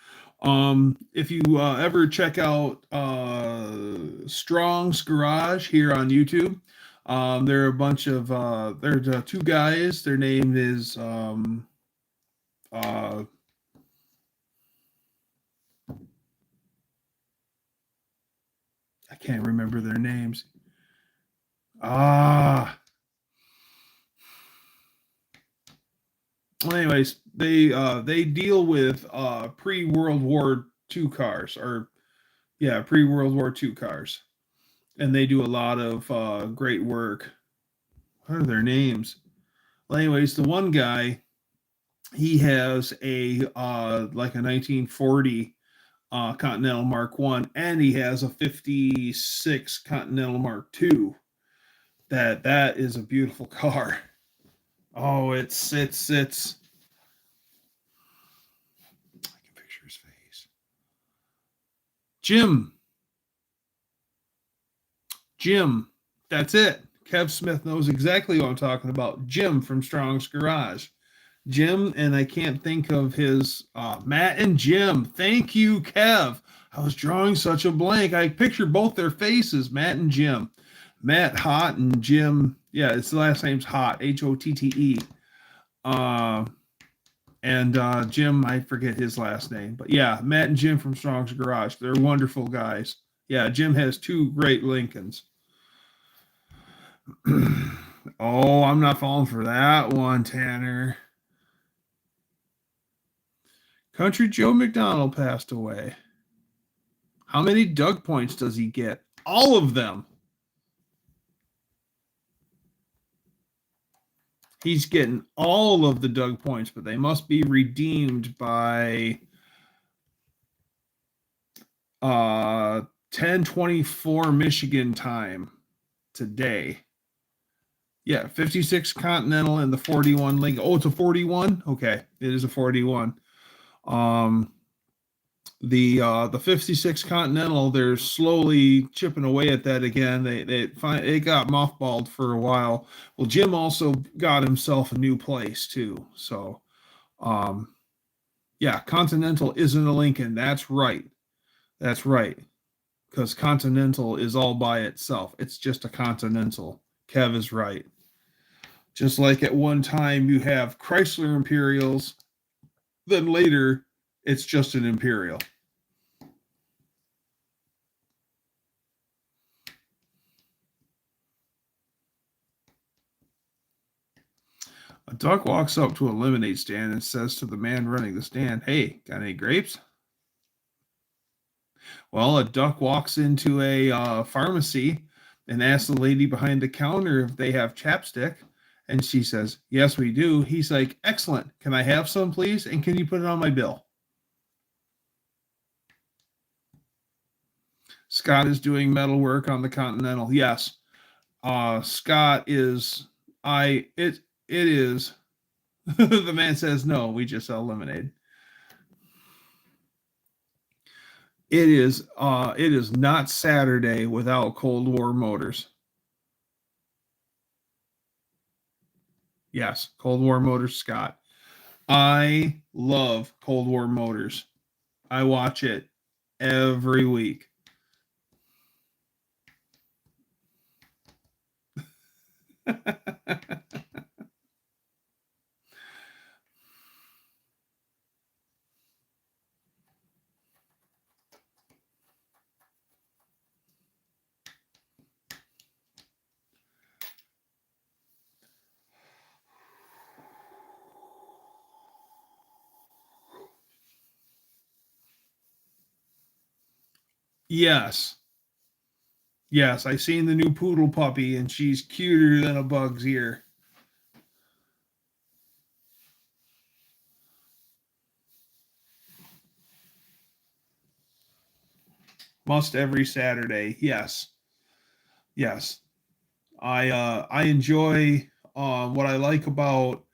If you ever check out Strong's Garage here on YouTube, there are a bunch of there's two guys. Their name is uh, I can't remember their names. Ah. Well, anyways, they deal with pre World War II cars, or yeah, pre World War II cars, and they do a lot of great work. What are their names? Well, anyways, the one guy, he has a like a 1940 Continental Mark One, and he has a 56 Continental Mark Two. That is a beautiful car. Oh, it's. I can picture his face. Jim. That's it. Kev Smith knows exactly what I'm talking about. Jim from Strong's Garage. Jim, and I can't think of his Matt and Jim. Thank you, Kev. I was drawing such a blank. I picture both their faces, Matt and Jim. Matt Hott and Jim. Yeah, his last name's Hott, Hotte. Uh, and Jim, I forget his last name, but yeah, Matt and Jim from Strong's Garage. They're wonderful guys. Yeah, Jim has two great Lincolns. Oh, I'm not falling for that one, Tanner. Country Joe McDonald passed away. How many Doug points does he get? All of them. He's getting all of the Doug points, but they must be redeemed by 10:24 Michigan time today. Yeah, 56 Continental and the 41 Lincoln. Oh, it's a 41? Okay, it is a 41. Um the 56 Continental, they're slowly chipping away at that again. It got mothballed for a while. Well, Jim also got himself a new place too. So yeah, Continental isn't a Lincoln. That's right. That's right. Because Continental is all by itself. It's just a Continental. Kev is right. Just like at one time you have Chrysler Imperials, then later it's just an Imperial. A duck walks up to a lemonade stand and says to the man running the stand, "Hey, got any grapes?" Well, a duck walks into a pharmacy and asks the lady behind the counter if they have chapstick. And she says, "Yes, we do." He's like, "Excellent. Can I have some, please? And can you put it on my bill?" Scott is doing metal work on the Continental. Yes. Scott is, it is. The man says, "No, we just sell lemonade." It is not Saturday without Cold War Motors. Yes, Cold War Motors, Scott. I love Cold War Motors. I watch it every week. Yes. Yes, I seen the new poodle puppy and she's cuter than a bug's ear. Must every Saturday. Yes. Yes. I enjoy what I like about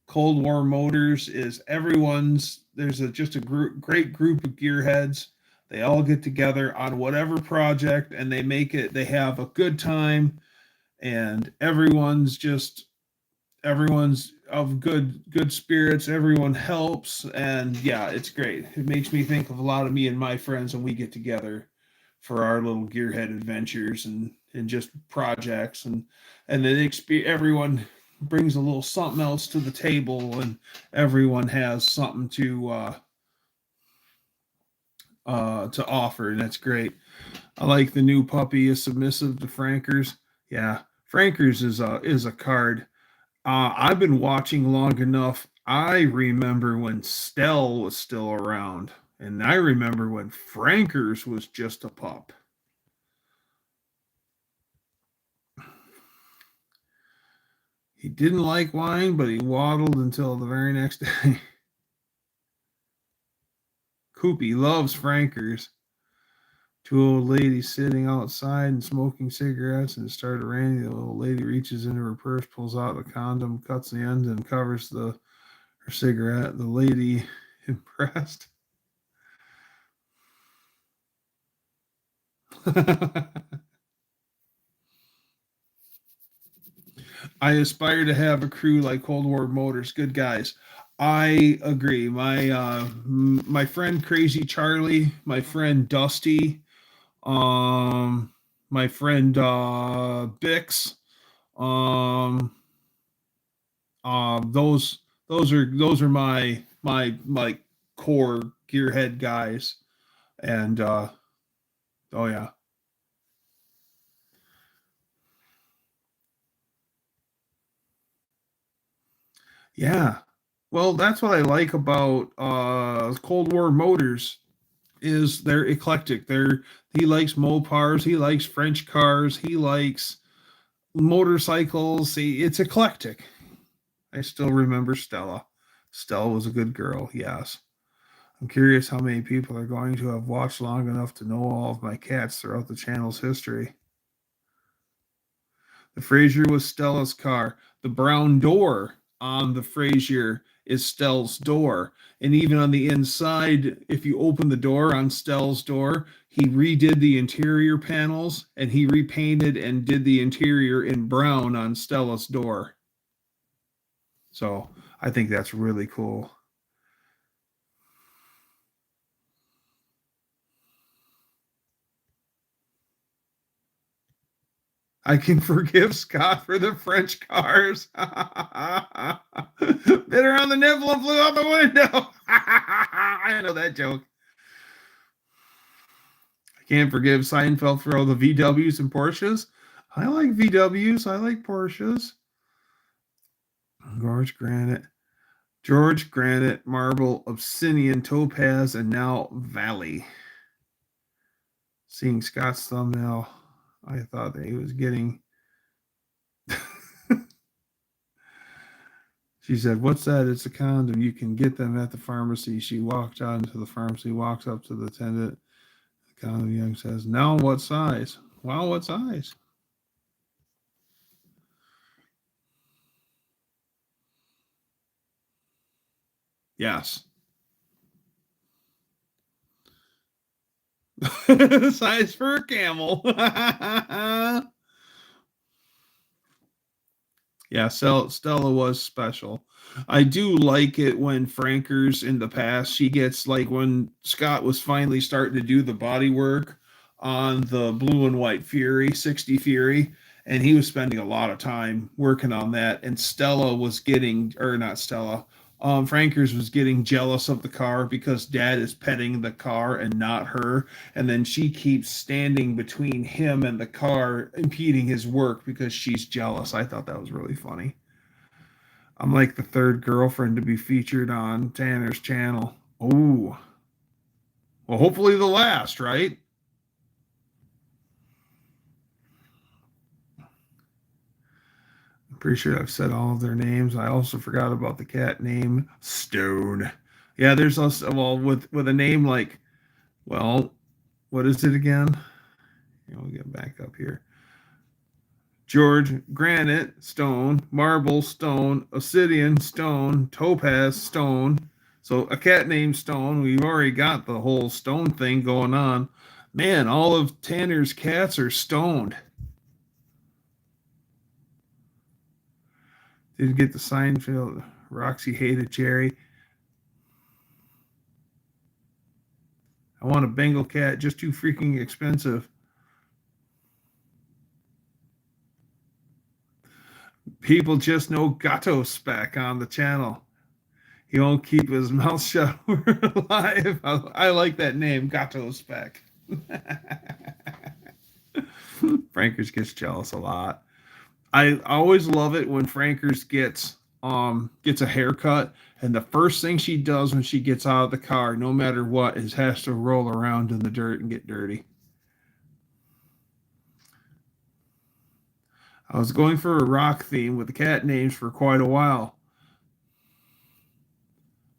Cold War Motors is there's just a great group of gearheads. They all get together on whatever project and they have a good time, and everyone's of good spirits. Everyone helps, and yeah, it's great. It makes me think of a lot of me and my friends when we get together for our little gearhead adventures and just projects, and then everyone brings a little something else to the table, and everyone has something to offer, and that's great. I like the new puppy is submissive to Frankers. Yeah, Frankers is a card. I've been watching long enough. I remember when Stell was still around, and I remember when Frankers was just a pup. He didn't like wine, but he waddled until the very next day. Koopy loves Frankers. Two old ladies sitting outside and smoking cigarettes, and it started raining. The old lady reaches into her purse, pulls out a condom, cuts the end, and covers her cigarette. The lady, impressed. I aspire to have a crew like Cold War Motors. Good guys. I agree. My friend Crazy Charlie, my friend Dusty, um, my friend Bix, um, those those are my core gearhead guys. And oh yeah, yeah. Well, that's what I like about Cold War Motors is they're eclectic. He likes Mopars, he likes French cars, he likes motorcycles. It's eclectic. I still remember Stella. Stella was a good girl, yes. I'm curious how many people are going to have watched long enough to know all of my cats throughout the channel's history. The Frazier was Stella's car. The brown door on the Frazier is Stell's door. And even on the inside, if you open the door on Stell's door, he redid the interior panels and he repainted and did the interior in brown on Stella's door. So I think that's really cool. I can forgive Scott for the French cars. Bit around the nipple and flew out the window. I know that joke. I can't forgive Seinfeld for all the VWs and Porsches. I like VWs. I like Porsches. George Granite. George Granite, Marble, Obsidian, Topaz, and now Valley. Seeing Scott's thumbnail, I thought that he was getting. She said, "What's that? It's a condom. You can get them at the pharmacy." She walked out into the pharmacy, walks up to the attendant. The condom young says, "Now what size?" "Well, what size?" "Yes." "Size for a camel." Yeah, Stella was special. I do like it when Frankers in the past, she gets like when Scott was finally starting to do the body work on the blue and white Fury, 60 Fury, and he was spending a lot of time working on that. And Stella was getting, or not Stella, Frankers was getting jealous of the car because dad is petting the car and not her. And then she keeps standing between him and the car, impeding his work because she's jealous. I thought that was really funny. I'm like the third girlfriend to be featured on Tanner's channel. Oh, well, hopefully the last, right? Pretty sure I've said all of their names. I also forgot about the cat name Stone. Yeah, there's also, well, with a name like, well, what is it again? We'll get back up here. George, granite, stone, marble, stone, obsidian, stone, topaz, stone. So a cat named Stone. We've already got the whole stone thing going on. Man, all of Tanner's cats are stoned. Didn't get the Seinfeld. Roxy hated Jerry. I want a Bengal cat, just too freaking expensive. People just know Gato Spec on the channel. He won't keep his mouth shut. We're alive. I like that name, Gato Spec. Frankers gets jealous a lot. I always love it when Frankers gets a haircut, and the first thing she does when she gets out of the car, no matter what, is has to roll around in the dirt and get dirty. I was going for a rock theme with the cat names for quite a while.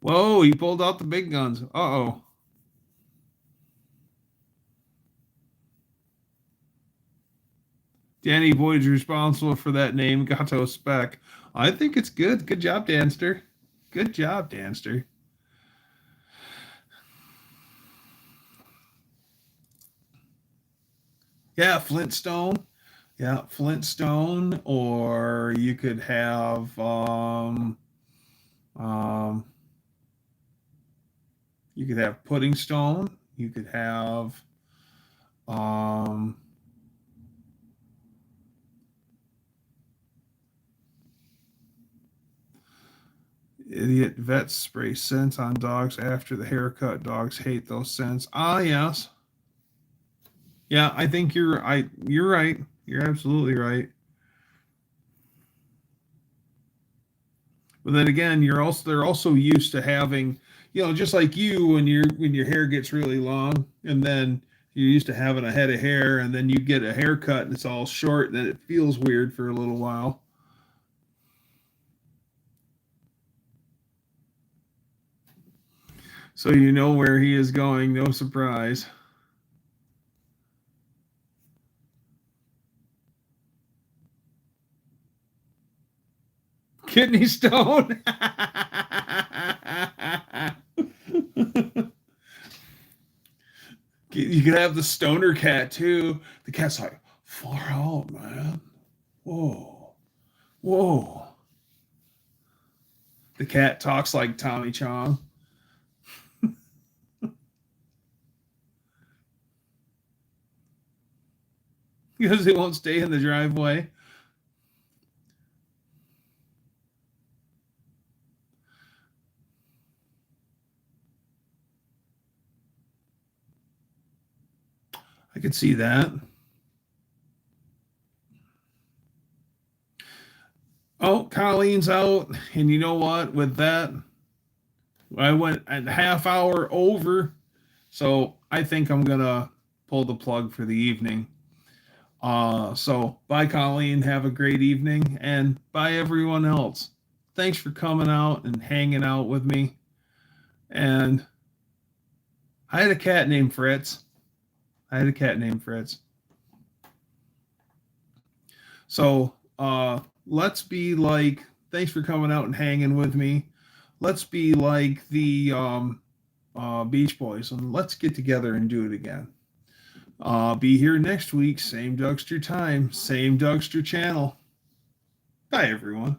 Whoa, he pulled out the big guns. Uh-oh. Danny Boyd's responsible for that name, Gato Spec. I think it's good. Good job, Danster. Good job, Danster. Yeah, Flintstone. Yeah, Flintstone. Or you could have you could have Pudding Stone. You could have idiot vets spray scents on dogs after the haircut. Dogs hate those scents. Ah, yes. Yeah, I think you're right. You're absolutely right. But then again, they're also used to having, just like you when your hair gets really long, and then you're used to having a head of hair, and then you get a haircut and it's all short, and then it feels weird for a little while. So you know where he is going, no surprise. Kidney stone. You could have the stoner cat too. The cat's like, far out, man. Whoa. Whoa. The cat talks like Tommy Chong. Because it won't stay in the driveway. I could see that. Oh, Colleen's out. And you know what? With that, I went a half hour over. So I think I'm going to pull the plug for the evening. So bye, Colleen. Have a great evening. And bye, everyone else. Thanks for coming out and hanging out with me. And I had a cat named Fritz. So let's be like, thanks for coming out and hanging with me. Let's be like the Beach Boys, and let's get together and do it again. Be here next week, same Dougster time, same Dougster channel. Bye, everyone.